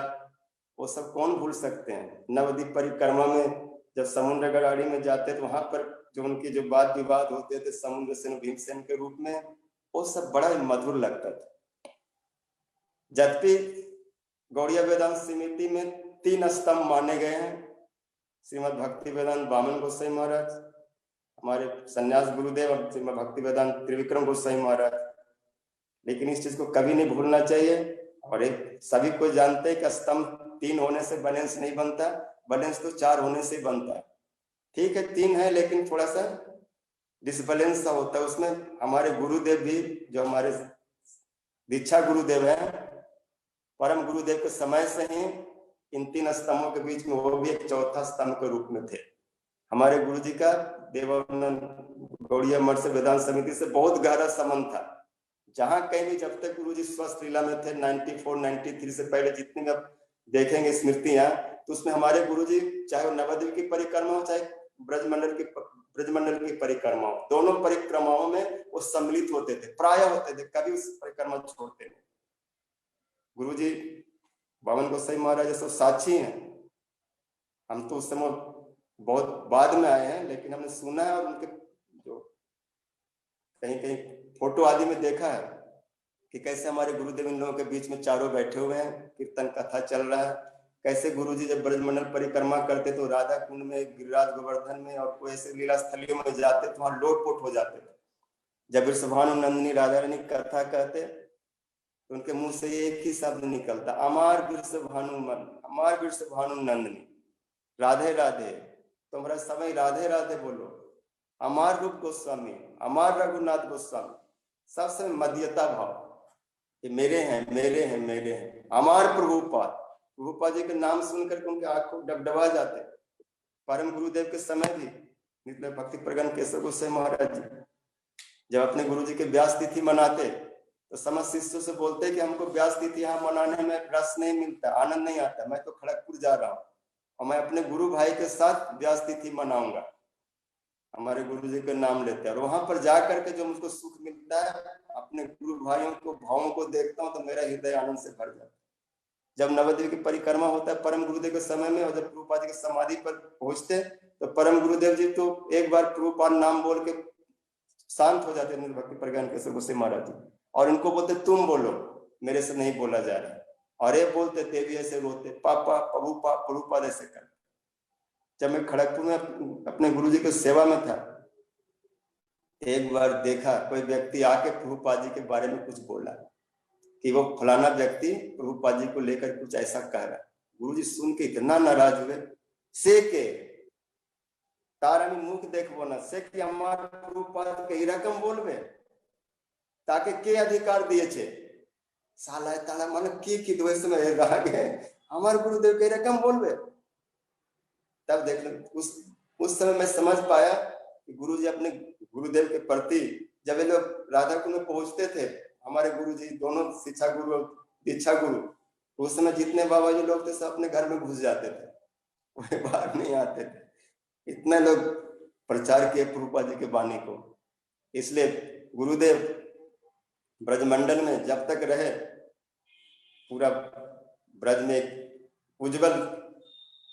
वो सब कौन भूल सकते हैं। नवद्वीप परिक्रमा में जब समुद्र गराड़ी में जाते तो वहां पर जो उनके जो वाद विवाद होते थे समुद्र सेन भीमसेन के रूप में, वो सब बड़ा मधुर लगता था। जबकि गौड़िया वेदांत समिति में 3 स्तंभ माने गए हैं, श्रीमद भक्ति वेदांत वामन गोसाई महाराज, हमारे सन्यास गुरुदेव और श्रीमद भक्ति वेदांत त्रिविक्रम गोसाई महाराज। लेकिन इस चीज को कभी नहीं भूलना चाहिए। और एक सभी को जानते हैं कि स्तंभ 3 होने से बैलेंस नहीं बनता, बैलेंस तो 4 होने से बनता है। ठीक है 3 है लेकिन थोड़ा सा डिसबैलेंस सा होता है उसमें। हमारे गुरुदेव भी जो हमारे दीक्षा गुरुदेव है, परम गुरुदेव के समय से ही इन 3 स्तंभों के बीच में वो भी एक चौथा स्तंभ के रूप में थे। हमारे गुरु जी का देवानंद गौड़िया मठ से वेदांत समिति से बहुत गहरा संबंध था। जहां कहीं भी जब तक गुरु जी स्वस्थ लीला में थे 94-93 से पहले जितनी भी आप देखेंगे स्मृतियां, तो उसमें हमारे गुरु जी चाहे वो नवद्वीप की परिक्रमा हो चाहे ब्रजमंडल की परिक्रमा हो, दोनों परिक्रमाओं में वो सम्मिलित होते थे, प्राय होते थे, कभी उस परिक्रमा छोड़ते नहीं। गुरु जी वामन गोसाई महाराज सब साक्षी हैं। हम तो उस समय बहुत बाद में आए हैं, लेकिन हमने सुना है और उनके जो कहीं कहीं फोटो आदि में देखा है कि कैसे हमारे गुरुदेव इन लोगों के बीच में चारों बैठे हुए हैं, कीर्तन कथा चल रहा है। कैसे गुरुजी जब ब्रजमंडल परिक्रमा करते तो राधा कुंड में, गिरिराज गोवर्धन में और कोई ऐसे लीला स्थलियों में जाते तो वहां लोटपोट हो जाते थे। जब वृषभानु नंदिनी राधा रानी कथा कहते तो उनके मुंह से एक ही शब्द निकलता, अमार वृषभानु नंदिनी, राधे राधे, तुम्हारा समय राधे राधे बोलो। अमार रूप गोस्वामी, अमार रघुनाथ गोस्वामी, सब समय मध्यता भाव, ये मेरे हैं मेरे हैं मेरे हैं। अमार प्रभुपाद जी के नाम सुनकर उनके आंखों डबडबा जाते। परम गुरुदेव के समय भी नित्य भक्ति प्रगण केशव गोसाई महाराज जी जब अपने गुरु जी के व्यास तिथि मनाते तो समस्त शिष्यों से बोलते कि हमको व्यास तिथि यहाँ मनाने में रस नहीं मिलता, आनंद नहीं आता, मैं तो खड़गपुर जा रहा हूँ और मैं अपने गुरु भाई के साथ व्यास तिथि मनाऊंगा। हमारे गुरु जी का नाम लेते हैं और वहां पर जाकर के जो मुझको सुख मिलता है, अपने गुरु भाइयों को भावों को देखता हूँ तो मेरा हृदय आनंद से भर जाता है। जब नवद्वीप की परिक्रमा होता है परम गुरुदेव के समय में और जब प्रभुपाद जी की समाधि पर पहुंचते तो परम गुरुदेव जी तो एक बार प्रभुपाद नाम बोल के शांत हो जाते भक्ति प्रज्ञान केशव गोसाई महाराज जी, और इनको बोलते तुम बोलो, मेरे से नहीं बोला जा रहा है। और ये बोलते थे भी ऐसे रोते, पापा प्रभुपाद ऐसे कर। जब मैं खड़गपुर में अपने गुरु जी की सेवा में था, एक बार देखा कोई व्यक्ति आके प्रभुपाद जी के बारे में कुछ बोला कि वो फलाना व्यक्ति प्रभुपाद जी को लेकर कुछ ऐसा कह रहा है। गुरु जी सुन के इतना नाराज हुए, से के तारा में मुख देखबो ना, से कि हमार प्रभुपाद के रकम बोलबे ताके के अधिकार दिए छे, साला ताला मन की द्वेष में रह गए, हमार गुरुदेव के रकम बोलबे। तब देख लो उस समय मैं समझ पाया कि गुरु जी अपने गुरुदेव के प्रति, जब ये लोग राधा कुंड में पहुंचते थे, हमारे गुरु जी दोनों शिक्षा गुरु और दीक्षा गुरु, उस समय जितने बाबा जी लोग थे सब अपने घर में घुस जाते थे, वो बाहर नहीं आते थे। इतने लोग प्रचार किए प्रभुपाद जी के वाणी को। इसलिए गुरुदेव ब्रजमंडल में जब तक रहे, पूरा ब्रज में उज्जवल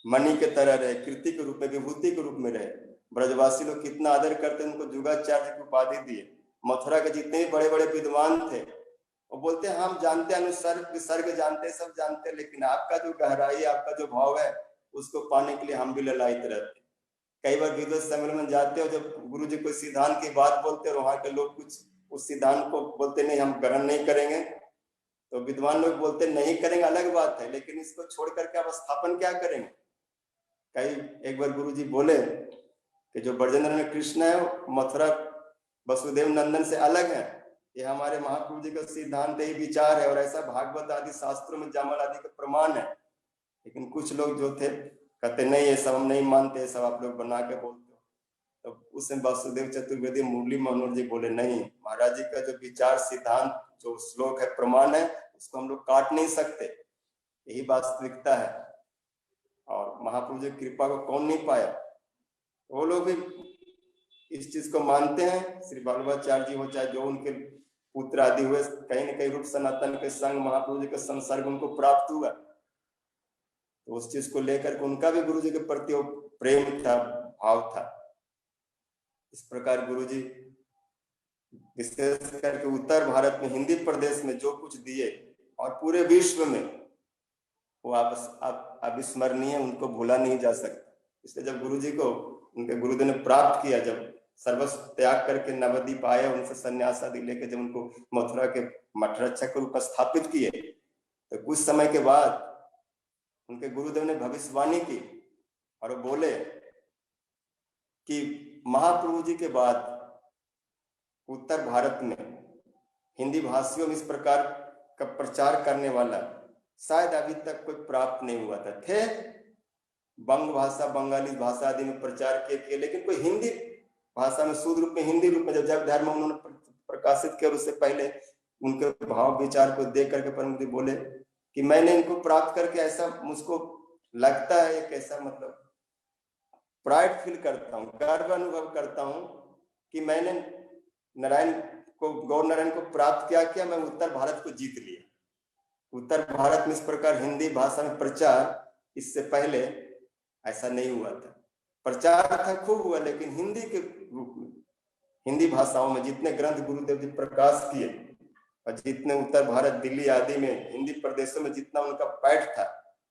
मणि के तरह रहे, कीर्ति के रूप में, विभूति के रूप में रहे। ब्रजवासी लोग कितना आदर करते, उनको जुगाचार्य की उपाधि दिए। मथुरा के जितने भी बड़े बड़े विद्वान थे वो बोलते हैं हम जानते हैं, अनुसर्ग विसर्ग जानते, सब जानते, लेकिन आपका जो गहराई, आपका जो भाव है उसको पाने के लिए हम भी ललायित रहते। कई बार विद्वत सम्मेलन में जाते हो, जब गुरु जी कोई सिद्धांत की बात बोलते और वहां के लोग कुछ उस सिद्धांत को बोलते नहीं हम ग्रहण नहीं करेंगे, तो विद्वान लोग बोलते नहीं करेंगे अलग बात है, लेकिन इसको छोड़ करके आप स्थापन क्या करेंगे। कई एक बार गुरुजी बोले कि जो ब्रजेंद्र कृष्ण है मथुरा वसुदेव नंदन से अलग है, ये हमारे महाप्रभु जी का सिद्धांत ही विचार है और ऐसा भागवत आदि शास्त्रों में जामल आदि का प्रमाण है। लेकिन कुछ लोग जो थे कहते नहीं ये सब हम नहीं मानते, ये सब आप लोग बना के बोलते हो। तो उसमें वासुदेव चतुर्वेदी मुरली मनोहर जी बोले नहीं, महाराज जी का जो विचार सिद्धांत जो श्लोक है प्रमाण है उसको हम लोग काट नहीं सकते, यही वास्तविकता है। और महाप्रभु जी की कृपा को कौन नहीं पाया, वो लोग भी इस चीज को मानते हैं। श्री वल्लभाचार्य जी हो चाहे जो उनके पुत्र आदि हुए, कहीं न कहीं रूप सनातन के संग महाप्रभु जी का संसर्ग उनको प्राप्त हुआ, तो उस चीज को लेकर उनका भी गुरु जी के प्रति प्रेम था, भाव था। इस प्रकार गुरु जी विशेष करके उत्तर भारत में हिंदी प्रदेश में जो कुछ दिए और पूरे विश्व में वो अविस्मरणीय, उनको भूला नहीं जा सकता। इसलिए जब गुरु जी को उनके गुरुदेव ने प्राप्त किया, जब सर्वस्व त्याग करके नवद्वीप आए, उनसे संन्यास आदि लेकर जब उनको मथुरा के मठ रक्षक के रूप में स्थापित किए, तो कुछ समय के बाद उनके गुरुदेव ने भविष्यवाणी की और वो बोले कि महाप्रभु जी के बाद उत्तर भारत में हिंदी भाषियों में इस प्रकार का प्रचार करने वाला शायद अभी तक कोई प्राप्त नहीं हुआ था। थे बंग भाषा, बंगाली भाषा आदि में प्रचार किए, लेकिन कोई हिंदी भाषा में शुद्ध रूप में, हिंदी रूप में जब जग धर्म उन्होंने प्रकाशित किया, उससे पहले उनके भाव विचार को देख करके परम जी बोले कि मैंने इनको प्राप्त करके ऐसा मुझको लगता है, एक ऐसा मतलब प्राइड फील करता हूँ, गर्व अनुभव करता हूँ कि मैंने नारायण को, गौर नारायण को प्राप्त किया, मैं उत्तर भारत को जीत लिया। उत्तर भारत में इस प्रकार हिंदी भाषा में प्रचार इससे पहले ऐसा नहीं हुआ था। प्रचार था खूब हुआ, लेकिन हिंदी के रूप में, हिंदी भाषाओं में जितने ग्रंथ गुरुदेव जी प्रकाश किए और जितने उत्तर भारत, दिल्ली आदि में, हिंदी प्रदेशों में जितना उनका पैठ था,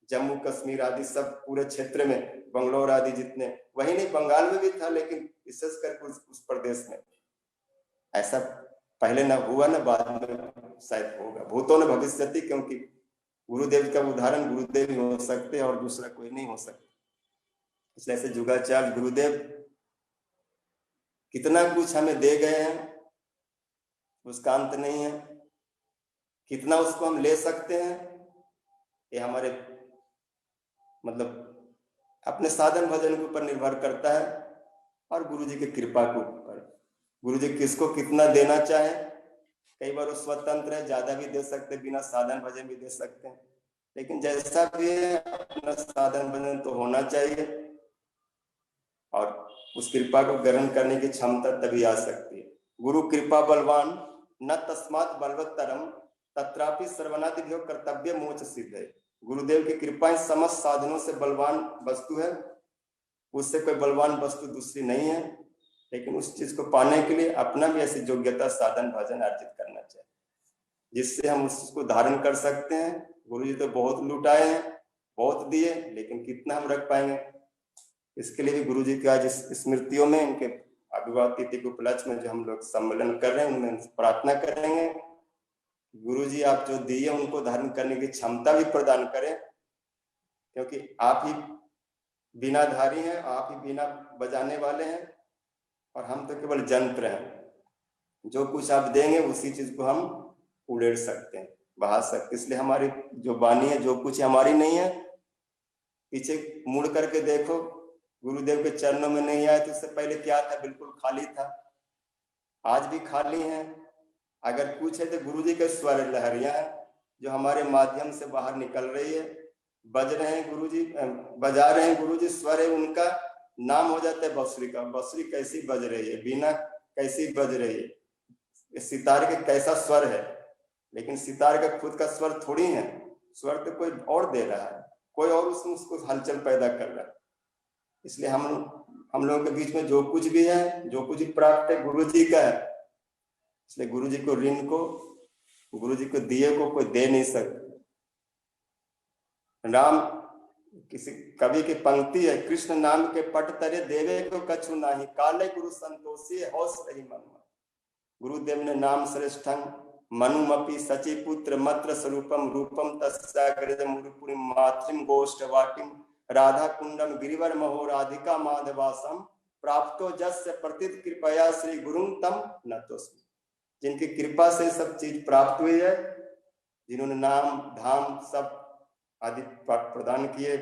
जम्मू कश्मीर आदि सब पूरे क्षेत्र में, बंगलोर आदि जितने, वही नहीं बंगाल में भी था, लेकिन विशेष करके उस प्रदेश में ऐसा पहले न हुआ न बाद में शायद होगा। भूतों ने भविष्यति, क्योंकि गुरुदेव का उदाहरण गुरुदेव ही हो सकते और दूसरा कोई नहीं हो सकता। इसलिए ऐसे जुगाचार्य गुरुदेव कितना कुछ हमें दे गए हैं, उसका अंत नहीं है। कितना उसको हम ले सकते हैं, ये हमारे मतलब अपने साधन भजन के ऊपर निर्भर करता है और गुरु जी की कृपा के ऊपर। गुरु जी किसको कितना देना चाहे, कई बार वो स्वतंत्र है, ज्यादा भी दे सकते, बिना साधन भजन भी दे सकते हैं, लेकिन जैसा भी है अपना साधन भजन तो होना चाहिए और उस कृपा को ग्रहण करने की क्षमता तभी आ सकती है। गुरु कृपा बलवान न तस्मात् बलवत्तरम तत्रापि सर्वनादिभ्यो कर्तव्य मोक्ष सिद्ध है। गुरुदेव की कृपा समस्त साधनों से बलवान वस्तु है, उससे कोई बलवान वस्तु दूसरी नहीं है, लेकिन उस चीज को पाने के लिए अपना भी ऐसी योग्यता, साधन भजन अर्जित करना चाहिए जिससे हम उसको धारण कर सकते हैं। गुरु जी तो बहुत लुटाए हैं, बहुत दिए, लेकिन कितना हम रख पाएंगे। इसके लिए भी गुरु जी की आज स्मृतियों में, इनके आविर्भाव तिथि के उपलक्ष्य में जो हम लोग सम्मेलन कर रहे हैं, उनमें प्रार्थना करेंगे गुरु जी आप जो दिए उनको धारण करने की क्षमता भी प्रदान करें, क्योंकि आप ही बीनाधारी हैं, आप ही बीना बजाने वाले हैं और हम तो केवल यंत्र हैं। जो कुछ आप देंगे उसी चीज को हम उड़ेड़ सकते हैं, बहा सकते। इसलिए हमारी जो वाणी है, जो कुछ हमारी नहीं है, पीछे मुड़ करके देखो, गुरुदेव के चरणों में नहीं आए तो उससे पहले क्या था, बिल्कुल खाली था, आज भी खाली है। अगर कुछ है तो गुरु जी के स्वर लहरियां हैं जो हमारे माध्यम से बाहर निकल रही है, बज रहे हैं गुरु जी, बजा रहे हैं गुरु जी, स्वर है उनका, नाम हो जाता है बांसुरी का। बांसुरी कैसी बज रही है, बीना कैसी बज रही है, सितार के कैसा स्वर है, लेकिन सितार का खुद का स्वर थोड़ी है, स्वर तो कोई और दे रहा है, कोई और उसमें उसको हलचल पैदा कर रहा है। इसलिए हम लोगों के बीच में जो कुछ भी है, जो कुछ भी प्राप्त है, गुरु जी का है। इसलिए गुरु जी को ऋण को, गुरु जी को दिए को कोई दे नहीं सकता। राम किसी कवि की पंक्ति है, कृष्ण नाम के पट तरे देवे को कछु नाही, काले गुरु संतोषी हौस रही मन। गुरुदेव ने नाम श्रेष्ठं मनुमपि सचिपुत्र मत्र स्वरूपम रूपम तस्याग्रजमुरुपुरीं मातृम गोष्ठवाटिम राधा कुंडम गिरिवर महो राधिका माधवासम प्राप्तो जस्य प्रतित कृपया श्री गुरुं तम नतोस्मि। जिनकी कृपा से सब चीज प्राप्त हुई है, जिन्होंने नाम धाम सब आदि प्रदान किए,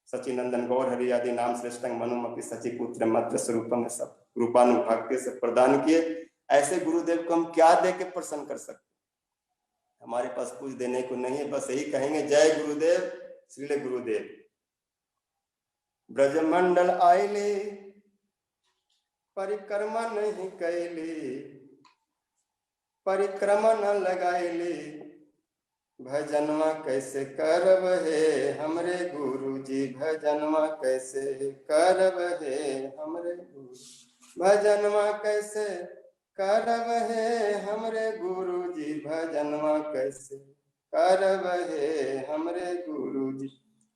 सचिनंदन गौर हरि आदि नाम श्रेष्ठं मनुमपि सचिपुत्र मत्र स्वरूपम में सब रूपानुभाग्य से प्रदान किए। ऐसे गुरुदेव को हम क्या दे के प्रसन्न कर सकते? हमारे पास कुछ देने को नहीं है, बस यही कहेंगे जय गुरुदेव श्रील गुरुदेव। ब्रजमंडल आइले परिक्रमा नहीं कैली, परिक्रमा न लगाइली, भजनमा कैसे करब हे हमरे गुरुजी, भजनमा कैसे करब हे हमरे गुरु, भजनमा कैसे करब हे हमरे गुरुजी, भजनमा कैसे करब हे हमरे गुरुजी,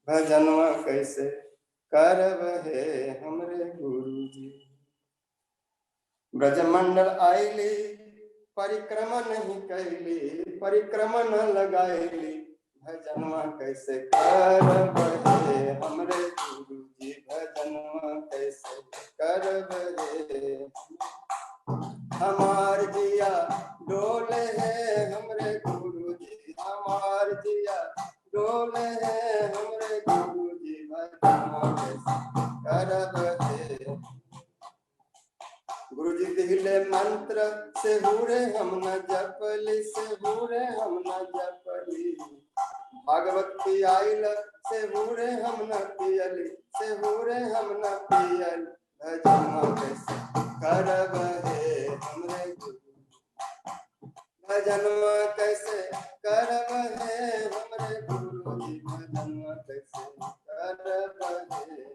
भजनमा कैसे करब हे हमरे गुरुजी। ब्रजमंडल आइली परिक्रमा नहीं कैली, परिक्रमा न लगाइली, भजनमा कैसे करब हे हमरे गुरुजी, भजनमा कैसे करब हे। हमार जिया डोले है हमरे गुरुजी, हमार जिया डोले है हमरे गुरुजी, भजनमा कैसे करब हे। गुरुजी दिले मंत्र से हुरे हम न जपली, से हुरे हम न जपली, भागवत पियाइल से हुरे हम न पियली, से हुरे हम न पियल, भजनमा कैसे करब हे हमरे गुरु, भजनमा कैसे करब हे हमरे गुरुजी, भजनमा कैसे करब हे।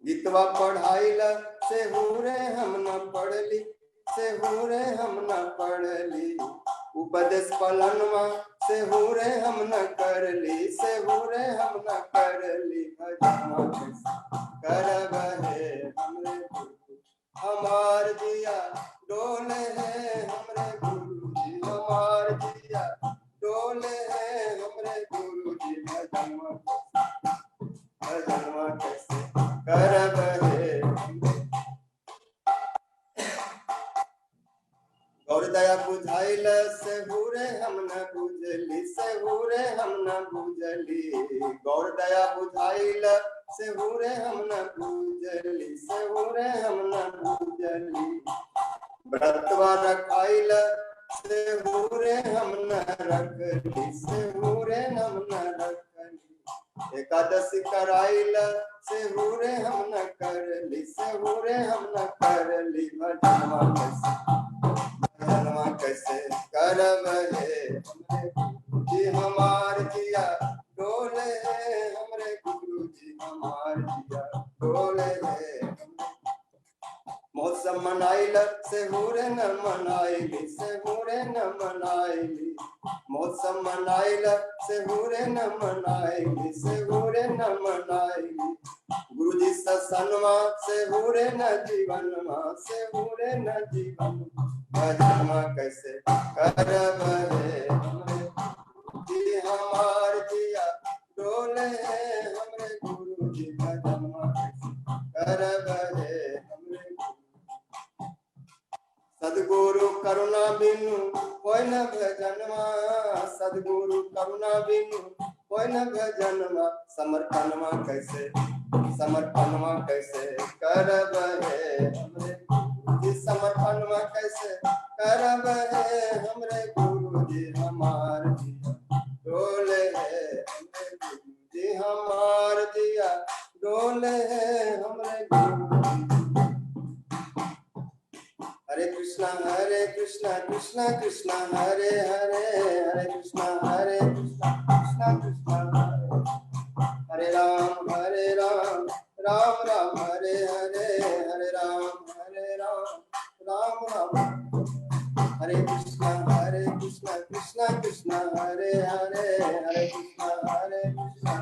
गीतवा पढ़ाइल से हुरे हम न पढ़ली, से हुरे हम न पढ़ली, उपदेश पलनवा से हुरे हम न करली, से हुरे हम न करली, भजनमा कैसे करब हे हमरे गुरु। हमार जिया डोले है हमरे गुरुजी, हमार जिया डोले है हमरे गुरुजी, भजनमा भजनमा कैसे करब हे। गौर दया बुझाइल से हुरे हम न बुझली, से हुरे हम न बुझली, गौर दया बुझाइल से हुरे हम न बुझली, से हुरे हम न बुझली, व्रतवा रखाइल से हुरे हम न रखली, से हुरे हम न रखली, एकादशी कराइल से हुरे हम न करली, से हुरे हम न करली, भजनमा कैसे भजनमा कैसे करब हे हमरे गुरुजी, हमार जिया डोले हे हमरे गुरुजी, हमार जिया डोले हे। मौसम मनाइल से हुरे न मनाइली, से हुरे न मनाइली, मौसम मनाइल से हुरे न मनाइली, से हुरे न मनाइली, गुरुजी ससनमा से हुरे न जीवनमा, से हुरे न जीवन, भजनमा कैसे करब हे हमरे गुरुजी, हमार जिया डोले हे हमरे गुरुजी, भजनमा कैसे करब हे हमरे गुरु। सदगुरु करुणा बिनु कोई न भजनमा, सदगुरु करुणा बिनु कोई न भजनमा, समर्पणमा कैसे समर्पणमा कैसे करब हे हमरे गुरुजी, समर्पणमा कैसे करब हे हमरे गुरुजी, हमार जिया डोले हे हमरे गुरुजी, हमार जिया डोले हे हमरे गुरुजी। हरे कृष्णा कृष्णा कृष्णा हरे हरे, हरे कृष्णा कृष्णा कृष्णा हरे राम राम राम हरे हरे, हरे राम राम राम हरे कृष्णा कृष्णा कृष्णा हरे हरे, हरे कृष्णा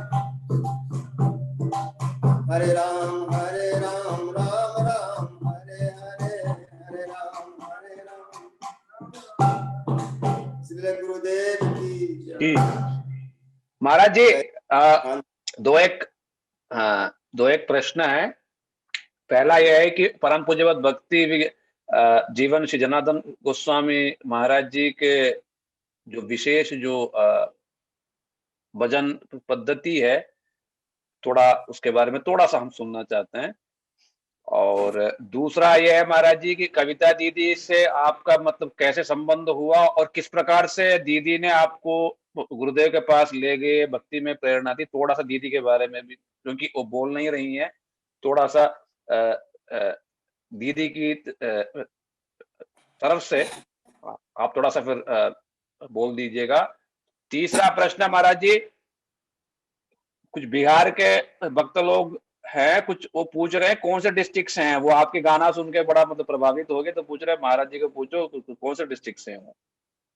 हरे राम राम राम हरे हरे, हरे राम श्री गुरुदेव की जी। महाराज जी हाँ। दो एक प्रश्न है। पहला यह है कि परम पूज्यवत भक्ति जीवन श्री जनार्दन गोस्वामी महाराज जी के जो विशेष जो भजन पद्धति है, थोड़ा उसके बारे में थोड़ा सा हम सुनना चाहते हैं। और दूसरा यह है महाराज जी कि कविता दीदी से आपका मतलब कैसे संबंध हुआ और किस प्रकार से दीदी ने आपको गुरुदेव के पास ले गए, भक्ति में प्रेरणा दी। थोड़ा सा दीदी के बारे में भी, क्योंकि वो बोल नहीं रही हैं, थोड़ा सा दीदी की तरफ से आप थोड़ा सा फिर बोल दीजिएगा। तीसरा प्रश्न महाराज जी, कुछ बिहार के भक्त लोग हैं, कुछ वो पूछ रहे हैं कौन से डिस्ट्रिक्ट से हैं वो। आपके गाना सुन के बड़ा मतलब प्रभावित हो गए, तो पूछ रहे हैं महाराज जी को पूछो कौन से डिस्ट्रिक्ट से हैं वो।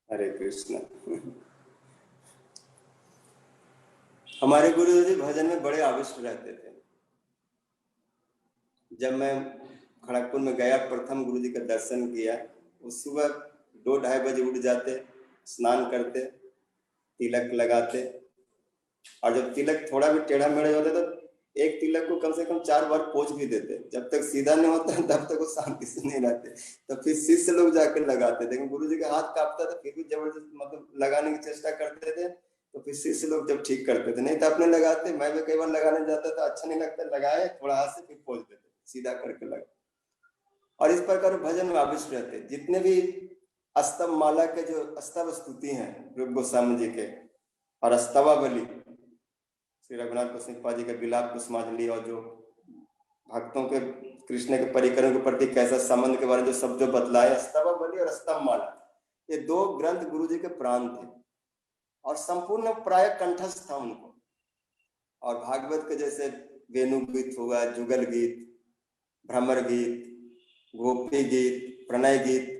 हरे कृष्ण। हमारे गुरु जी भजन में बड़े आविष्ट रहते थे। जब मैं खड़गपुर में गया, प्रथम गुरु जी का दर्शन किया, उस सुबह 2-2:30 बजे उठ जाते, स्नान करते, तिलक लगाते, और जब तिलक थोड़ा भी टेढ़ा मेढ़ा होता तो एक तिलक को कम से कम 4 बार पोंछ भी देते। जब तक सीधा नहीं होता तब तक वो शांति से नहीं रहते। तो फिर शिष्य लोग जाकर लगाते, लेकिन गुरु जी का हाथ कांपता था, फिर भी जबरदस्त मतलब लगाने की चेष्टा करते थे। तो फिर शिष्य लोग जब ठीक करते थे, नहीं तो अपने लगाते। मैं भी कई बार लगाने जाता था, अच्छा नहीं लगता, लगाए थोड़ा हाथ से, फिर पोंछ देते, सीधा करके लगा। और इस प्रकार भजन में आविष्ट रहते। जितने भी अस्तव माला के जो अस्तव स्तुति हैं रूप गोस्वामी जी के, और अस्तवावली श्री रघुनाथ गोस्वामी जी के विलाप कुसुमांजलि, और जो भक्तों के कृष्ण के परिकरों के प्रति कैसा संबंध के बारे में जो शब्द बतलाए, अस्तवावली और अस्तवमाला, ये 2 ग्रंथ गुरु जी के प्राण थे और संपूर्ण प्राय कंठस्थ था उनको। और भागवत के जैसे वेणु गीत होगा, जुगल गीत, भ्रमर गीत, गोपी गीत, प्रणय गीत,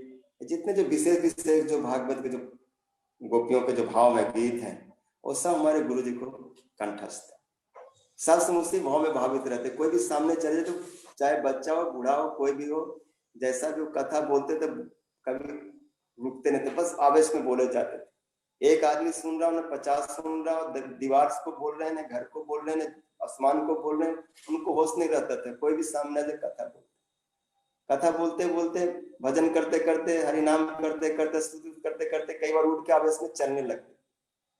जितने जो विशेष विशेष जो भागवत के जो गोपियों के जो भाव में गीत हैं, वो सब हमारे गुरु जी को कंठस्थ है। सब समय उसी भाव में भावित रहते। कोई भी सामने चले तो चाहे बच्चा हो, बूढ़ा हो, कोई भी हो, जैसा जो कथा बोलते थे कभी रुकते नहीं थे, बस आवेश में बोले जाते थे। एक आदमी सुन रहा हो, ना 50 सुन रहा हो, दीवार को बोल रहे हैं, ना घर को बोल रहे हैं, ना आसमान को बोल रहे हैं, उनको होश नहीं रहता था। कोई भी सामने से कथा बोलते बोलते, भजन करते करते, हरिनाम करते करते, स्तुति करते करते, कई बार उठ के आवेश में चलने लगते।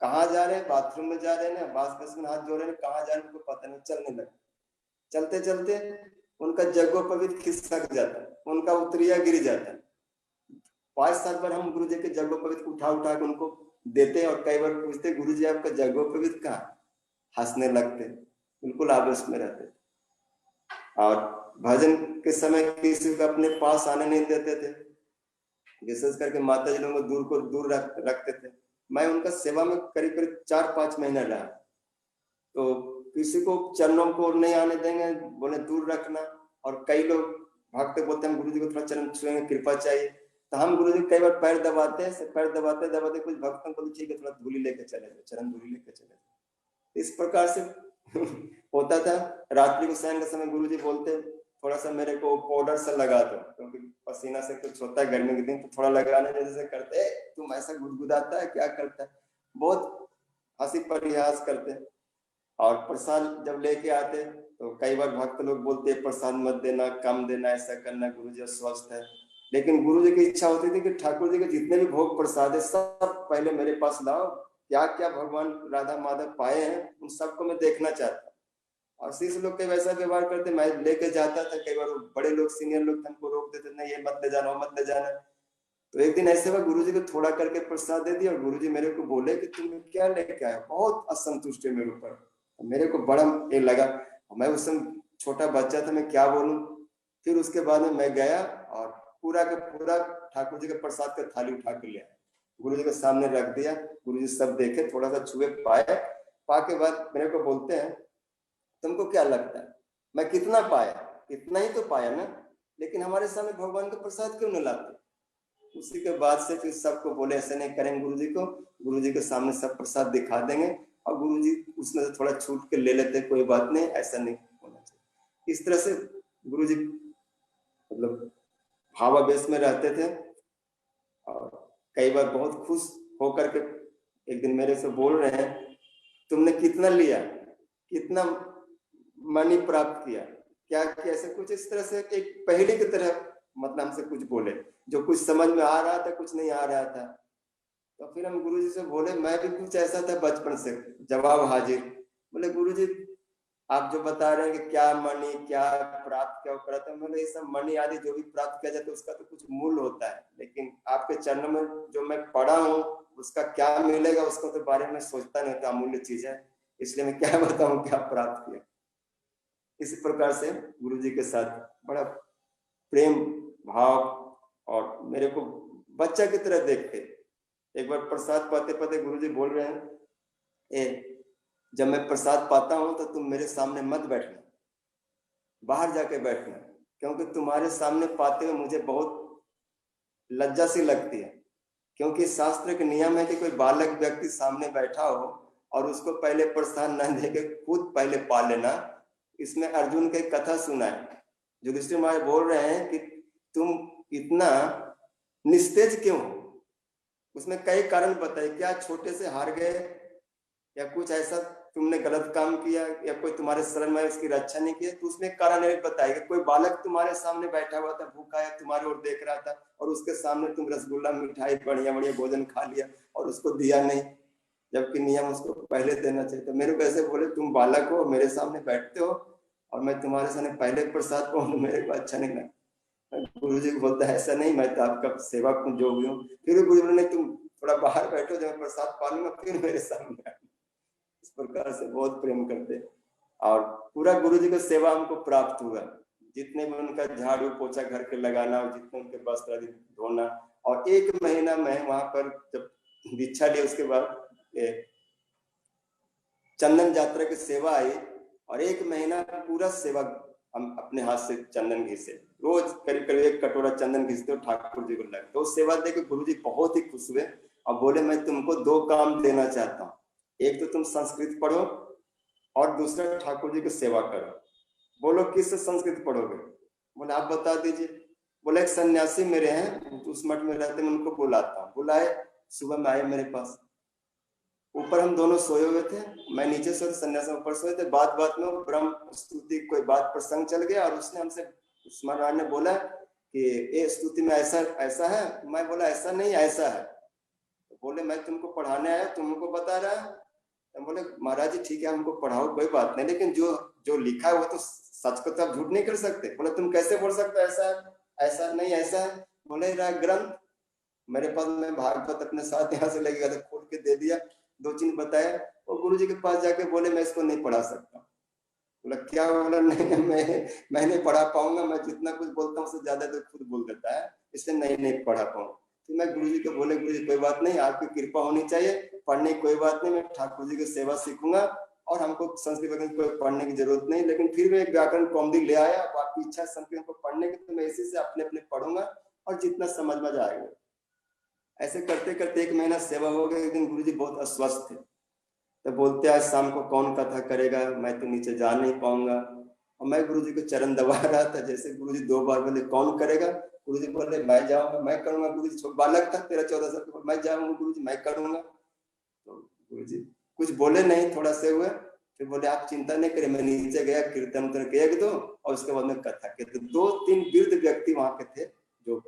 कहाँ जा रहे हैं, बाथरूम में जा रहे हैं, बास में हाथ जोड़ रहे हैं, कहाँ जा रहे हैं उनको पता नहीं, चलने लगते। चलते चलते उनका जग्गोपवीत खिसक जाता है, उनका उतरिया गिर जाता है। 5-7 बार हम गुरु जी के जग्गोपवीत उठा उठा के उनको देते, और कई बार पूछते, गुरु जी आपका जग्गोपवीत कहाँ? हंसने लगते, बिल्कुल आवेश में रहते। और भजन के समय किसी को अपने पास आने नहीं देते थे, विशेष करके माता जी लोगों को दूर रखते थे। मैं उनका सेवा में करीब करीब 4-5 महीना रहा, तो किसी को चरणों को नहीं आने देंगे, बोले दूर रखना। और कई लोग भक्त बोलते हैं गुरु जी को थोड़ा चरण छुएंगे, कृपा चाहिए, तो हम गुरु जी कई बार पैर दबाते, पैर दबाते दबाते कुछ भक्तों को ठीक है, थोड़ा धूली लेके चले जाओ, चरण धूली लेके चले जाओ। इस प्रकार से होता था। रात्रि को शयन के समय गुरु जी बोलते, थोड़ा सा मेरे को पाउडर सा लगा दो, क्योंकि पसीना से कुछ होता है गर्मी के दिन, तो थोड़ा लगाने जैसे करते, तुम ऐसा गुदगुदाता है, क्या करता है, बहुत हंसी परिहास करते। और प्रसाद जब लेके आते तो कई बार भक्त लोग बोलते, प्रसाद मत देना, कम देना, ऐसा करना, गुरु जी स्वस्थ है। लेकिन गुरु जी की इच्छा होती थी कि ठाकुर जी के जितने भी भोग प्रसाद है सब पहले मेरे पास लाओ, क्या क्या भगवान राधा माधव पाए हैं उन सबको मैं देखना चाहता। और शिष्य लोग कई वैसा व्यवहार करते, मैं लेके जाता था, कई बार बड़े लोग सीनियर लोग हमको रोक देते, नहीं ये मत ले जाना, वो मत ले जाना। तो एक दिन ऐसे हुआ, गुरु जी को थोड़ा करके प्रसाद दे दिया, और गुरु जी मेरे को बोले कि तुम क्या लेके आए, बहुत असंतुष्ट है मेरे ऊपर। मेरे को बड़ा ये लगा, मैं उस समय छोटा बच्चा था, मैं क्या बोलूं। फिर उसके बाद में मैं गया और पूरा का पूरा ठाकुर जी के प्रसाद का थाली उठा के लिया, गुरु जी के सामने रख दिया। गुरु जी सब देखे, थोड़ा सा छुए, पाए, पाके बाद मेरे को बोलते हैं, तुमको क्या लगता है मैं कितना पाया? इतना ही तो पाया ना, लेकिन हमारे सामने भगवान का प्रसाद क्यों नहीं लाते? उसी के बाद से फिर सबको बोले ऐसे नहीं करेंगे, गुरु जी को, गुरु जी के सामने सब प्रसाद दिखा देंगे, और गुरु जी उसमें से थोड़ा छूट के ले लेते, कोई बात नहीं, ऐसा नहीं होना चाहिए। इस तरह से गुरु जी मतलब भावावेश में रहते थे, और कई बार बहुत खुश होकर के एक दिन मेरे से बोल रहे हैं, तुमने कितना लिया, कितना मनी प्राप्त किया, क्या कैसे, कुछ इस तरह से एक पहेली की तरह मतलब हमसे कुछ बोले, जो कुछ समझ में आ रहा था, कुछ नहीं आ रहा था। तो फिर हम गुरुजी से बोले, मैं भी कुछ ऐसा था बचपन से, जवाब हाजिर। बोले गुरुजी आप जो बता रहे हैं कि क्या मनी, क्या प्राप्त, क्या कराते हैं, बोले ये सब मनी आदि जो भी प्राप्त किया जाता है उसका तो कुछ मूल्य होता है, लेकिन आपके चरणों में जो मैं पढ़ा हूँ उसका क्या मिलेगा उसको तो बारे में सोचता नहीं, क्या अमूल्य चीज है, इसलिए मैं क्या बताऊं क्या प्राप्त किया। इसी प्रकार से गुरुजी के साथ बड़ा प्रेम भाव, और मेरे को बच्चा की तरह देखते। एक बार प्रसाद पाते पाते गुरुजी बोल रहे हैं, जब मैं प्रसाद पाता हूं तो तुम मेरे सामने मत बैठना, बाहर जाके बैठना, क्योंकि तुम्हारे सामने पाते हुए मुझे बहुत लज्जा सी लगती है, क्योंकि शास्त्र के नियम है कि कोई बालक व्यक्ति सामने बैठा हो और उसको पहले प्रसाद न देके खुद पहले पा लेना। इसमें अर्जुन की कथा सुना है, युधिष्ठिर महाराज बोल रहे हैं कि तुम इतना निस्तेज क्यों हो, उसमें कई कारण बताए, क्या छोटे से हार गए, या कुछ ऐसा तुमने गलत काम किया, या कोई तुम्हारे शरण में उसकी रक्षा नहीं की, तो उसमें कारण नहीं बताया कि कोई बालक तुम्हारे सामने बैठा हुआ था, भूखा है, तुम्हारे ओर देख रहा था, और उसके सामने तुम रसगुल्ला मिठाई बढ़िया बढ़िया भोजन खा लिया और उसको दिया नहीं, जबकि नियम उसको पहले देना चाहिए। तो मेरे को ऐसे बोले, तुम बालक हो, मेरे सामने बैठते हो और मैं तुम्हारे सामने पहले प्रसाद पाऊं, मेरे को अच्छा नहीं लगता। गुरु जी को बोलता है ऐसा नहीं, मैं तो आपका सेवक हूँ जो भी हूँ। फिर गुरु जी ने, तुम थोड़ा बाहर बैठो, जब मैं प्रसाद पा लूंगा फिर मेरे सामने। इस प्रकार से बहुत प्रेम करते, और पूरा गुरु जी का सेवा हमको प्राप्त हुआ, जितने भी उनका झाड़ू पोछा घर के लगाना, और जितने उनके वस्त्र आदि धोना। और 1 महीना मैं वहां पर जब दीक्षा लिया, उसके बाद चंदन यात्रा की सेवा आई, और 1 महीना पूरा सेवा हम अपने हाथ से चंदन घिसे, रोज करीब करीब 1 कटोरा चंदन घिसते हो, ठाकुर जी को लगते। तो सेवा देके गुरु जी बहुत ही खुश हुए और बोले, मैं तुमको 2 काम देना चाहता हूँ, एक तो तुम संस्कृत पढ़ो और दूसरा ठाकुर जी की सेवा करो। बोलो किससे संस्कृत पढ़ोगे? बोले आप बता दीजिए। बोले एक सन्यासी मेरे हैं, उस मठ में रहते, मैं उनको बुलाता हूँ। बुलाए, सुबह में आए मेरे पास, ऊपर हम दोनों सोए हुए थे, मैं नीचे सोए, सन्यासी ऊपर सोए थे। बात बात में ब्रह्म स्तुति कोई बात प्रसंग चल गया, और उसने हमसे, उस्मान राय ने बोला कि ये स्तुति में ऐसा ऐसा है। मैं बोला ऐसा नहीं ऐसा है। तो बोले मैं तुमको पढ़ाने आया, तुमको बता रहा है। तो बोले महाराज जी ठीक है, हमको पढ़ाओ, कोई बात नहीं, लेकिन जो लिखा है वो तो सच को तो आप झूठ नहीं कर सकते। बोले तुम कैसे बोल सकते ऐसा है, ऐसा नहीं ऐसा है। बोले ग्रंथ मेरे पास, मैं भागवत अपने साथ यहाँ से लेके गया, खोल के दे दिया, 2 चिन्ह बताया, और गुरु जी के पास जाके बोले मैं इसको नहीं पढ़ा सकता। बोला क्या? बोला नहीं, मैं नहीं पढ़ा पाऊंगा, मैं जितना कुछ बोलता हूँ उससे ज्यादा तो खुद बोल देता है, इसलिए नहीं पढ़ा पाऊंगा। तो मैं गुरु जी को बोले, गुरु जी कोई बात नहीं, आपकी कृपा होनी चाहिए, पढ़ने की कोई बात नहीं, मैं ठाकुर जी की सेवा सीखूंगा, और हमको संस्कृत वगैरह कोई पढ़ने की जरूरत नहीं, लेकिन फिर भी एक व्याकरण कौमुदी ले आया, आपकी इच्छा संस्कृत को पढ़ने की, तो मैं इसी से अपने अपने पढ़ूंगा और जितना समझ में आएगा। ऐसे करते करते 1 महीना सेवा हो गया। एक दिन गुरु जी बहुत अस्वस्थ थे, तो बोलते आज शाम को कौन कथा करेगा, मैं तो नीचे जा नहीं पाऊंगा। और मैं गुरु जी को चरण दबा रहा था, जैसे गुरु जी 2 बार बोले कौन करेगा, गुरु जी बोले मैं जाऊंगा, मैं करूंगा। गुरु जी बालक था, 13-14 साल का, मैं जाऊंगा गुरु जी, मैं करूंगा। तो गुरु जी कुछ बोले नहीं, थोड़ा से हुए, फिर बोले आप चिंता नहीं करें। मैं नीचे गया, कीर्तन किया 1-2, और उसके बाद में कथा की। तो 2-3 वृद्ध व्यक्ति वहां के थे, जो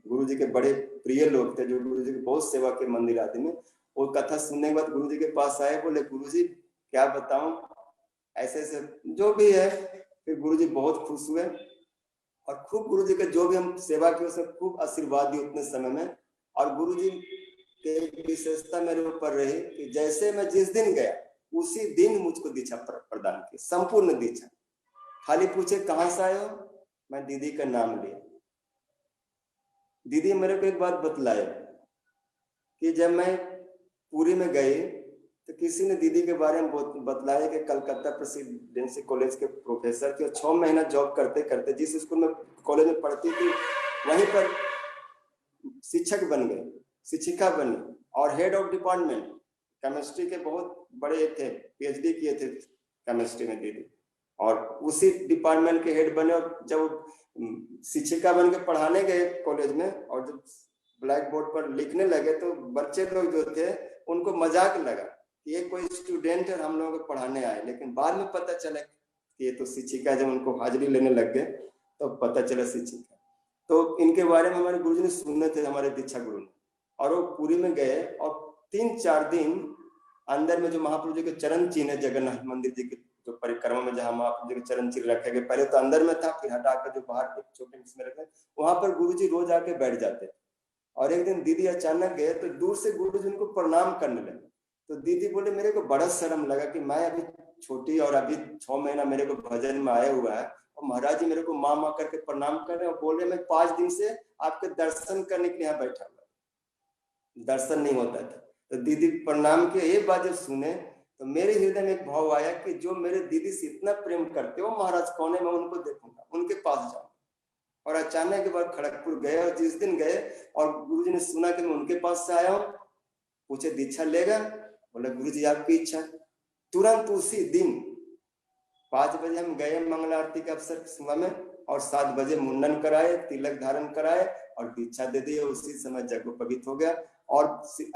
गुरु जी के बड़े प्रिय लोग थे, जो गुरु जी की बहुत सेवा के मंदिर आदि में। वो कथा सुनने के बाद गुरु जी के पास आए, बोले गुरु जी क्या बताऊं, ऐसे ऐसे जो भी है। फिर गुरु जी बहुत खुश हुए, और खूब गुरु जी के जो भी हम सेवा की उसमें खूब आशीर्वाद दी उतने समय में। और गुरु जी के विशेषता मेरे ऊपर रही कि जैसे मैं जिस दिन गया उसी दिन मुझको दीक्षा प्रदान की, संपूर्ण दीक्षा। खाली पूछे कहाँ से आए हो, मैं दीदी का नाम लिया। दीदी मेरे को एक बात बतलाए कि जब मैं पुरी में गई तो किसी ने दीदी के बारे में बतलाया कि कलकत्ता प्रेसिडेंसी कॉलेज के प्रोफेसर थे, 6 महीना जॉब करते करते जिस स्कूल में कॉलेज में पढ़ती थी वहीं पर शिक्षक बन गए, शिक्षिका बनी, और हेड ऑफ डिपार्टमेंट केमिस्ट्री के बहुत बड़े थे, पीएचडी किए थे केमिस्ट्री में दीदी, और उसी डिपार्टमेंट के हेड बने। और जब शिक्षिका बन के पढ़ाने गए कॉलेज में, और जब ब्लैक बोर्ड पर लिखने लगे तो बच्चे लोग जो थे उनको मजाक लगा कि ये कोई स्टूडेंट है, हम लोगों को पढ़ाने आए। लेकिन बाद में पता चला कि ये तो शिक्षिका, जब उनको हाजिरी लेने लग गए तो पता चला शिक्षिका। तो इनके बारे में हमारे गुरुजी ने सुने थे, हमारे दीक्षा गुरु ने। और वो पुरी में गए और 3-4 दिन अंदर में जो महाप्रभु जी के चरण चिन्ह है जगन्नाथ मंदिर जी के जो परिक्रमा में जहाँ महाप्रभु जी के चरण चिन्ह रखे गए, पहले तो अंदर में था, फिर हटाकर जो बाहर छोटे में रखे, वहां पर गुरुजी रोज आके बैठ जाते। और एक दिन दीदी अचानक गए तो दूर से गुरुजी उनको प्रणाम करने लगे। तो दीदी बोले मेरे को बड़ा शर्म लगा कि मैं अभी छोटी और अभी 6 महीना मेरे को भजन में आया हुआ है और महाराज जी मेरे को माँ माँ करके प्रणाम कर रहे हैं और बोल रहे मैं 5 दिन से आपके दर्शन करने के लिए यहाँ बैठा हुआ, दर्शन नहीं होता था। तो दीदी प्रणाम के ये बात जब सुने तो मेरे हृदय में एक भाव आया कि जो मेरे दीदी से इतना प्रेम करते हो महाराज कौन है, मैं उनको देखूंगा, उनके पास जाऊंगा। और अचानक के बाद खड़गपुर गए और जिस दिन गए और गुरुजी ने सुना कि मैं उनके पास से आया हूँ, पूछे दीक्षा लेगा? बोला गुरुजी आपकी इच्छा। तुरंत उसी दिन 5 बजे हम गए मंगल आरती के अवसर सुबह में और 7 बजे मुंडन कराए, तिलक धारण कराए और दीक्षा दे दी। उसी समय जगोपवीत हो गया। और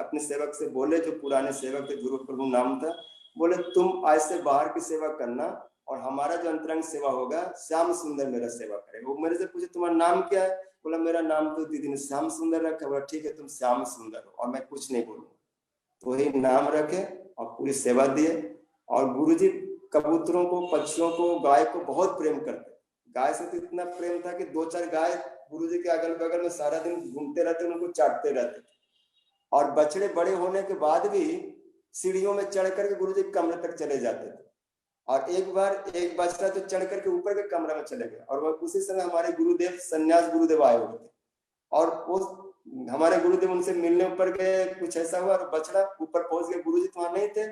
अपने सेवक से बोले, जो पुराने सेवक थे, ध्रुव प्रभु नाम था, बोले तुम आज से बाहर की सेवा करना और हमारा जो अंतरंग सेवा होगा श्याम सुंदर मेरा सेवा करेगा। वो मेरे से पूछे तुम्हारा नाम क्या है? बोला मेरा नाम तो दीदी ने श्याम सुंदर रखा। बोला ठीक है तुम श्याम सुंदर हो और मैं कुछ नहीं बोलूंगा। तो वही नाम रखे और पूरी सेवा दिए। और गुरुजी कबूतरों को, पक्षियों को, गाय को बहुत प्रेम करते। गाय से तो इतना प्रेम था कि 2-4 गाय गुरुजी के अगल बगल में सारा दिन घूमते रहते, उनको चाटते रहते। और बछड़े बड़े होने के बाद भी सीढ़ियों में चढ़ करके गुरुजी के कमरे तक चले जाते थे। और एक बार एक बछड़ा तो चढ़ करके ऊपर के कमरे में चले गए और वह उसी समय हमारे गुरुदेव, संन्यास गुरुदेव आए हुए थे। और वो हमारे गुरुदेव उनसे मिलने ऊपर गए, कुछ ऐसा हुआ और बछड़ा ऊपर पहुंच गया। गुरुजी तो वहां नहीं थे,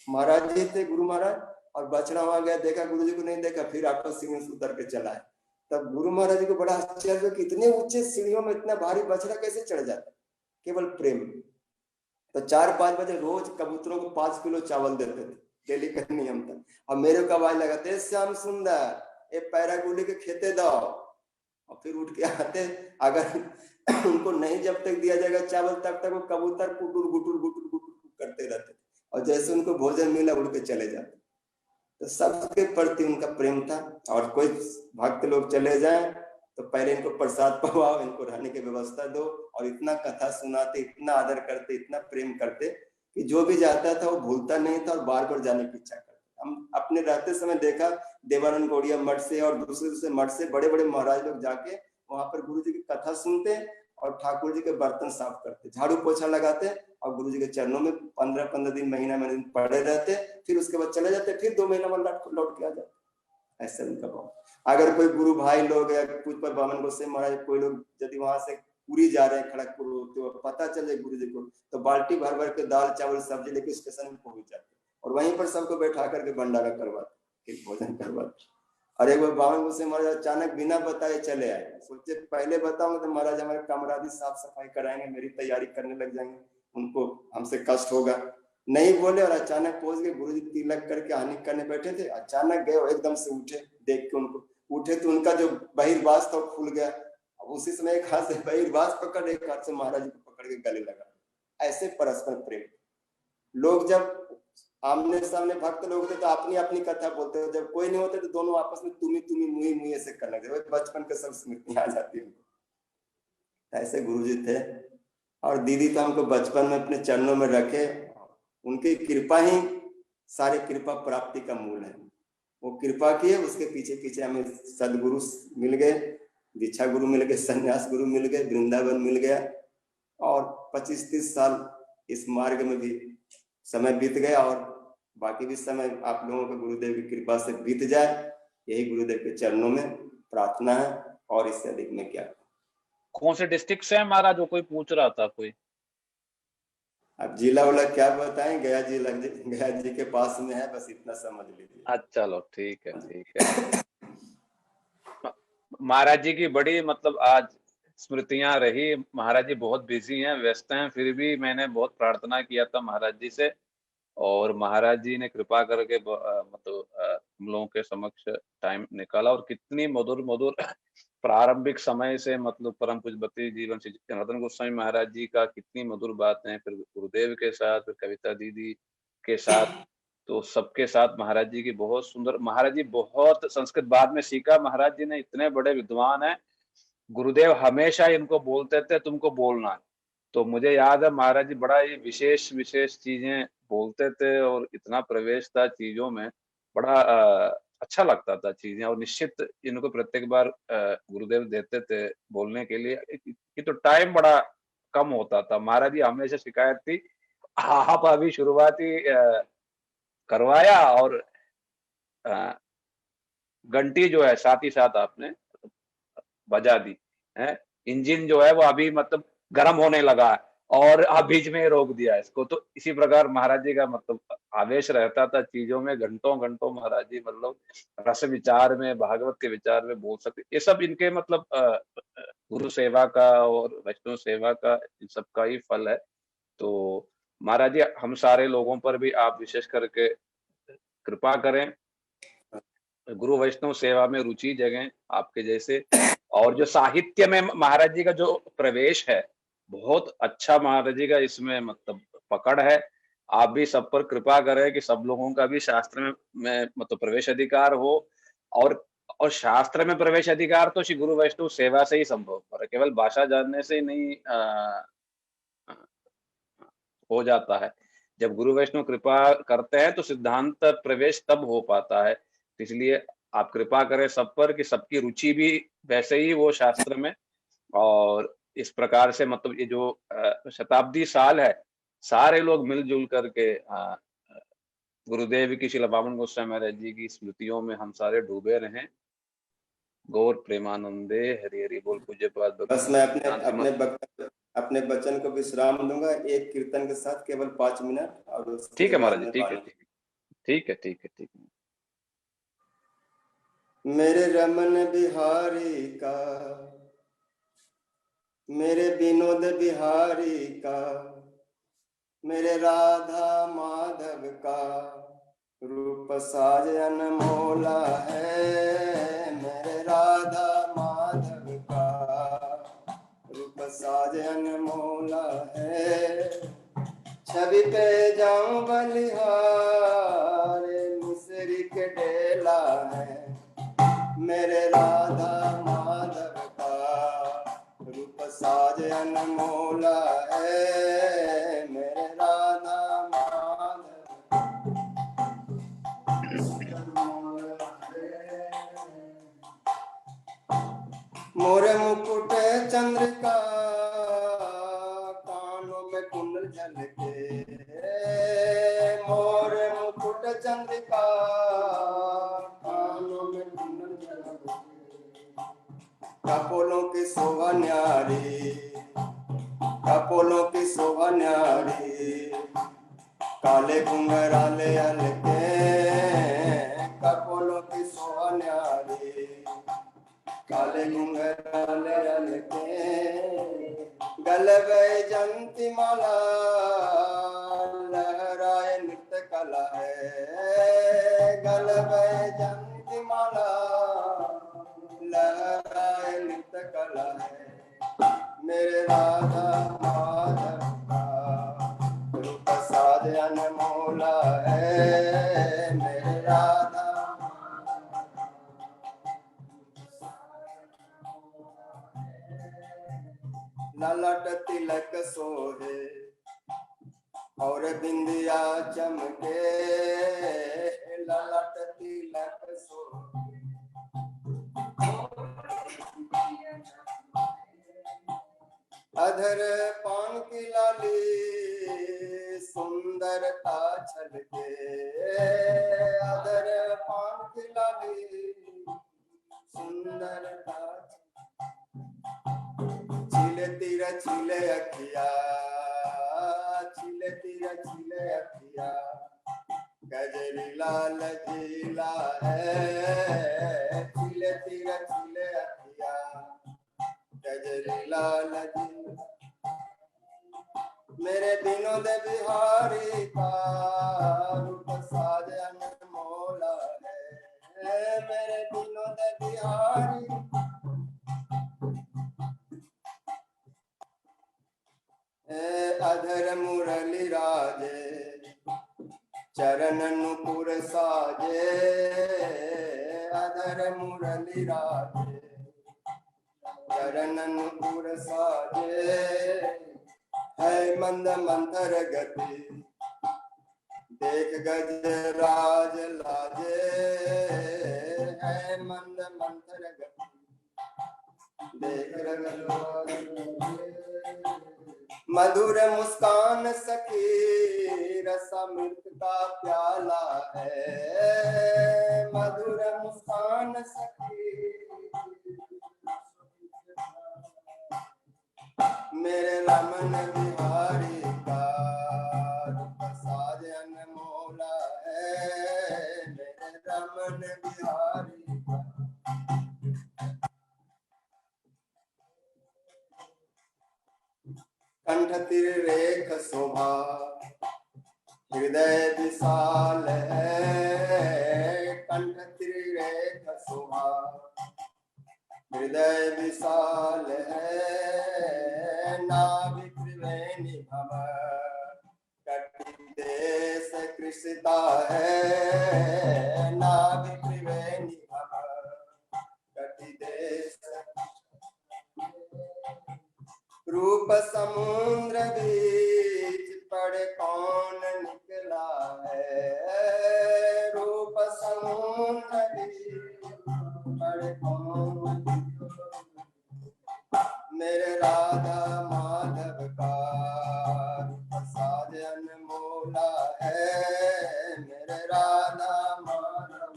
महाराज जी थे, गुरु महाराज। और बछड़ा वहां गया, देखा गुरुजी को नहीं देखा, फिर आपस सीढ़ियों से उतर के चला है। तब गुरु महाराज जी को बड़ा आश्चर्य कि इतने ऊंचे सीढ़ियों में इतना भारी बछड़ा कैसे चढ़ जाता? केवल प्रेम। तो 4-5 बजे रोज कबूतरों को 5 किलो चावल देते थे, डेली का नियम था। और मेरे को आवाज लगाते श्याम सुंदर ए पैरा गुली के खेते दो। और फिर उठ के आते, अगर उनको नहीं जब तक दिया जाएगा चावल तब तक वो कबूतर गुटुर गुटुर गुटुर गुटुर करते रहते। और जैसे उनको भोजन मिला उड़ के चले जाते। तो सबके प्रति उनका प्रेम था। और कोई भक्त लोग चले जाए तो पहले इनको प्रसाद पवाओ, इनको रहने की व्यवस्था दो। और इतना कथा सुनाते, इतना आदर करते, इतना प्रेम करते कि जो भी जाता था वो भूलता नहीं था और बार बार जाने की इच्छा करता। हम अपने रहते समय देखा देवानंद गौड़िया मठ से और दूसरे मठ से बड़े बड़े महाराज लोग जाके वहां पर गुरु जी की कथा सुनते और ठाकुर जी के बर्तन साफ करते, झाड़ू पोछा लगाते और गुरु जी के चरणों में 15-15 दिन, महीना दिन पड़े रहते। फिर उसके बाद चले जाते, फिर 2 महीना बाद लौट के आ जाते। ऐसा उनका भाव। अगर कोई गुरु भाई लोग या पूज पर बामन गोसाई महाराज कोई लोग यदि वहां से पुरी जा रहे हैं खड़गपुर, तो पता चले गुरु जी को तो बाल्टी भर भर के दाल चावल सब्जी लेके स्टेशन में पहुंच जाते और वहीं पर सबको बैठा करके भंडारा करवाते, फिर भोजन करवाते। और एक बार बामन गोसाई महाराज अचानक बिना बताए चले आए। सोचे पहले बताऊंगा तो महाराज हमारे कमरा भी साफ सफाई कराएंगे, मेरी तैयारी करने लग जाएंगे, उनको हमसे कष्ट होगा। नहीं बोले और अचानक पहुंच गए। गुरुजी तिलक करके हानि करने बैठे थे, अचानक गए और एकदम से उठे। देख के उनको उठे तो उनका जो बहिर्वास था खुल गया। उसी समय एक हाथ से बहिर्वास पकड़, एक हाथ से महाराज को पकड़ के गले लगा। ऐसे परस्पर प्रेम। लोग जब आमने सामने भक्त लोग थे तो अपनी अपनी कथा बोलते थे, जब कोई नहीं होते तो दोनों आपस में तुम्ही तुम्ही मुही मुही ऐसे करने लगे। बचपन के सब स्मृतियां आ जाती है। ऐसे गुरुजी थे। और दीदी तो हमको बचपन में अपने चरणों में रखे। उनकी कृपा ही सारे कृपा प्राप्ति का मूल है। वो कृपा किए, उसके पीछे पीछे हमें सदगुरु मिल गए, दीक्षा गुरु मिल गए, संन्यास गुरु मिल गए, वृंदावन मिल गया। और 25-30 साल इस मार्ग में भी समय बीत गया और बाकी भी समय आप लोगों के गुरुदेव की कृपा से बीत जाए, यही गुरुदेव के चरणों में प्रार्थना है। और इससे अधिक में क्या। कौन से डिस्ट्रिक्ट से है महाराज? जो कोई पूछ रहा था कोई। अब जिला वाला क्या बताएं, गया जी के पास में है, बस इतना समझ लीजिए। अच्छा चलो ठीक है ठीक है। महाराज जी की बड़ी मतलब आज स्मृतियां रही। महाराज जी बहुत बिजी हैं, व्यस्त हैं, फिर भी मैंने बहुत प्रार्थना किया था महाराज जी से और महाराज जी ने कृपा करके मतलब हम लोगों के समक्ष टाइम निकाला और कितनी मधुर मधुर प्रारंभिक समय से मतलब परम पूज्यपति जीवन श्री जनार्दन गोस्वामी महाराज जी का कितनी मधुर बातें, फिर गुरुदेव के साथ, फिर कविता दीदी के साथ, तो सबके साथ महाराज जी की बहुत सुंदर, महाराज जी बहुत संस्कृत बाद में सीखा, महाराज जी ने इतने बड़े विद्वान है, गुरुदेव हमेशा इनको बोलते थे तुमको बोलना है। तो मुझे याद है महाराज जी बड़ा ही विशेष विशेष चीजें बोलते थे और इतना प्रवेश था चीजों में, बड़ा अच्छा लगता था चीजें। और निश्चित इनको प्रत्येक बार गुरुदेव देते थे बोलने के लिए, कि तो टाइम बड़ा कम होता था। महाराज जी हमेशा शिकायत थी, आप अभी शुरुआती करवाया और घंटी जो है साथ ही साथ आपने बजा दी है, इंजन जो है वो अभी मतलब गर्म होने लगा है और आप बीच में रोक दिया इसको। तो इसी प्रकार महाराज जी का मतलब आवेश रहता था चीजों में, घंटों घंटों महाराज जी मतलब रस विचार में, भागवत के विचार में बोल सकते। ये सब इनके मतलब गुरु सेवा का और वैष्णव सेवा का इन सब का ही फल है। तो महाराज जी हम सारे लोगों पर भी आप विशेष करके कृपा करें, गुरु वैष्णव सेवा में रुचि जगें आपके जैसे। और जो साहित्य में महाराज जी का जो प्रवेश है बहुत अच्छा, महाराज जी का इसमें मतलब पकड़ है। आप भी सब पर कृपा करें कि सब लोगों का भी शास्त्र में मतलब प्रवेश अधिकार हो। और शास्त्र में प्रवेश अधिकार तो श्री गुरु वैष्णव सेवा से ही संभव है, केवल भाषा जानने से ही नहीं हो जाता है। जब गुरु वैष्णव कृपा करते हैं तो सिद्धांत प्रवेश तब हो पाता है। इसलिए आप कृपा करें सब पर कि सबकी रुचि भी वैसे ही वो शास्त्र में। और इस प्रकार से मतलब ये जो शताब्दी साल है, सारे लोग मिलजुल करके गुरुदेव की श्रील बामन गोस्वामी महाराज जी की स्मृतियों में हम सारे डूबे रहें। गौर प्रेमानंदे हरि हरि बोल। पूज्यपाद बस मैं अपने वचन को विश्राम दूंगा एक कीर्तन के साथ, केवल 5 मिनट, और उसके ठीक है बाद महाराज जी, में ठीक है वाणी। ठीक है ठीक है ठीक है। मेरे रमन बिहारी का, मेरे विनोद बिहारी का, मेरे राधा माधव का रूप साज अनमोला है। मेरे राधा माधव का रूप साज अनमोला है। छवि पे जाऊं बलिहार मिसरी के डेला है। मेरे राधा माधव का रूप साज अनमोला है। मेरे राधा माधव मोरे मुकुट चंद्रिका, कानों में कुंडल झलके। मोरे मुकुट चंद्रिका, कानों में कुंडल झलके। कपोलों की शोभा न्यारी, कपोलों की शोभा न्यारी, काले घुंघराले हल्के। कपोलों की शोभा न्यारी, काले घुंघराले हल्के। गले वैजंती माला, लहराए नृत्य कला है। गले वैजंती माला, लहराए नृत्य कला है। मेरे राधा माधव का रूप साज अनमोला है। मेरे राधा ललाट तिलक सोहे और बिंदिया चमके। ललाट तिलक सोहे अधर पान की लाली, सुंदरता छलके। अधर पान की लाली, सुंदरता छिले तीर छिले अखिया, छिले तीर छिले अखिया। गजरी लाल जिला है। छिले तीर छिले अखिया, गजरी लाल जिला। मेरे विनोद बिहारी का रूप साज अनमोला है। मेरे विनोद बिहारी अधर मुरली राजे चरण नुपुर साजे अधर मुरली राजे चरण नुपुर साजे है मंद मंथर गति देख गज राज लाजे है मंद मंथर गति देख गज मधुर मुस्कान सखी रसामृत का प्याला है मधुर मुस्कान सखी मेरे रमन बिहारी का प्रसाद अनमोला है मेरे रमन बिहारी का कंठ तिररेख शोभा हृदय विशाल है कंठ तिररेख शोभा हृदय विशाल है नाभि त्रिवेणी भंवर कटि देश कृषिता है नाभि त्रिवेणी भंवर कटि देश रूप समुद्र बीच पर कौन निकला है रूप समुद्र बीच पर कौन मेरे राधा माधव का प्रसाद अनमोला है मेरे राधा माधव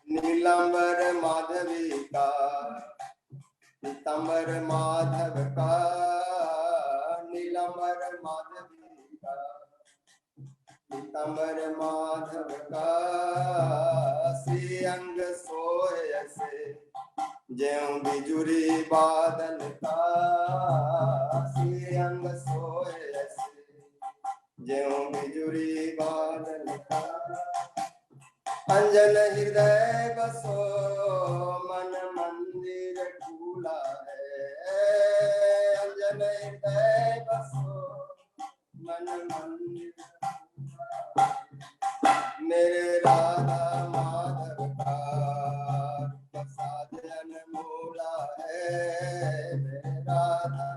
नीलांबर माधवी का पीतांबर माधव का नीलांबर माधवी का पीतांबर माधव का श्री अंग सोय से ज्यों बिजुरी बादल का श्री अंग सोय से ज्यों बिजुरी बादल का अंजन हृदय बसो मन मंदिर ठूला है अंजन हृदय बसो मन मंदिर मेरे राधा माधव का प्रसाद अनमोला है मेरे राधा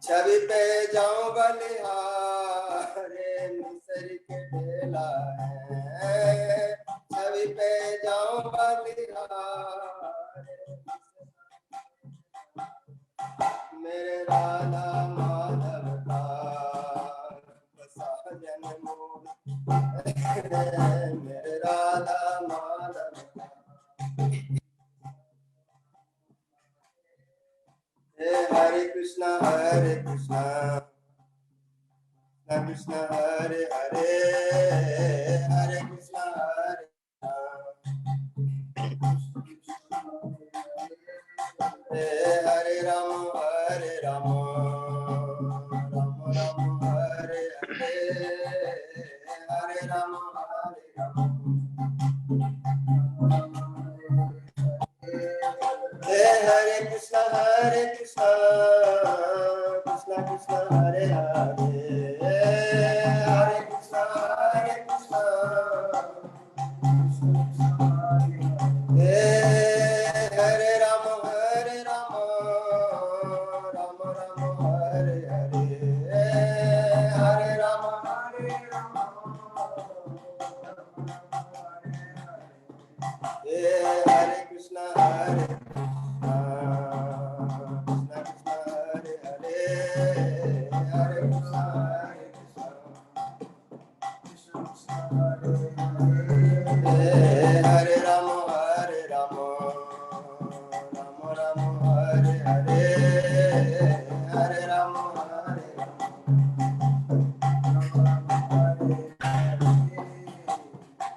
छवि पे जाऊं बलिहारे मिसर के ढेला है छवि पे जाऊं बलिहारे मेरे राधा माधव का प्रसाद अनमोल मेरे राधा माधव का हरे कृष्णा कृष्णा कृष्णा हरे हरे हरे कृष्णा हरे राम राम राम हरे हरे हरे राम हरे कृष्णा कृष्णा कृष्णा हरे हरे हरे कृष्णा हरे राम राम राम हरे हरे हरे राम हरे कृष्णा हरे राम राम राम हरे हरे हरे राम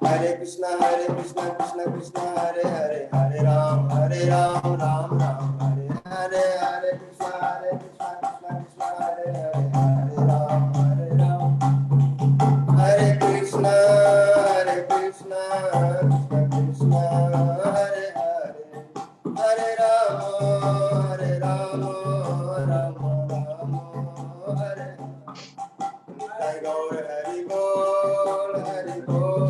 हरे कृष्णा कृष्णा कृष्णा हरे हरे हरे राम राम राम हरे हरे हरे कृष्णा कृष्णा हरे हरे हरे राम हरे कृष्णा कृष्ण हरे हरे हरे राम राम राम हरे निताय गौर हरि बोल हरि बोल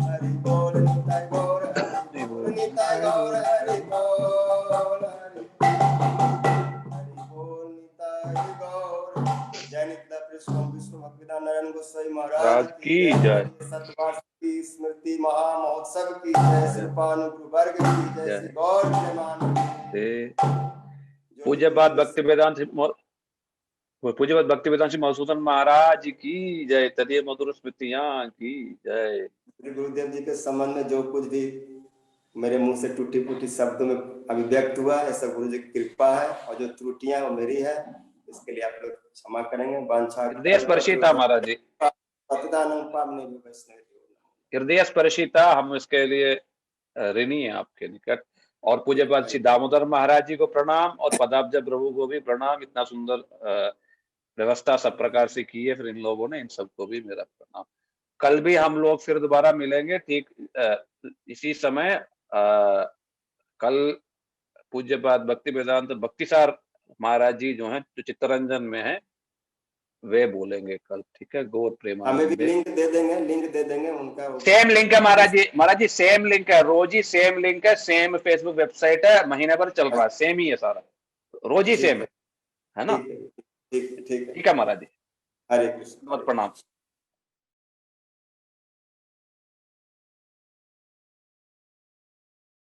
हरि बोल निताय गौर हरि बोल निताय गौर हरि बोल हरि बोल निताय गौर। जय नित्य कृष्ण विष्णु भक्तिदान नारायण गोसाई महाराज की जय। सतवर्ष की स्मृति महा महोत्सव की जय। श्रीपानुगुरु वर्ग की जय। श्री गौर प्रेमानंद। पूज्य बात भक्ति वेदांत श्री मधुसूदन महाराज की जय। तदीय मधुर स्मृतियां की जय। श्री गुरुदेव जी के संबंध में जो कुछ भी मेरे मुंह से टूटी फूटी शब्दों में अभिव्यक्त हुआ है सब गुरु जी की कृपा है और जो त्रुटियां वो मेरी है इसके लिए आप लोग क्षमा करेंगे। हृदय स्पर्शी था महाराज जी, हृदय स्पर्शी था, हम इसके लिए ऋणी है आपके निकट। और पूज्यपाद श्री दामोदर महाराज जी को प्रणाम और पदाब्ज प्रभु को भी प्रणाम। इतना सुंदर व्यवस्था सब प्रकार से की है फिर इन लोगों ने, इन सबको भी मेरा प्रणाम। कल भी हम लोग फिर दोबारा मिलेंगे ठीक इसी समय। कल पूज्यपाद भक्ति वेदांत भक्तिसार महाराज जी जो हैं जो चित्तरंजन में हैं वे बोलेंगे कल, ठीक है। गौर प्रेम हमें भी लिंक दे देंगे उनका। सेम लिंक है महाराज जी सेम लिंक है, रोज ही सेम लिंक है, सेम फेसबुक वेबसाइट है, महीने भर चल रहा है, सेम ही है सारा, रोज ही सेम है ना। ठीक है ठीक है महाराज जी, हरे कृष्ण बहुत प्रणाम।